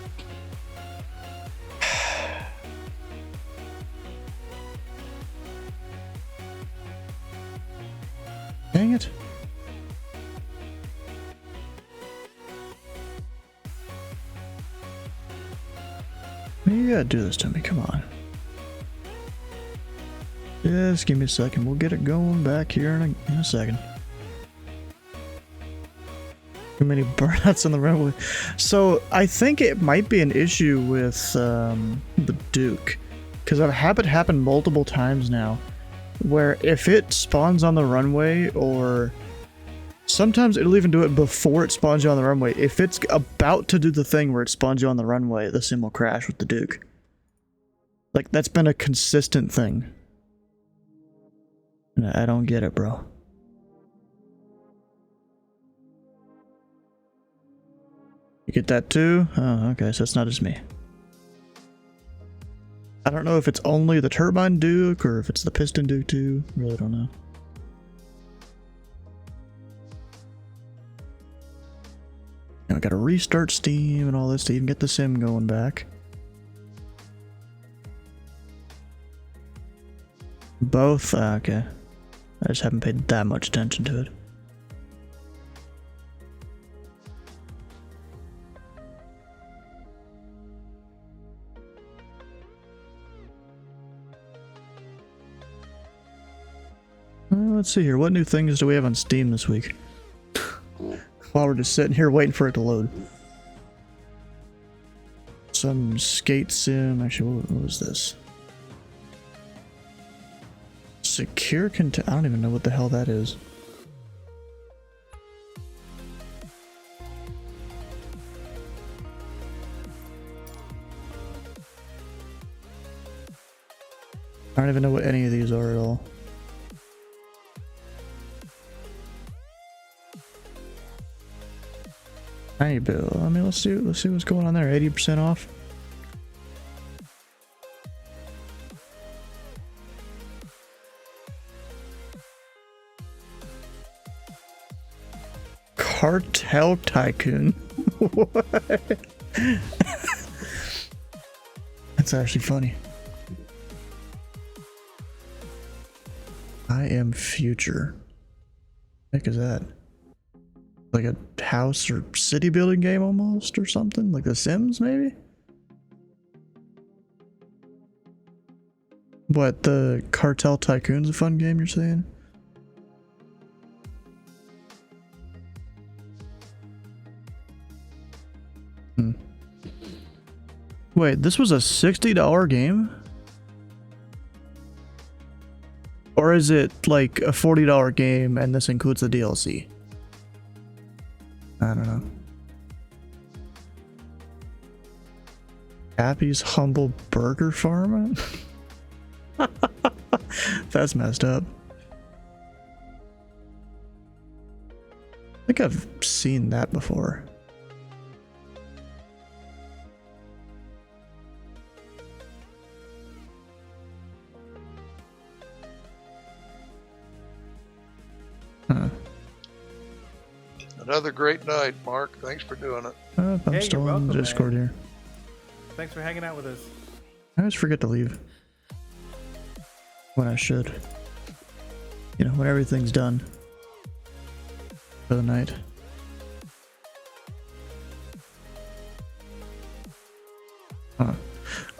Dang it. You gotta do this to me, come on. Just give me a second, we'll get it going back here in a second. Too many burnouts on the runway. So I think it might be an issue with the Duke, because I've had it happen multiple times now, where if it spawns on the runway, or sometimes it'll even do it before it spawns you on the runway. If it's about to do the thing where it spawns you on the runway, the sim will crash with the Duke. Like, that's been a consistent thing. And I don't get it, bro. You get that too? Oh, okay, so it's not just me. I don't know if it's only the turbine Duke or if it's the piston Duke too. Really don't know. Now I gotta restart Steam and all this to even get the sim going back. Both? Okay. I just haven't paid that much attention to it. Let's see here. What new things do we have on Steam this week? While we're just sitting here waiting for it to load. Some skate sim. Actually, what was this? Secure content. I don't even know what the hell that is. I don't even know what any of these are at all. Tiny bill. I mean, let's see what's going on there. 80% off. Cartel Tycoon. What? That's actually funny. I am future. What the heck is that? Like a house or city building game almost, or something? Like The Sims, maybe? What, the Cartel Tycoon's a fun game, you're saying? Wait, this was a $60 game? Or is it like a $40 game and this includes the DLC? I don't know. Happy's Humble Burger Farm? That's messed up. I think I've seen that before. Huh. Another great night, Mark. Thanks for doing it. I'm Hey, still you're in welcome, Discord man. here. Thanks for hanging out with us. I always forget to leave. When I should. You know, when everything's done. For the night. Huh.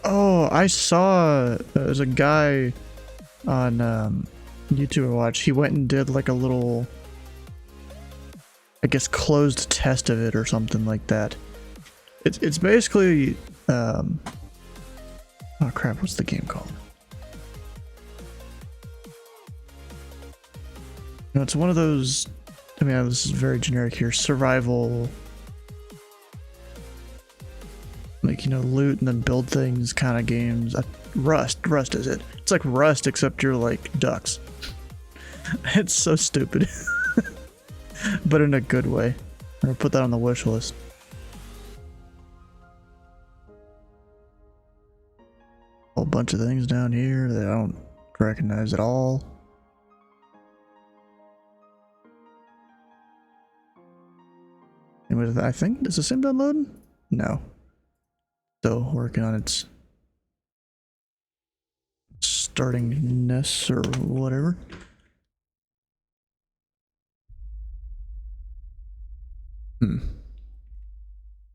Oh, I saw there's a guy on YouTube I watched. He went and did like a little, I guess, closed test of it or something like that. It's basically oh crap, what's the game called? No, it's one of those, I mean, this is very generic here, survival, like, you know, loot and then build things kind of games. Rust is it? It's like Rust except you're like ducks. It's so stupid. But in a good way. I'm gonna put that on the wish list. Whole bunch of things down here that I don't recognize at all. And with, I think, does the sim download? No. Still working on its startingness or whatever.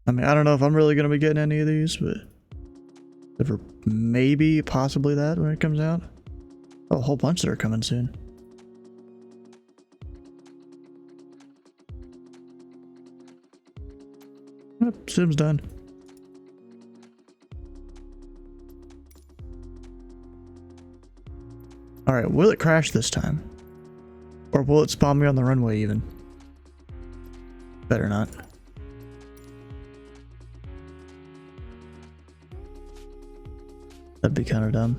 I mean, I don't know if I'm really going to be getting any of these, but or maybe, possibly that when it comes out. Oh, a whole bunch that are coming soon. Yep, sim's done. Alright, will it crash this time? Or will it spawn me on the runway even? Better not. That'd be kind of dumb.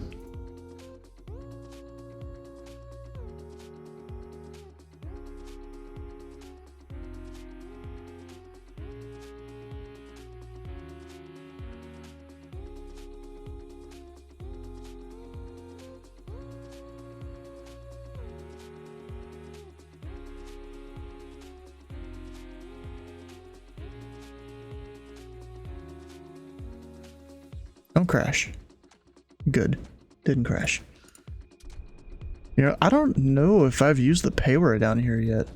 Don't crash. Good. Didn't crash. You know, I don't know if I've used the payware down here yet.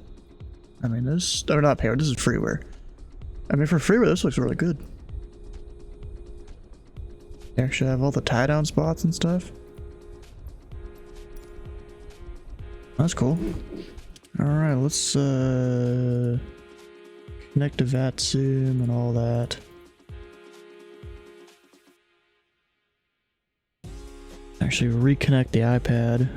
I mean, this, or not payware, this is freeware. I mean, for freeware, this looks really good. You actually have all the tie down spots and stuff. That's cool. Alright, let's connect to VATSIM and all that. Actually reconnect the iPad.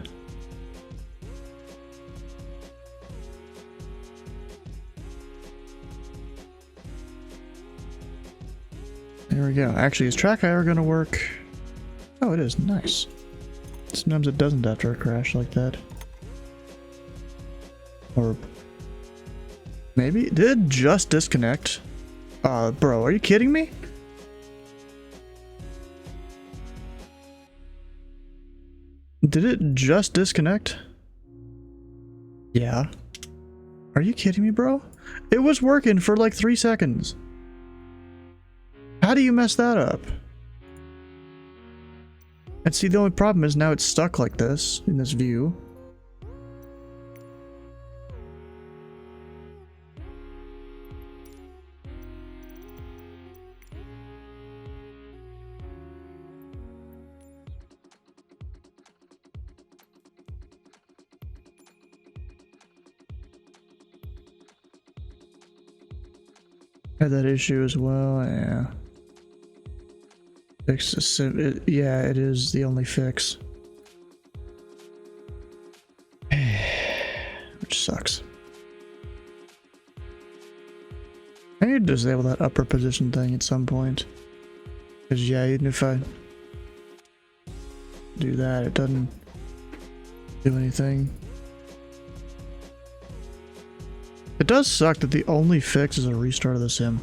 There we go. Actually, is track ever gonna work? Oh, it is. Nice. Sometimes it doesn't after a crash like that. Or maybe did it just disconnect? Bro, are you kidding me? Did it just disconnect? Yeah. Are you kidding me, bro? It was working for like 3 seconds. How do you mess that up? And see, the only problem is now it's stuck like this in this view. Had that issue as well, yeah. Fix the sim, yeah, it is the only fix. Which sucks. I need to disable that upper position thing at some point. Because yeah, even if I do that, it doesn't do anything. It does suck that the only fix is a restart of the sim.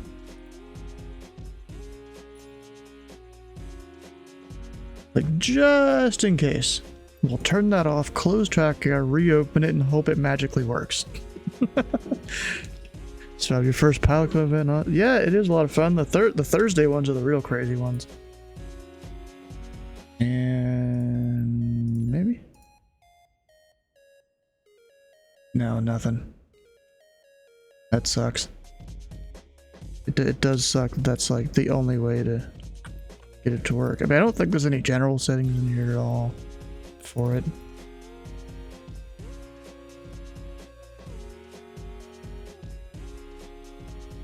Like, just in case. We'll turn that off, close track, reopen it, and hope it magically works. So have your first pilot club event on? Yeah, it is a lot of fun. The Thursday ones are the real crazy ones. And maybe? No, nothing. That sucks. It does suck that that's like the only way to get it to work. I mean, I don't think there's any general settings in here at all for it.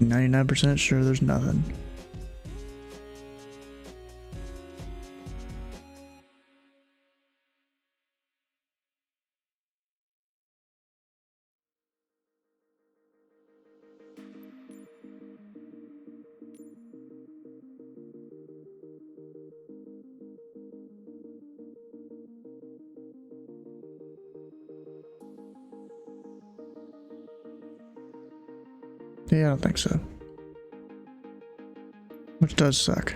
%sure there's nothing. Yeah, I don't think so. Which does suck.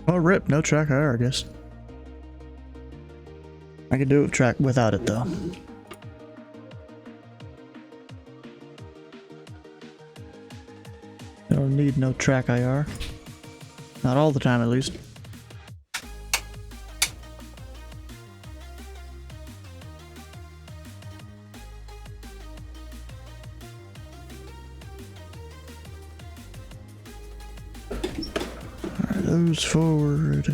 Oh, rip, no track IR, I guess. I can do it with track without it though. I don't need no track IR. Not all the time, at least. Those forward.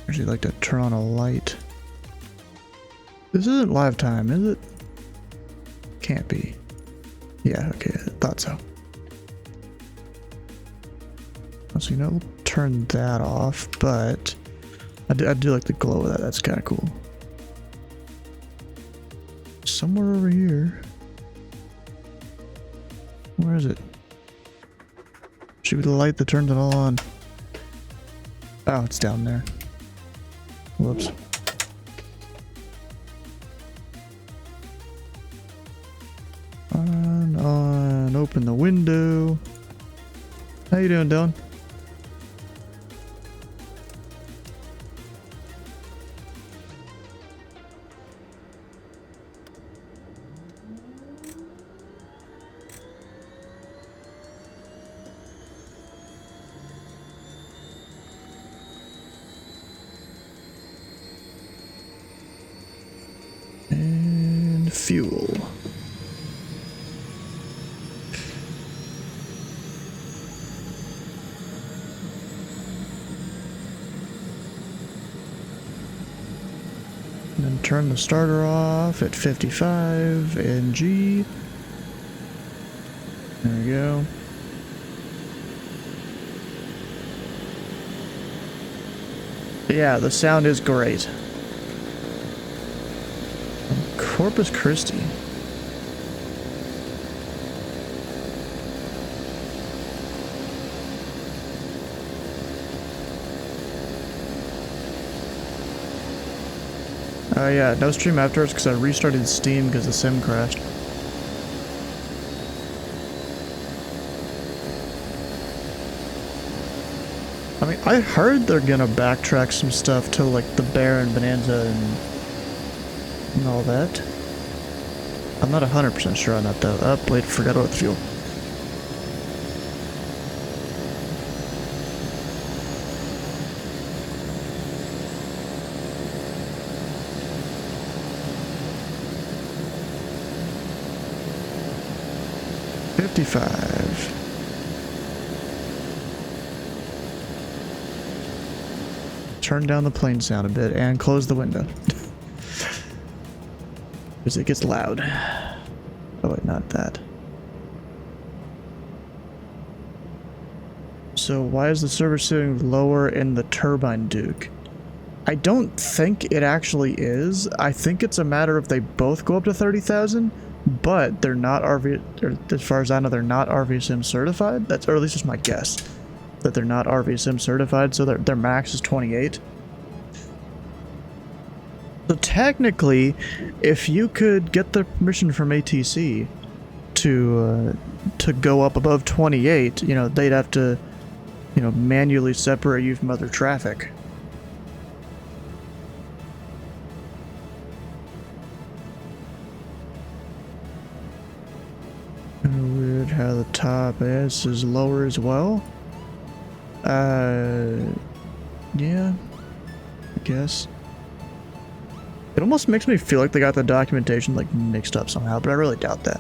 I usually like to turn on a light. This isn't live time, is it? Can't be. Yeah, okay, I thought so. So you know, we'll turn that off, but I do like the glow of that. That's kind of cool. Somewhere over here. Where is it? Should be the light that turns it all on. Oh, it's down there. Whoops. On, open the window. How you doing, Dylan? Fuel. And then turn the starter off at 55 NG. There we go. Yeah, the sound is great. Corpus Christi. Yeah, no stream afterwards because I restarted Steam because the sim crashed. I mean, I heard they're gonna backtrack some stuff to like the Bear and Bonanza and all that. I'm not 100% sure on that though. Oh, wait, forgot about the fuel. Turn down the plane sound a bit and close the window. Because it gets loud. Oh wait, not that. So why is the server sitting lower in the turbine Duke? I don't think it actually is. I think it's a matter of they both go up to 30,000, but they're not or as far as I know, they're not RVSM certified. That's, or at least it's my guess, that they're not RVSM certified, so their max is 28. So technically, if you could get the permission from ATC to go up above 28, you know, they'd have to, you know, manually separate you from other traffic. Weird how the top S is lower as well. Yeah, I guess. It almost makes me feel like they got the documentation like mixed up somehow, but I really doubt that.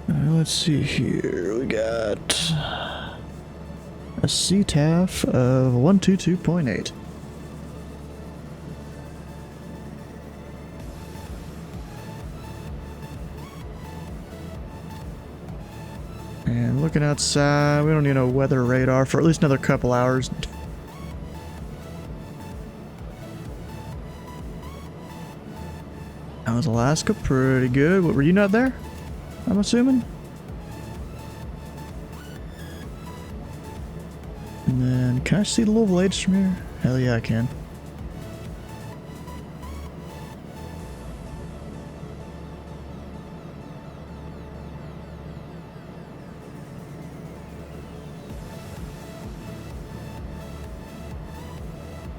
Let's see here. We got a CTAF of 122.8. And looking outside, we don't need a weather radar for at least another couple hours. That was Alaska, pretty good. What, were you not there? I'm assuming? And then, can I see the Louisville H from here? Hell yeah, I can.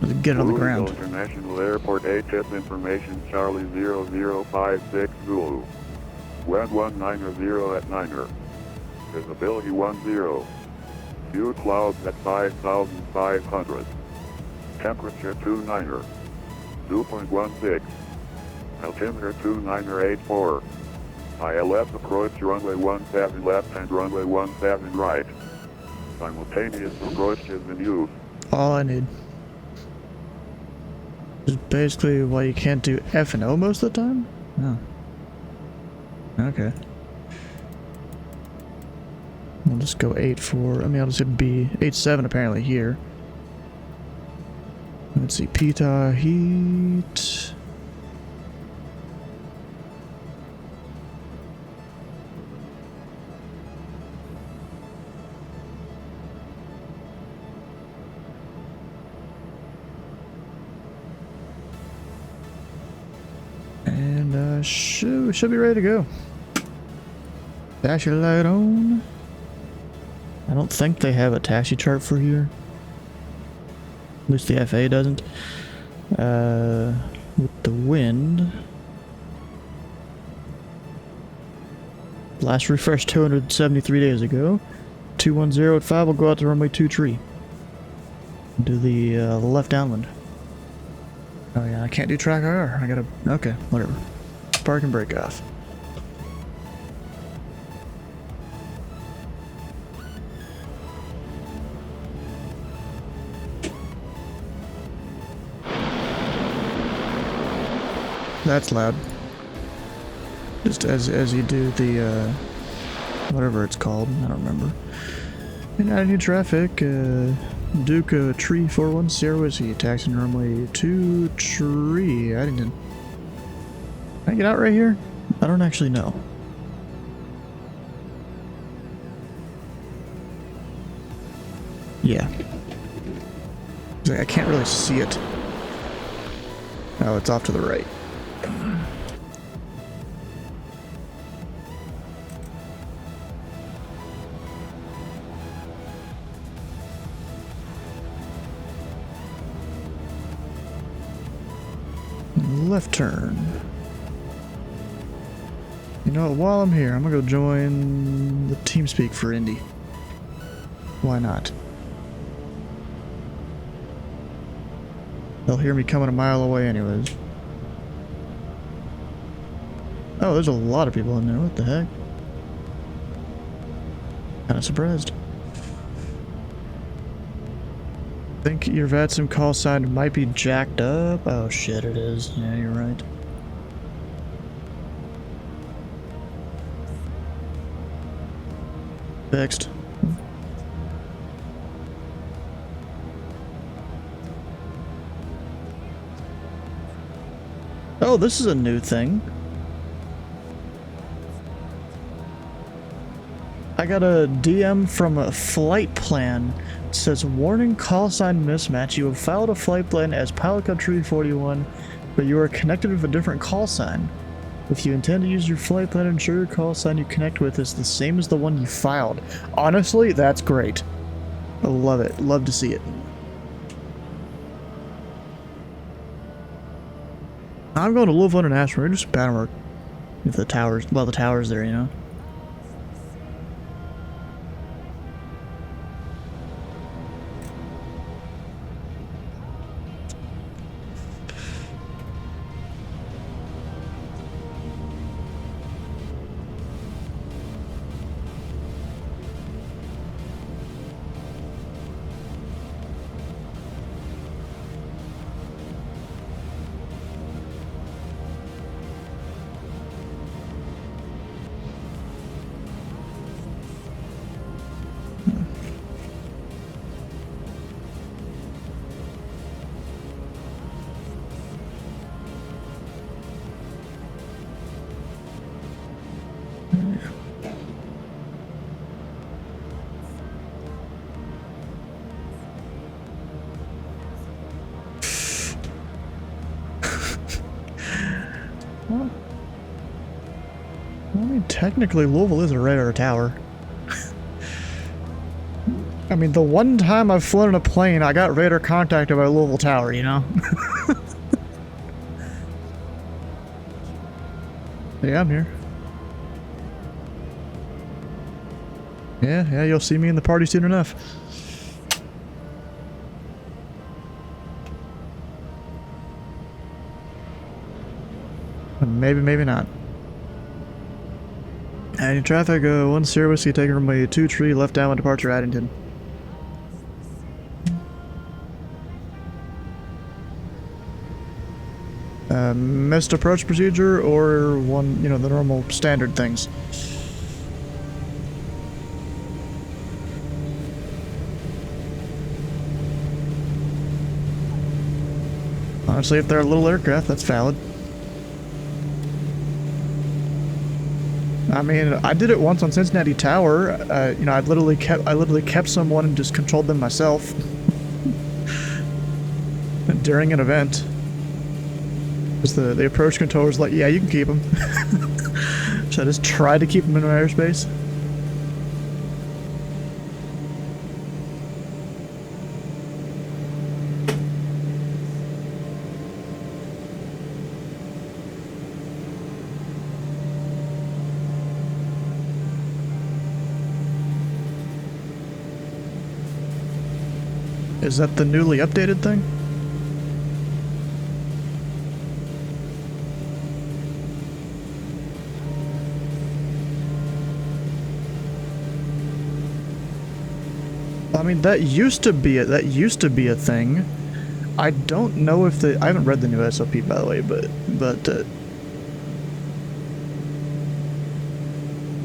Let's get it on the ground. International Airport HS information Charlie 0056 Zulu. Wind 190 at 9er. Visibility 10. Few clouds at 5,500. Temperature 29er. 2.16. Altimeter 29er84. ILS approach runway 17 left and runway 17 right. Simultaneous approach is in use. All I need. Is basically why you can't do F and O most of the time? Oh. Okay. We'll just go 8-4. I mean, I'll just hit B. 8-7 apparently here. Let's see. Pita heat. And should be ready to go. Dash your light on. I don't think they have a taxi chart for here. At least the FAA doesn't. With the wind. Last refreshed 273 days ago. 210 at 5 will go out to runway 23. Do the left downwind. Oh yeah, I can't do track IR. I gotta... Okay, whatever. Park and break off. That's loud. Just as you do the, whatever it's called, I don't remember. And out of new traffic, Duke Tree 410 Whiskey, taxiing runway 23. I didn't... Can I get out right here? I don't actually know. Yeah. I can't really see it. Oh, it's off to the right. Left turn. You know what, while I'm here, I'm gonna go join the TeamSpeak for Indy. Why not? They'll hear me coming a mile away anyways. Oh, there's a lot of people in there, what the heck? Kinda surprised. Think your VATSIM call sign might be jacked up? Oh shit, it is. Yeah, you're right. Fixed. Oh, this is a new thing. I got a DM from a flight plan. It says, warning, call sign mismatch. You have filed a flight plan as Pilot Code 341, but you are connected with a different call sign. If you intend to use your flight plan, ensure your call sign you connect with is the same as the one you filed. Honestly, that's great. I love it. Love to see it. I'm going to Louisville International. We're just battle work. If the towers, well, the tower's there, you know. Well, I mean, technically, Louisville is a radar tower. I mean, the one time I've flown in a plane, I got radar contacted by Louisville Tower, you know? Yeah, I'm here. Yeah, you'll see me in the party soon enough. Maybe, maybe not. Any traffic, 1 Sierra Whiskey taking runway 23 left down with departure Addington. Missed approach procedure or one, you know, the normal standard things. Honestly, if they're a little aircraft, that's valid. I mean, I did it once on Cincinnati Tower. You know, I literally kept someone and just controlled them myself during an event. Because the approach controller was like, yeah, you can keep them. So I just tried to keep them in my airspace. Is that the newly updated thing? I mean, that used to be a thing. I don't know if I haven't read the new SOP, by the way, but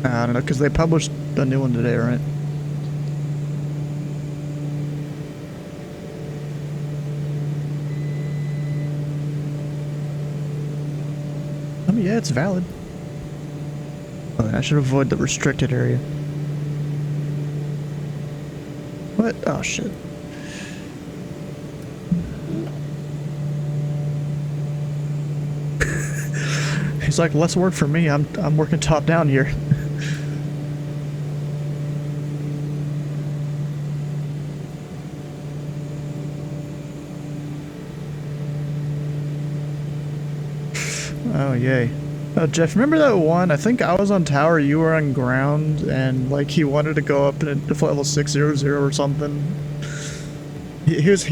I don't know, because they published a new one today, right? I mean, yeah, it's valid. Oh, I should avoid the restricted area. What? Oh, shit. He's like, less work for me. I'm working top down here. Oh, yay. Oh, Jeff, remember that one? I think I was on tower, you were on ground, and, like, he wanted to go up to flight level 600 or something. He was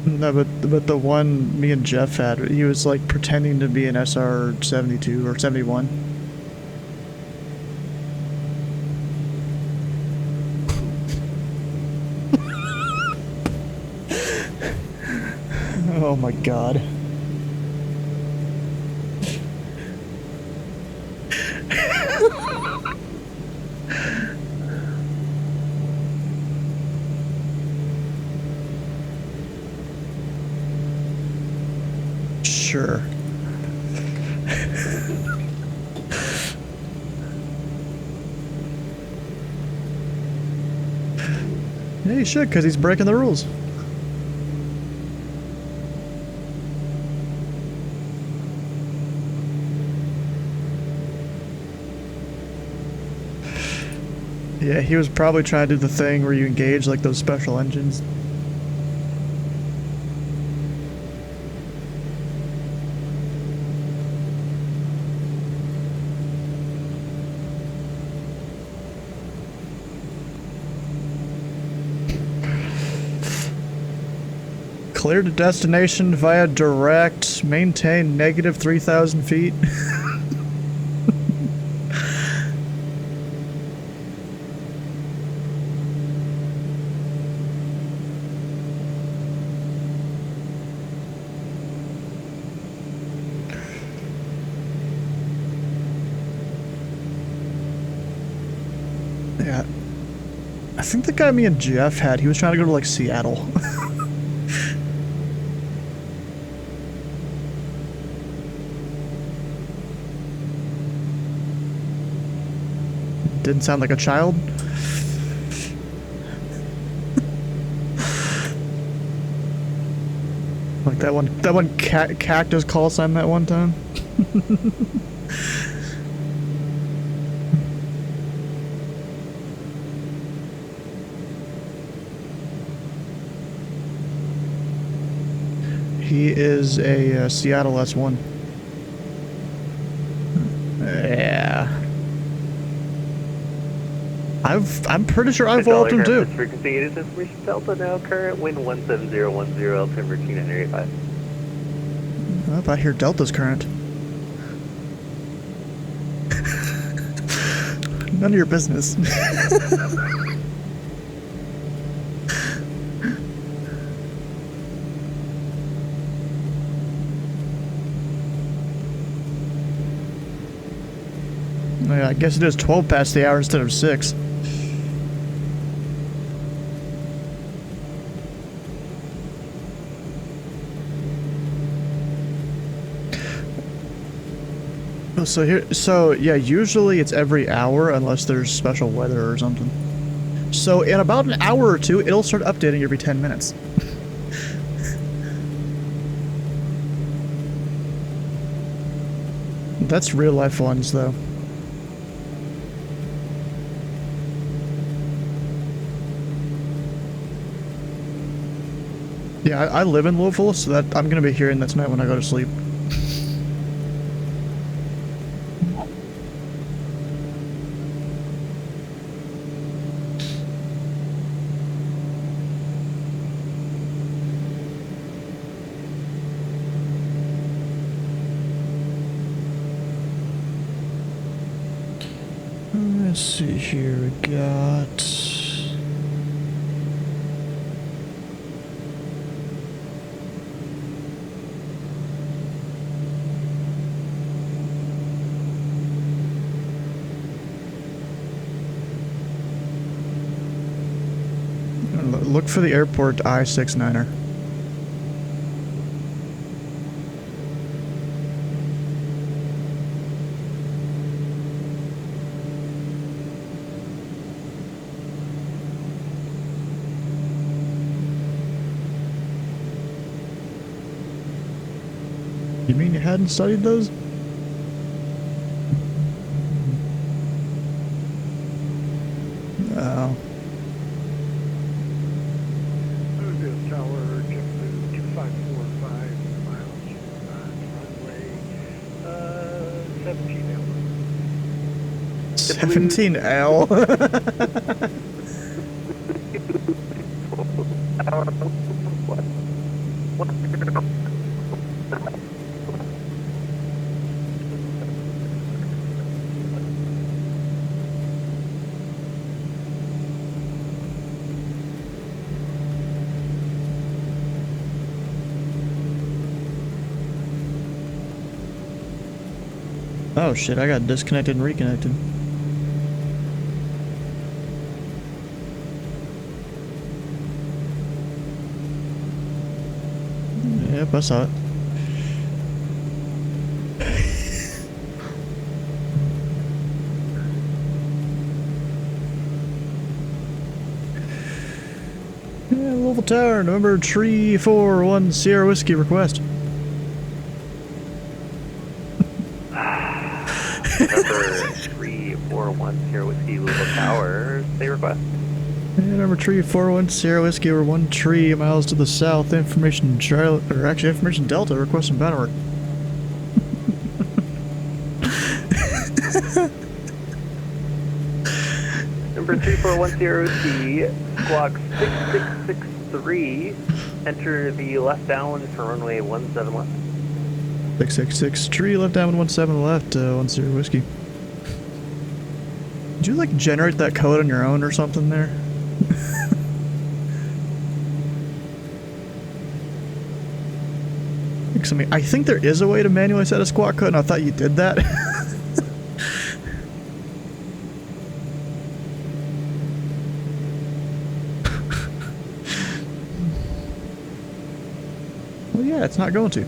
no, but the one me and Jeff had, he was, like, pretending to be an SR-72 or 71. Oh my god. Yeah, he should, because he's breaking the rules. Yeah, he was probably trying to do the thing where you engage like those special engines. Clear to destination via direct. Maintain negative 3,000 feet. Yeah. I think the guy me and Jeff had, he was trying to go to like Seattle. Didn't sound like a child. Like that one cactus call sign that one time. He is a Seattle S1. Yeah. I'm pretty sure I've walked him too. Frequency, it is information Delta now, current wind 17010, altimeter 2985. Oh, I hear Delta's current. None of your business. Yeah, I guess it is 12 past the hour instead of 6. So yeah, usually it's every hour unless there's special weather or something. So in about an hour or two, it'll start updating every 10 minutes. That's real life ones though. Yeah, I live in Louisville, so that I'm gonna be hearing that tonight when I go to sleep. Let's see here, we got... Look for the airport I-69er. You mean you hadn't studied those? Oh. Tower, JetBlue 2545 miles, runway 17L. Oh shit, I got disconnected and reconnected. Yep, I saw it. Louisville Tower, November 341 Sierra Whiskey request. Number 341 Sierra Whiskey Louisville Tower, say request. Number 341 Sierra Whiskey, we're 1 tree miles to the south. Information Charlie, or actually Information Delta, requesting battle work. Number 341 Sierra Whiskey, squawk 6663, enter the left down for runway 17 left. 666 tree, left down 17 left, 1 Sierra Whiskey. Did you like generate that code on your own or something there? I think there is a way to manually set a squawk code, and I thought you did that. Well, yeah, it's not going to.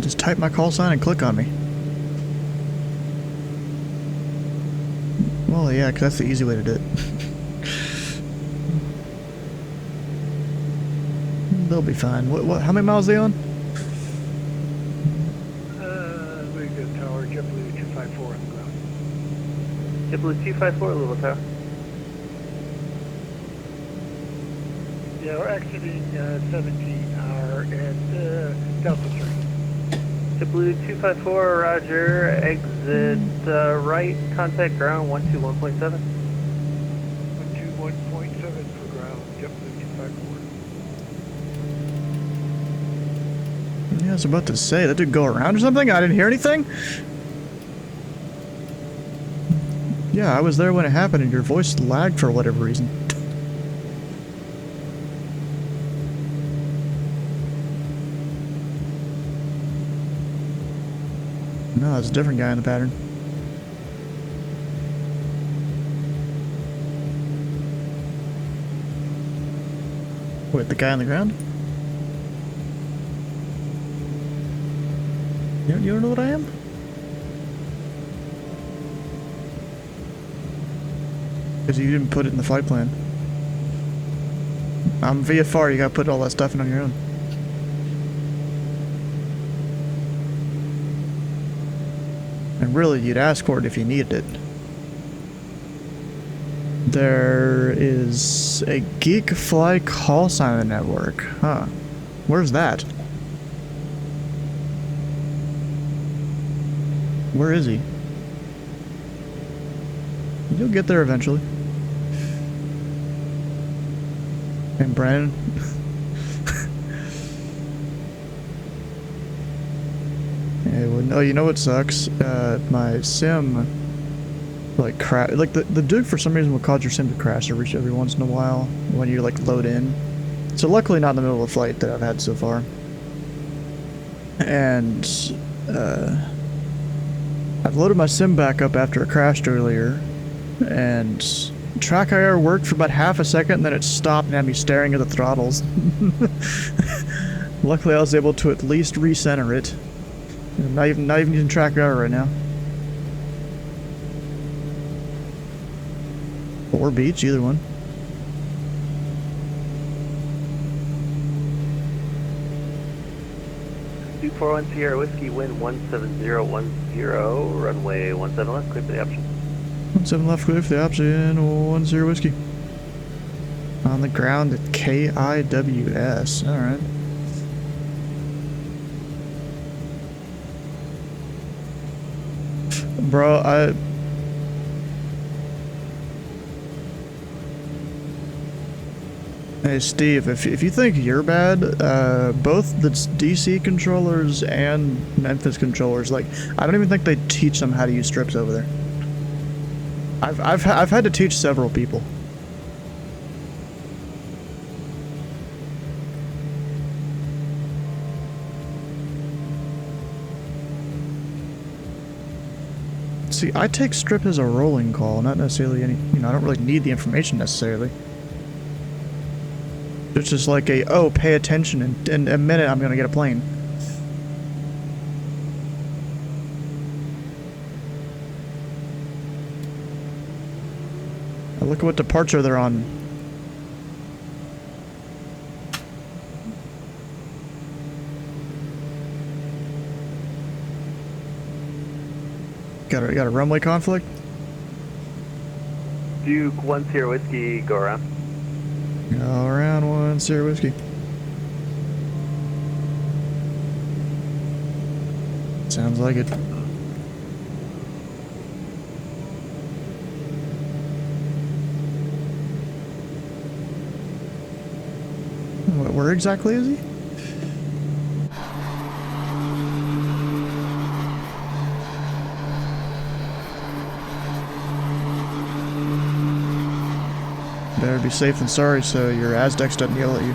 Just type my call sign and click on me. Well, yeah, because that's the easy way to do it. They'll be fine. What? How many miles are they on? Louisville Tower, JetBlue 254 on the ground. JetBlue 254, Louisville Tower. Yeah, we're exiting 17 hour at Delta 3. JetBlue 254, roger. Exit right, contact ground 121.7. 121.7 for ground, JetBlue 254. Yeah, I was about to say, that did go around or something? I didn't hear anything? Yeah, I was there when it happened and your voice lagged for whatever reason. No, it's a different guy in the pattern. Wait, the guy on the ground? You don't know what I am? Because you didn't put it in the flight plan. I'm VFR, you gotta put all that stuff in on your own. And really, you'd ask for it if you needed it. There is a Geek Fly call sign on the network. Huh. Where's that? Where is he? You'll get there eventually. And Brandon. Hey, well, no, you know what sucks? My sim, like, the Duke for some reason will cause your sim to crash every once in a while when you like load in. So luckily not in the middle of a flight that I've had so far. And I've loaded my sim back up after it crashed earlier, and track IR worked for about half a second, and then it stopped and had me staring at the throttles. Luckily I was able to at least recenter it. I'm not even using track IR right now. Or beach, either one. Duke 41 Sierra Whiskey, wind 17010, runway 17 left, clear for the option. 17 left, clear for the option, 10 Whiskey. On the ground at KIWS, alright. Bro, Hey Steve, if you think you're bad, both the DC controllers and Memphis controllers, like, I don't even think they teach them how to use strips over there. I've had to teach several people. See, I take strip as a rolling call, not necessarily any, I don't really need the information necessarily. It's just like a, oh, pay attention, in a minute I'm gonna get a plane. Look at what departure they're on. Got a runway conflict? Duke 10 Whiskey, go around. Go around 10 Whiskey. Sounds like it. Where exactly is he? Better be safe than sorry so your Azdex doesn't yell at you.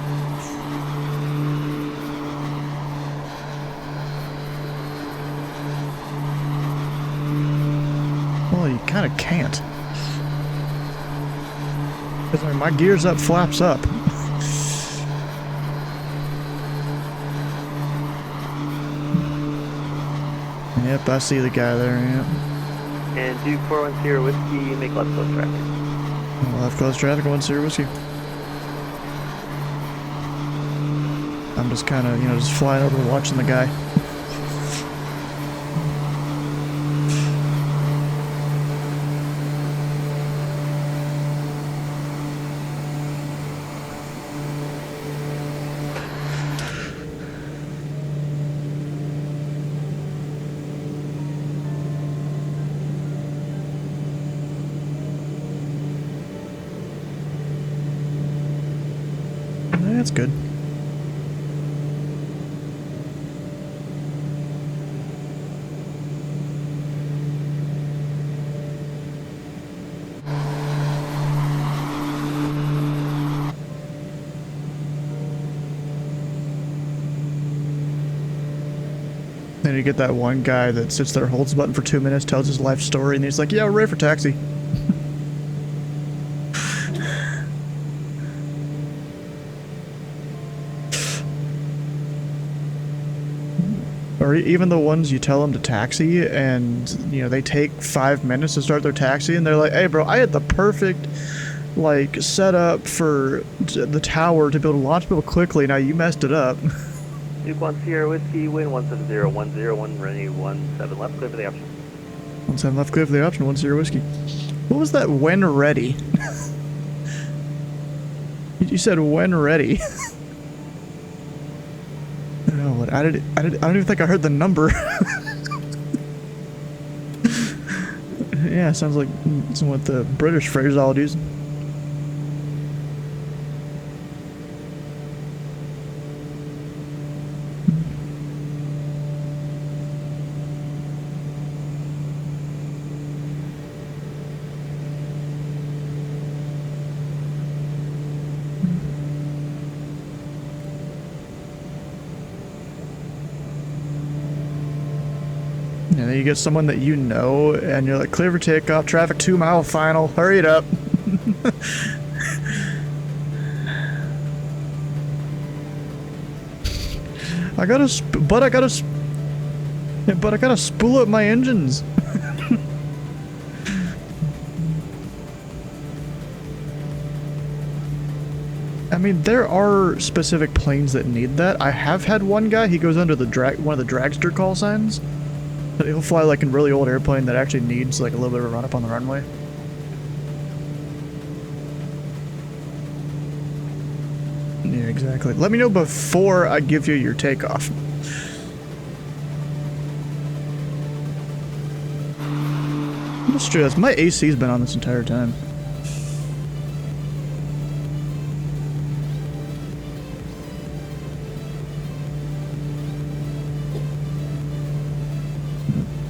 Well, you kind of can't. Because I mean, my gears up, flaps up. Yep, I see the guy there, yep. And Duke 410 Whiskey, make left close traffic. Left close traffic, 10 Whiskey. I'm just kind of, just flying over watching the guy. That's good. Then you get that one guy that sits there, holds the button for 2 minutes, tells his life story, and he's like, yeah, we're ready for taxi. Or even the ones you tell them to taxi and, they take 5 minutes to start their taxi and they're like, hey bro, I had the perfect, setup for the tower to be able to launch people quickly, now you messed it up. Duke 10 Whiskey, wind 170, runway 17 left, clear for the option. 17 left, clear for the option, 10 Whiskey. What was that when ready? You said when ready. I don't even think I heard the number. Yeah, sounds like what the British phraseology is. And then you get someone that you know, and you're like, clear for takeoff, traffic 2 mile final, hurry it up. I gotta spool up my engines. I mean, there are specific planes that need that. I have had one guy, he goes under the one of the dragster call signs. He'll fly like a really old airplane that actually needs like a little bit of a run up on the runway. Yeah, exactly. Let me know before I give you your takeoff. I'm stressed. My AC's been on this entire time.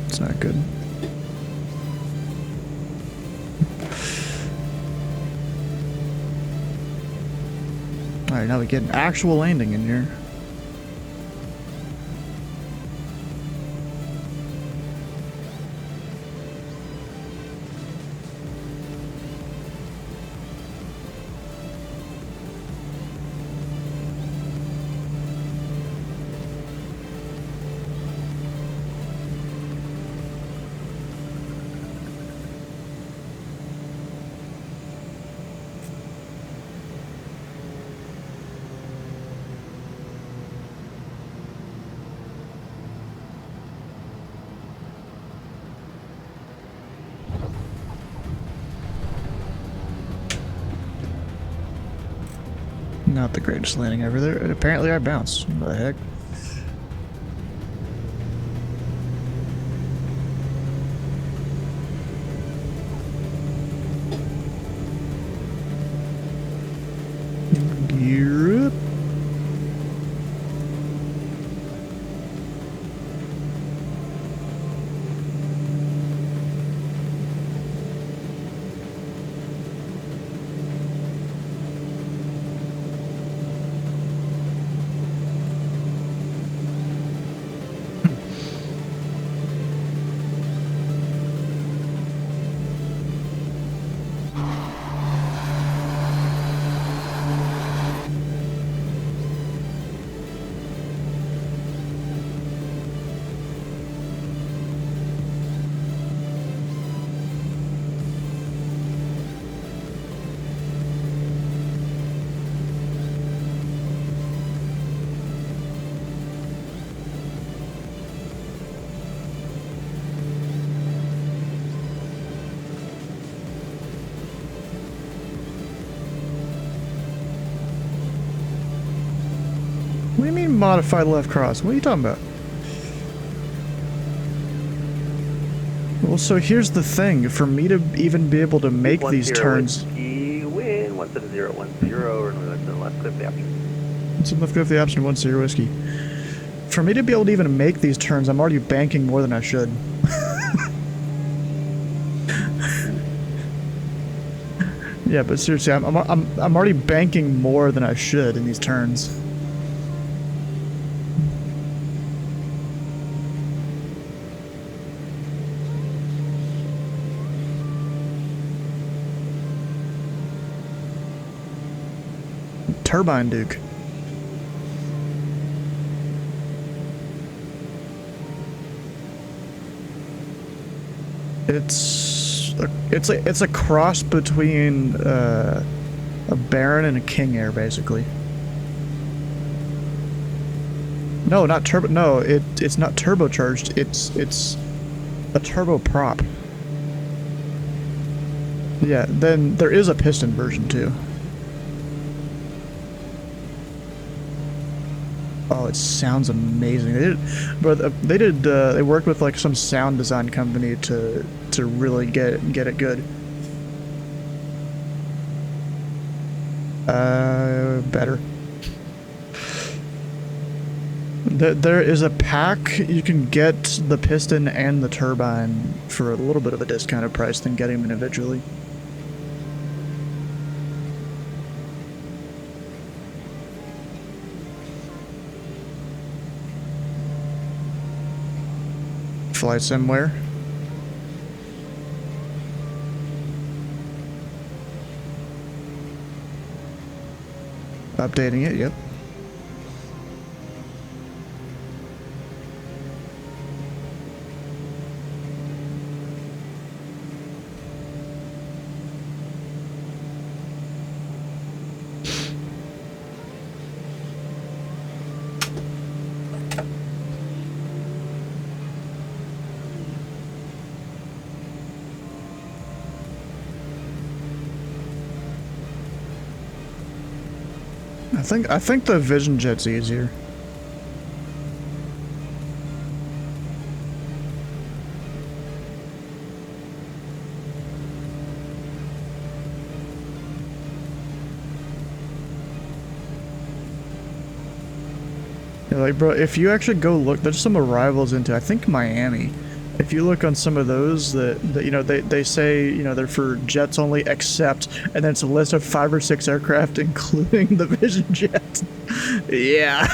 It's not good. Alright, now we get an actual landing in here. Not the greatest landing ever. There. Apparently I bounced. What the heck? Gear up. What do you mean modified left cross? What are you talking about? Well, so here's the thing. For me to even be able to make these turns... Win, 17010, or left clip the option. So left clip the option, 10 whiskey. For me to be able to even make these turns, I'm already banking more than I should. Yeah, but seriously, I'm already banking more than I should in these turns. Turbine Duke. It's a cross between a Baron and a King Air, basically. No, not turbo. No, it's not turbocharged. It's a turboprop. Yeah, then there is a piston version too. Oh, it sounds amazing. They worked with like some sound design company to really get it good. Better. There is a pack you can get the piston and the turbine for a little bit of a discounted price than getting them individually. Flight somewhere. Updating it, yep. I think the Vision Jet's easier. Yeah, like, bro, if you actually go look, there's some arrivals into, I think, Miami. If you look on some of those that you know, they say, you know, they're for jets only, except, and then it's a list of 5 or 6 aircraft, including the Vision Jet. Yeah.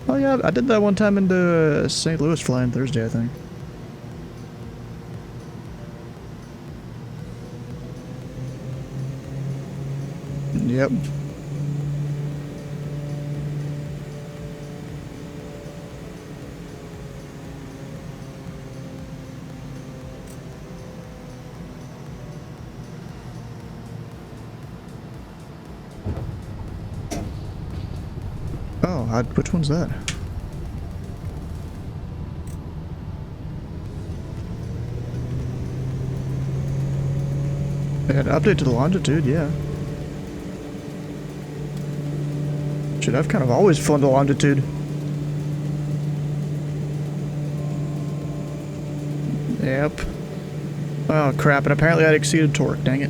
Oh yeah, I did that one time into St. Louis flying Thursday, I think. Yep. Oh, which one's that? An update to the longitude, yeah. Shit, I've kind of always flown to longitude. Yep. Oh crap, and apparently I'd exceeded torque, dang it.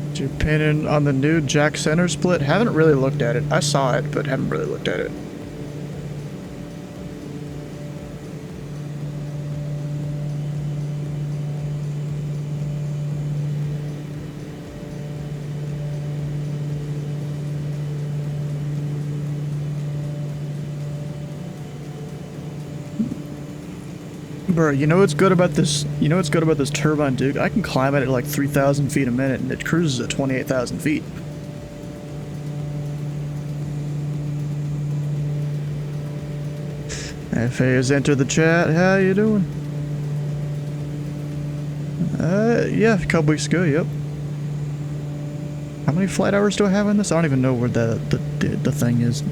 What's your opinion on the new jack center split? Haven't really looked at it. I saw it, but haven't really looked at it. Bro, you know what's good about this? You know what's good about this turbine, dude? I can climb it at like 3,000 feet a minute, and it cruises at 28,000 feet. FA has entered the chat. How you doing? Yeah, a couple weeks ago. Yep. How many flight hours do I have on this? I don't even know where the thing is.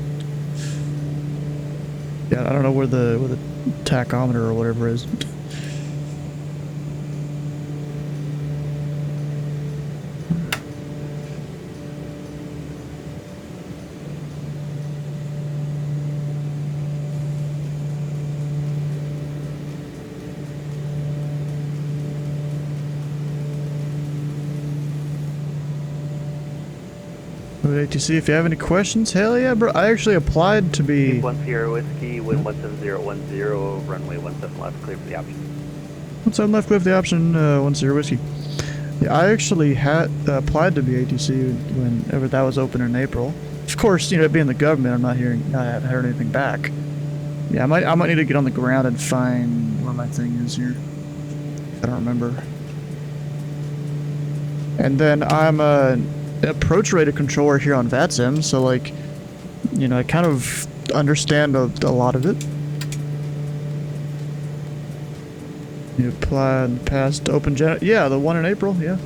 Yeah, I don't know where the tachometer or whatever is. ATC, if you have any questions, hell yeah, bro. I actually applied to be... 10 Whiskey, wind 17010, runway 17 left, clear for the option. 17 left, clear for the option, 10 Whiskey. Yeah, I actually had applied to be ATC whenever that was open in April. Of course, you know, being the government, I haven't heard anything back. Yeah, I might need to get on the ground and find where my thing is here. I don't remember. And then I'm approach rated controller here on VATSIM, so like, you know, I kind of understand a lot of it. You applied past open gen, yeah, the one in April, yeah.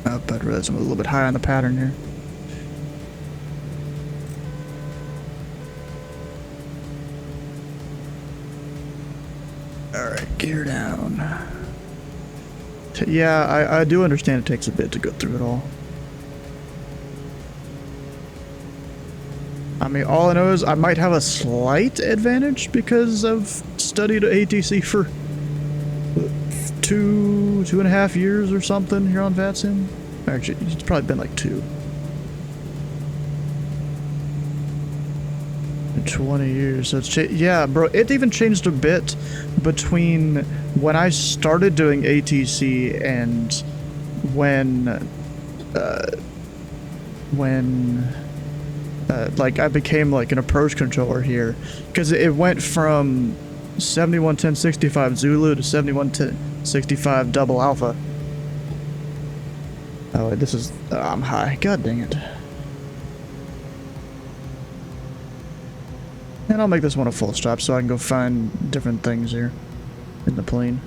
Oh, but I realize I'm a little bit high on the pattern here. Alright, gear down. Yeah, I do understand it takes a bit to go through it all. I mean, all I know is I might have a slight advantage because I've studied ATC for 2.5 years or something here on VATSIM. Actually, it's probably been like 2. 20 years, so it's yeah, bro, it even changed a bit between when I started doing ATC and when like I became like an approach controller here, because it went from 711065 Zulu to 711065 double alpha. Oh wait, this is I'm high, god dang it. And I'll make this one a full stop so I can go find different things here in the plane.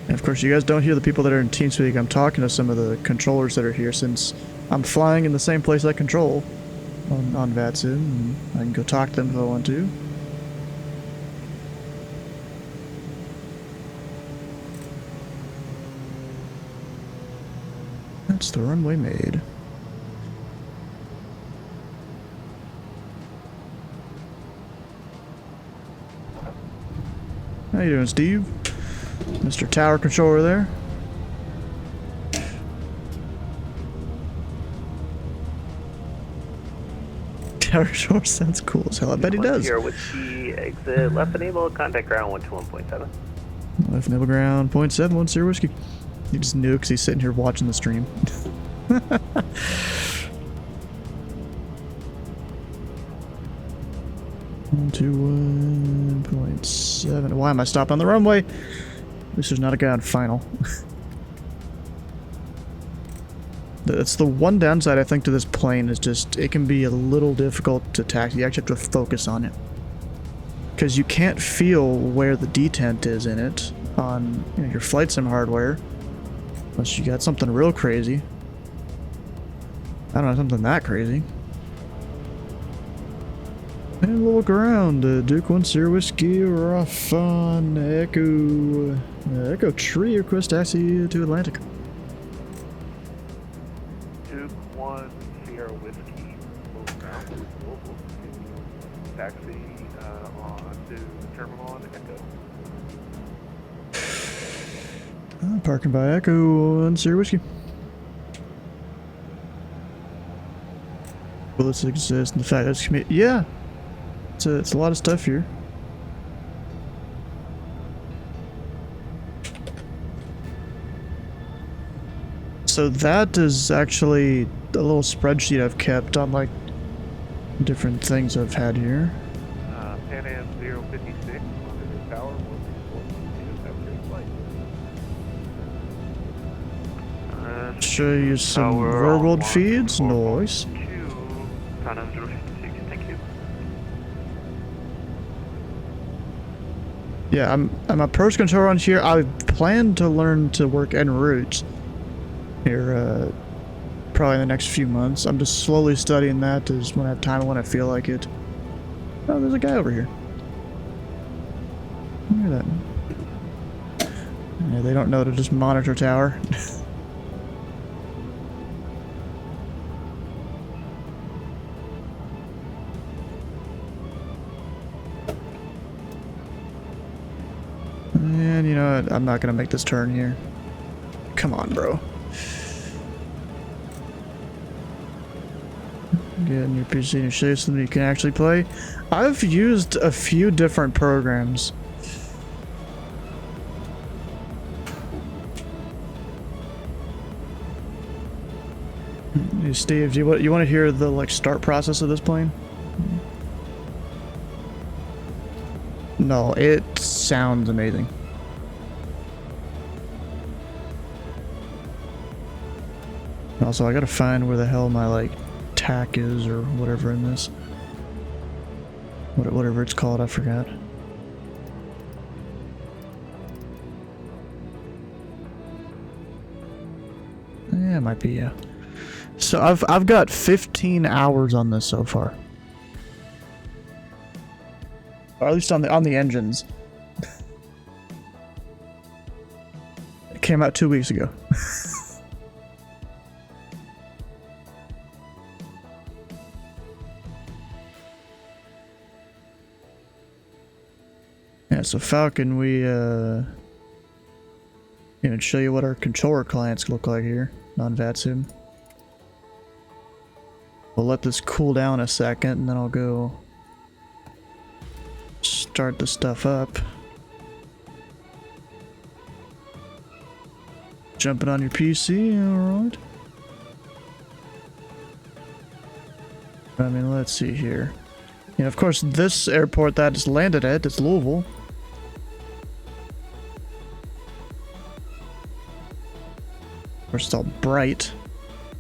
And of course, you guys don't hear the people that are in TeamSpeak. I'm talking to some of the controllers that are here, since I'm flying in the same place I control on VATSIM, and I can go talk to them if I want to. That's the runway made. How you doing, Steve? Mr. Tower Controller there. Tower Controller sounds cool as hell. I bet he does. Here, Whiskey, exit left enable, contact ground 121.7. Left enable ground 0.7, 10 Whiskey. He just knew because he's sitting here watching the stream. 121.7. Why am I stopping on the runway? This is not a guy on final. That's the one downside I think to this plane is just it can be a little difficult to taxi. You actually have to focus on it. Because you can't feel where the detent is in it on your flight sim hardware. Unless you got something real crazy. I don't know, something that crazy. And we'll look around. Duke 1 Sierra Whiskey, we're off on Echo Tree, request taxi to Atlantic. Duke 1 Sierra Whiskey, moving global. Taxi on to the terminal on Echo. Parking by Echo 1 Sierra Whiskey. Bullets exist, in fact, that's yeah. It's a lot of stuff here. So that is actually a little spreadsheet I've kept on like different things I've had here. Pan Am 056 under the tower, 164.2, have a great flight. Show you some verbal feeds, noise. Pan Am 056, thank you. Yeah, I'm approach control on here. I plan to learn to work en route here, probably in the next few months. I'm just slowly studying that as when I have time and when I feel like it. Oh, there's a guy over here. Look at that. Yeah, they don't know to just monitor tower. And you know what? I'm not gonna make this turn here. Come on, bro. Get in your PC and show you something you can actually play. I've used a few different programs. Hey, Steve, do you want to hear the like start process of this plane? No, it sounds amazing. Also, I gotta find where the hell my like tack is or whatever in this. Whatever it's called, I forgot. Yeah, it might be, yeah. So I've got 15 hours on this so far. Or at least on the engines. It came out 2 weeks ago. Yeah, so Falcon, we even show you what our controller clients look like here on VATSIM. We'll let this cool down a second and then I'll go start the stuff up. Jumping on your PC, alright. I mean, let's see here. And of course, this airport that it's landed at is Louisville. Of course, it's all bright.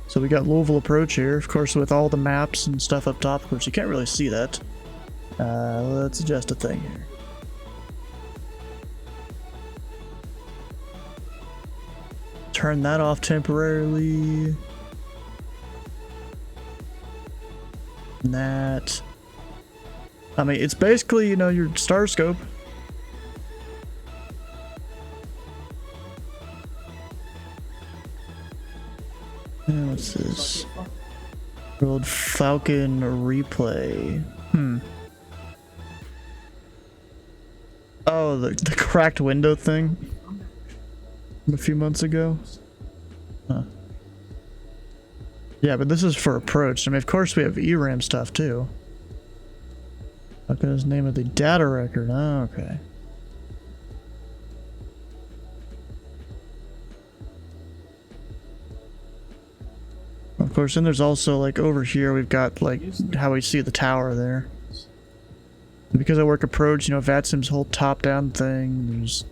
So we got Louisville approach here, of course, with all the maps and stuff up top. Of course, you can't really see that. Let's adjust a thing here. Turn that off temporarily. And that. I mean, it's basically, you know, your star scope. And what's this? World Falcon replay. Oh, the cracked window thing from a few months ago. Huh. Yeah, but this is for approach. I mean, of course we have ERAM stuff too. Look at his name of the data record. Oh, okay. Of course, then there's also like over here we've got like how we see the tower there. Because I work approach, you know, VATSIM's whole top-down thing, there's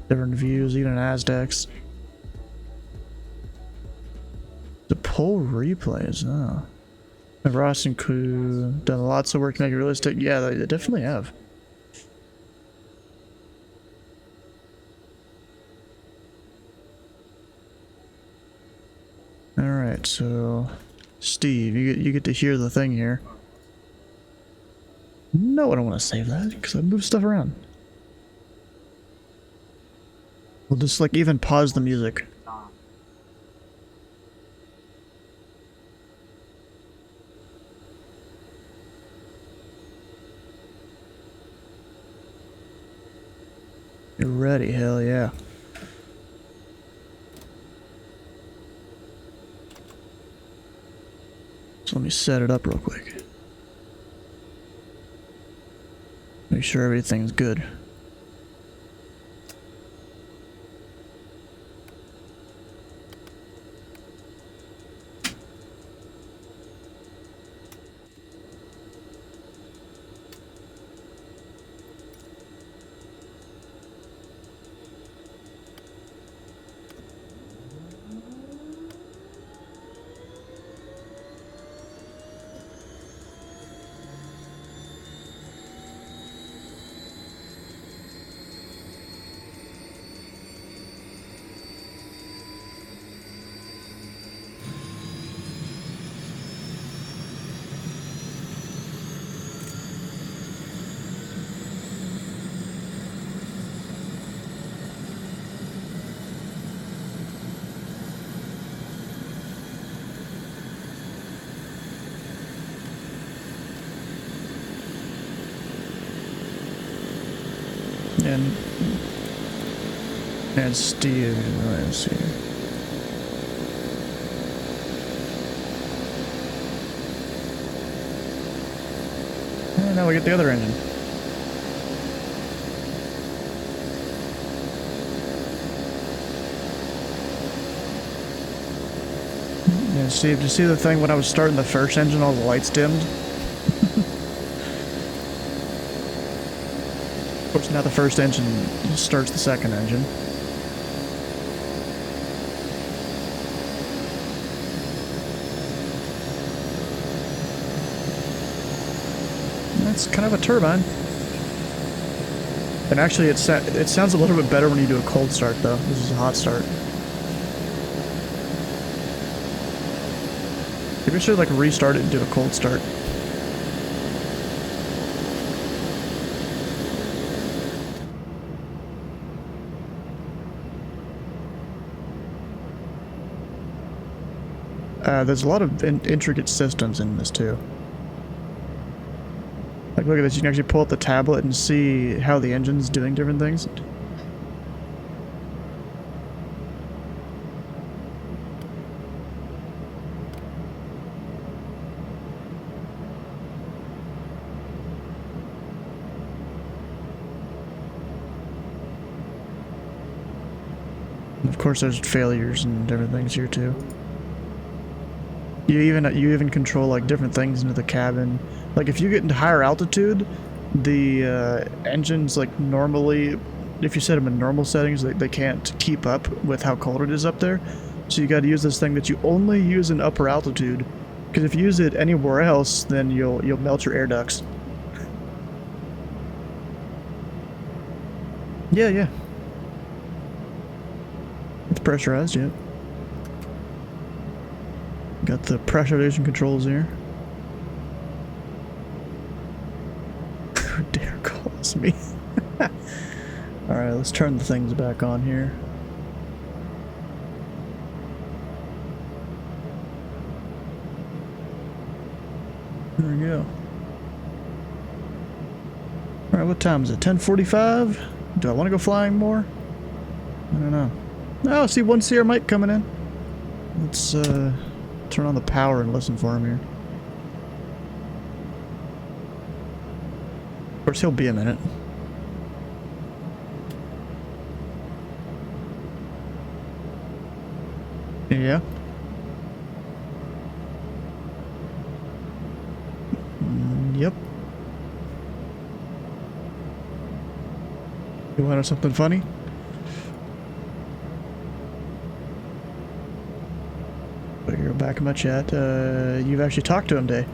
different views, even in Aztecs. The pull replays, oh. Ross and crew done lots of work to make it realistic. Yeah, they definitely have. Alright, so Steve, you get to hear the thing here. No, I don't want to save that because I move stuff around. We'll just like even pause the music. You're ready, hell yeah. So let me set it up real quick. Make sure everything's good. And Steve, let's see. And now we get the other engine. Yeah, Steve, did you see the thing when I was starting the first engine, all the lights dimmed? Of course, now the first engine starts the second engine. That's kind of a turbine. And actually, it sounds a little bit better when you do a cold start, though. This is a hot start. Maybe I should like restart it and do a cold start. There's a lot of intricate systems in this too. Like look at this, you can actually pull up the tablet and see how the engine's doing different things. And of course there's failures and different things here too. You even control like different things into the cabin. Like if you get into higher altitude, the engines like normally, if you set them in normal settings, they can't keep up with how cold it is up there. So you got to use this thing that you only use in upper altitude, because if you use it anywhere else, then you'll melt your air ducts. Yeah. It's pressurized, yeah. Got the pressurization controls here. Who dare calls me? Alright, let's turn the things back on here. There we go. Alright, what time is it? 10:45? Do I want to go flying more? I don't know. Oh, I see one Sierra Mike coming in. Let's turn on the power and listen for him here. Of course, he'll be a minute. Yeah. Yep. You wanted something funny? But you're back in my chat. You've actually talked to him, Day.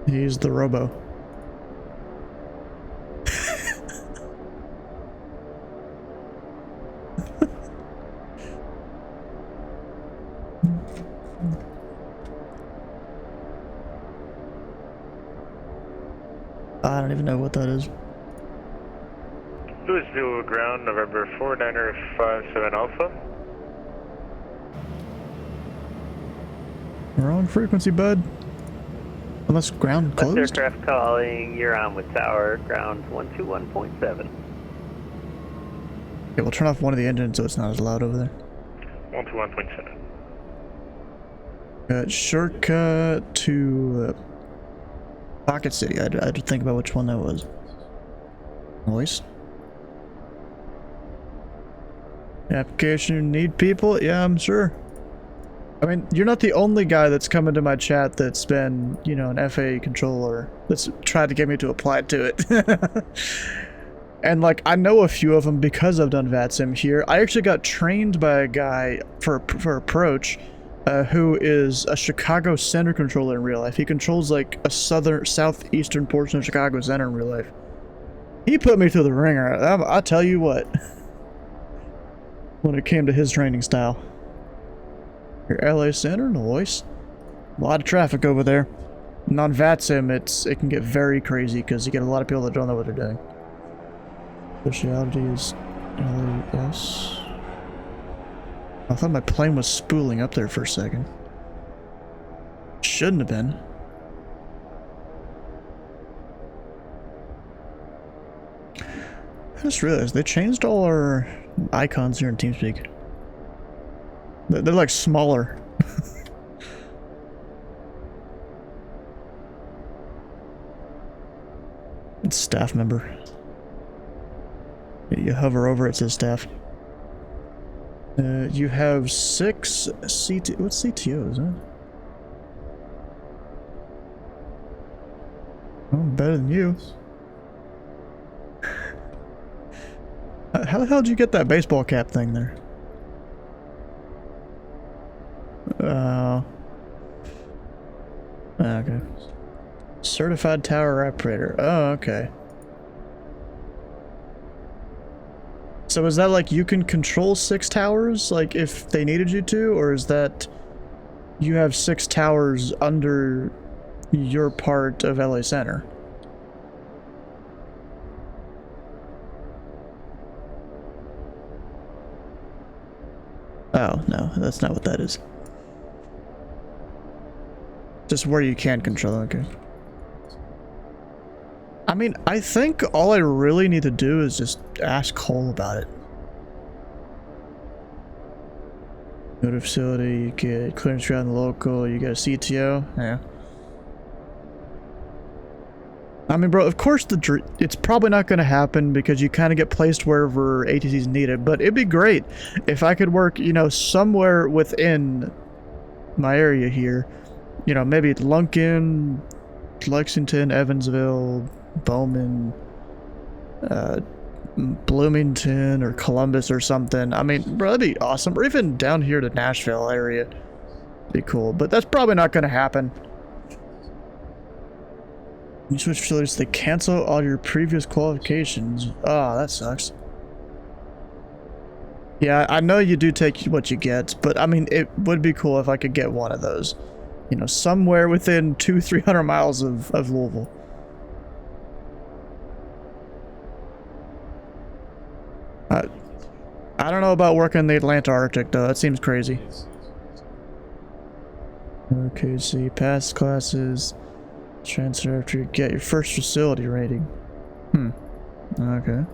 He's the robo. I don't even know what that is. Louis Zulu ground, November 4957 Alpha. Wrong frequency, bud. Unless ground West closed. aircraft calling, you're on with tower, ground 121.7. Okay, we'll turn off one of the engines so it's not as loud over there. 121.7. Shortcut to Pocket City. I had to think about which one that was. Voice. Application need people? Yeah, I'm sure. I mean, you're not the only guy that's come into my chat that's been, you know, an FA controller that's tried to get me to apply to it. And like, I know a few of them because I've done VATSIM here. I actually got trained by a guy for Approach who is a Chicago Center controller in real life. He controls like a southeastern portion of Chicago Center in real life. He put me through the ringer. I'll tell you what. When it came to his training style. Your LA Center, noise. A lot of traffic over there. And on VATSIM, it can get very crazy because you get a lot of people that don't know what they're doing. Speciality is LAS. I thought my plane was spooling up there for a second. Shouldn't have been. I just realized they changed all our icons here in TeamSpeak. They're like smaller. It's staff member. You hover over it, says staff. You have 6 CT. What's CTO, is it? Oh, better than you. How the hell did you get that baseball cap thing there? Okay. Certified tower operator. Oh, okay. So is that like you can control 6 towers, like if they needed you to, or is that you have 6 towers under your part of LA Center? Oh, no, that's not what that is. Just where you can control, okay. I mean, I think all I really need to do is just ask Cole about it. Go to facility, you get clearance around the local, you get a CTO, yeah. I mean, bro, of course it's probably not going to happen because you kind of get placed wherever ATC's needed, but it'd be great if I could work, you know, somewhere within my area here. You know, maybe Lunkin, Lexington, Evansville, Bowman, Bloomington, or Columbus or something. I mean, bro, that'd be awesome. Or even down here to Nashville area. Be cool, but that's probably not going to happen. You switch facilities, they cancel all your previous qualifications. Oh, that sucks. Yeah, I know you do take what you get, but I mean, it would be cool if I could get one of those. You know, somewhere within 200-300 miles of Louisville. I don't know about working in the Atlanta Arctic, though. That seems crazy. Okay, see, pass classes. Transfer after you get your first facility rating. Okay.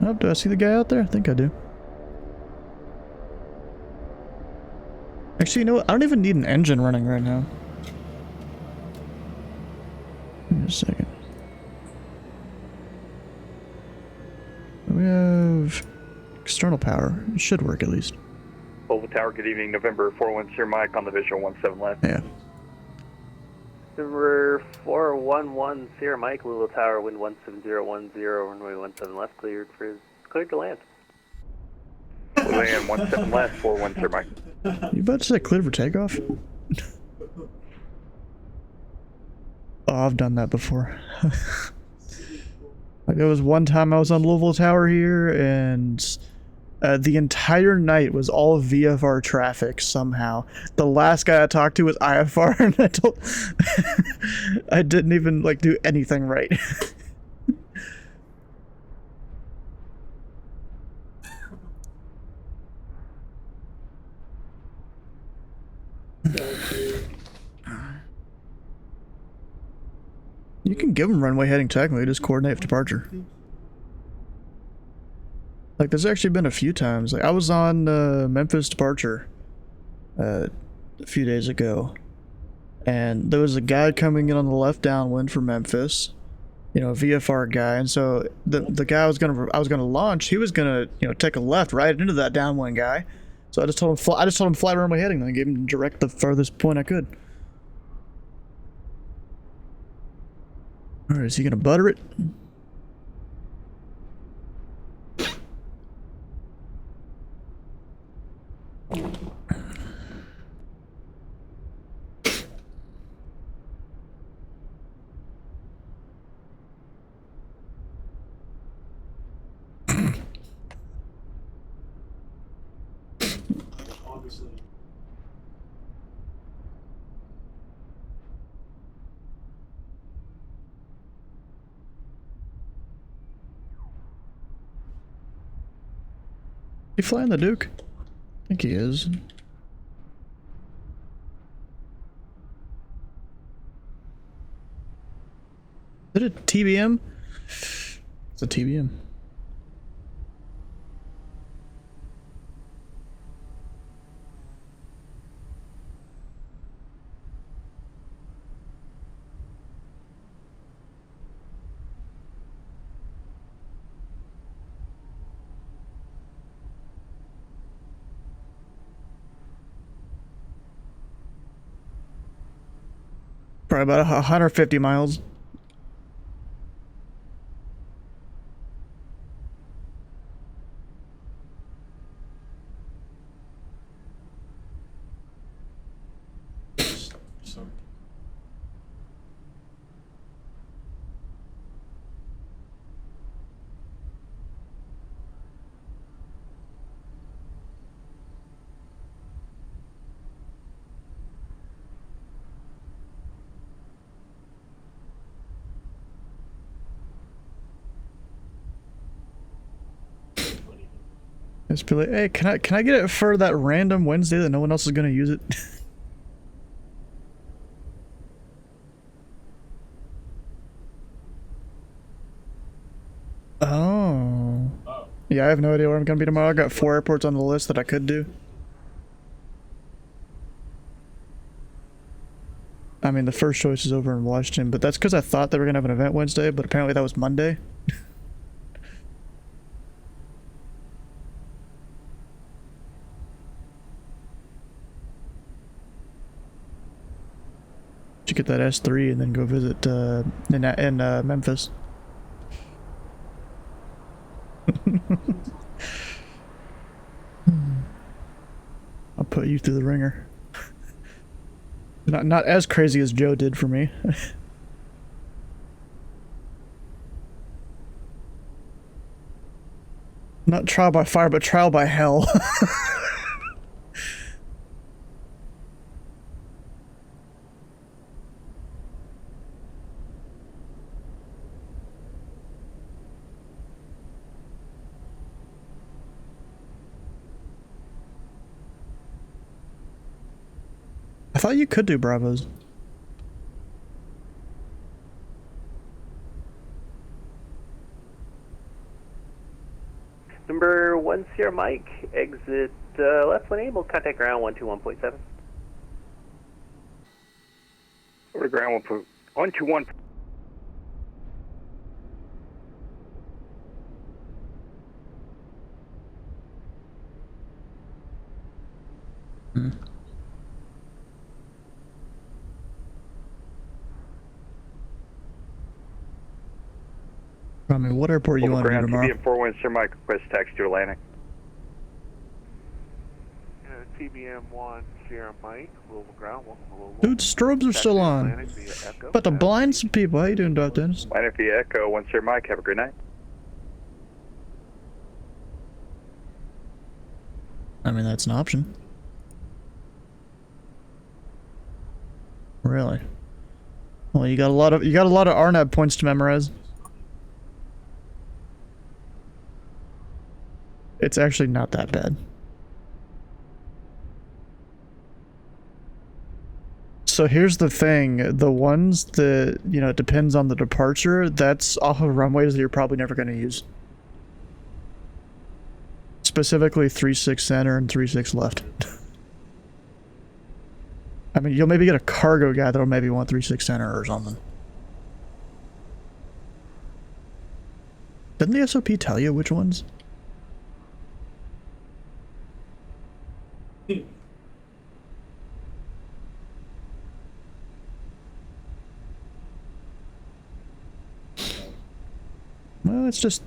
Oh, do I see the guy out there? I think I do. Actually, you know what? I don't even need an engine running right now. a second. We have external power. It should work at least. Volvo Tower, good evening. November 410 Mike on the visual 17 left. Yeah. Number 411 Sierra Mike, Lulu Tower, wind 17010, runway 17 left, cleared to land. Land 17 left, 410 Mike. You about to say clear for takeoff? Oh, I've done that before. Like, there was one time I was on Louisville Tower here, and the entire night was all VFR traffic somehow. The last guy I talked to was IFR, and I didn't even, like, do anything right. You can give them runway heading technically, just coordinate for departure. Like, there's actually been a few times. Like, I was on Memphis departure a few days ago, and there was a guy coming in on the left downwind for Memphis, you know, a VFR guy, and so the guy I was gonna launch, he was gonna, you know, take a left right into that downwind guy. So I just told him fly runway heading, then I gave him direct the furthest point I could. Alright, is he gonna butter it? He flying the Duke? I think he is. Is it a TBM? It's a TBM. Probably about 150 miles. Just be like, hey, can I get it for that random Wednesday that no one else is gonna use it? Oh. Yeah, I have no idea where I'm gonna be tomorrow. I got 4 airports on the list that I could do. I mean, the first choice is over in Washington, but that's because I thought they were gonna have an event Wednesday, but apparently that was Monday. You get that S3 and then go visit in Memphis. I'll put you through the ringer. Not as crazy as Joe did for me. Not trial by fire, but trial by hell. I thought you could do Bravos. Number 1 Sierra Mike, exit left when able, contact ground 121.7. Over to ground 121. I mean, what airport you want to do tomorrow? TBM 41 Sir Mike, request taxi to Atlantic. TBM 1 Sierra Mike, Louisville ground, welcome to Louisville. Dude, strobes are still on. About to blind some people. How you doing, Dr. Dennis? Atlantic via Echo 1 Sir Mike, have a great night. I mean, that's an option. Really? Well, you got a lot of RNAV points to memorize. It's actually not that bad. So here's the thing, the ones that, you know, it depends on the departure, that's off of runways that you're probably never going to use. Specifically 3-6 center and 3-6 left. I mean, you'll maybe get a cargo guy that'll maybe want 3-6 center or something. Didn't the SOP tell you which ones? Well, it's just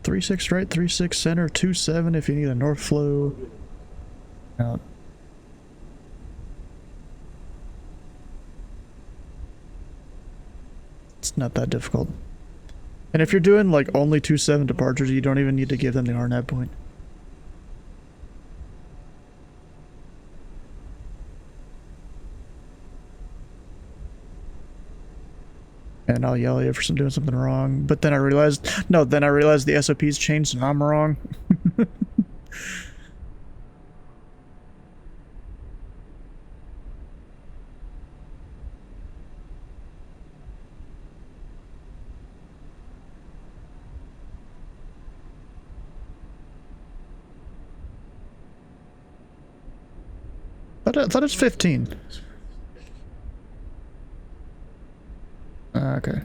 3-6 right, 3-6 center, 2-7 if you need a north flow. Out. It's not that difficult. And if you're doing like only 2-7 departures, you don't even need to give them the RNAV point. And I'll yell at you for doing something wrong. But then I realized, no, then I realized the SOP's changed and I'm wrong. I thought it's 15. Okay.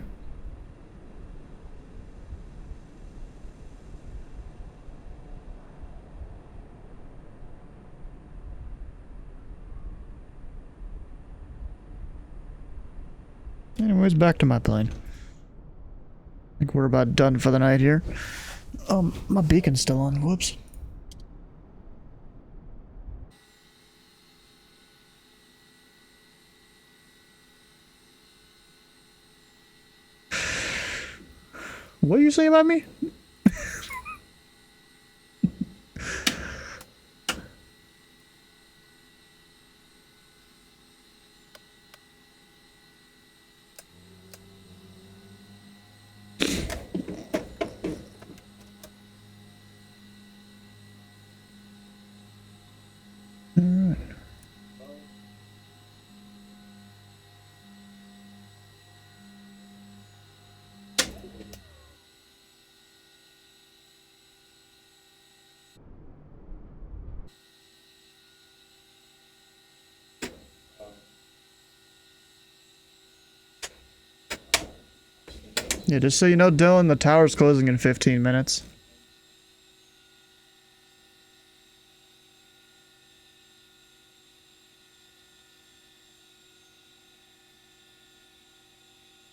Anyways, back to my plane. I think we're about done for the night here. My beacon's still on. Whoops. What do you say about me? Alright. Yeah, just so you know, Dylan, the tower's closing in 15 minutes.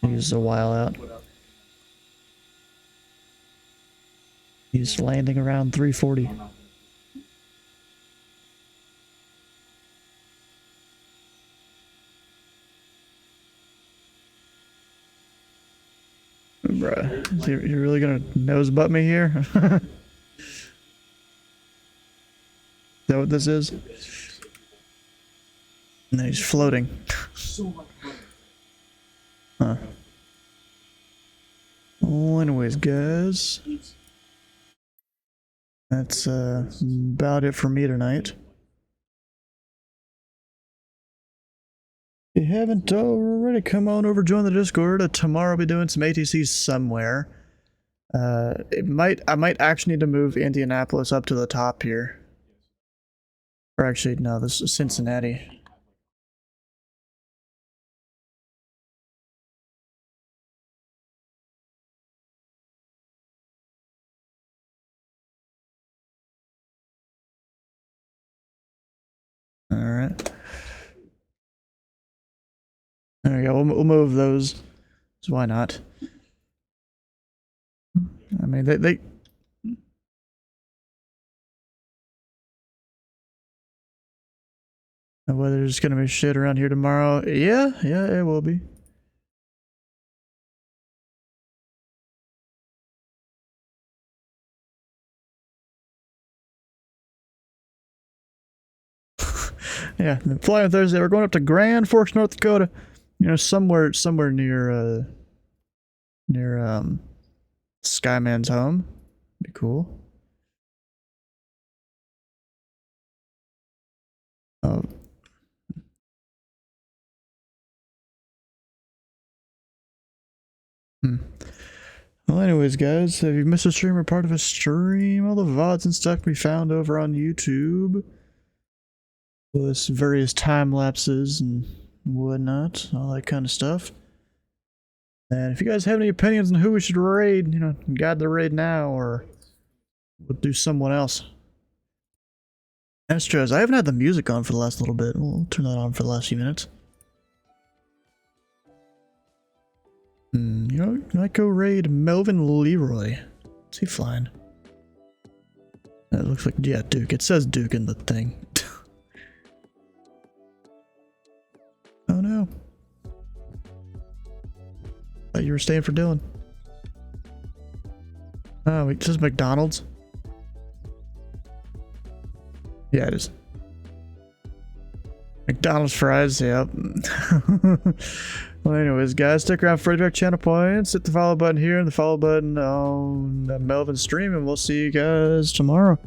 He's a while out. He's landing around 340. Bruh, you're really gonna nose butt me here? Is that what this is? No, he's floating. Huh. Well, anyways, guys. That's about it for me tonight. If you haven't already, come on over, join the Discord. Tomorrow I'll be doing some ATCs somewhere. I might actually need to move Indianapolis up to the top here. Or actually, no, this is Cincinnati. Alright. There we go. We'll move those. So why not? I mean, they the weather's gonna be shit around here tomorrow. Yeah, it will be. Yeah, flying Thursday. We're going up to Grand Forks, North Dakota. You know, somewhere near Skyman's home. Be cool. Oh. Well, anyways, guys, have you missed a stream or part of a stream? All the VODs and stuff can be found over on YouTube. Plus various time lapses and whatnot, all that kind of stuff. And if you guys have any opinions on who we should raid, you know, guide the raid now, or we'll do someone else. Astros, I haven't had the music on for the last little bit. We'll turn that on for the last few minutes. You know, I might go raid Melvin Leroy. Is he flying? That looks like, yeah, Duke. It says Duke in the thing. Oh no. Thought you were staying for Dylan. Oh, wait, this is McDonald's? Yeah, it is. McDonald's fries, yep. Well, anyways, guys, stick around for direct channel points. Hit the follow button here and the follow button on Melvin's stream, and we'll see you guys tomorrow.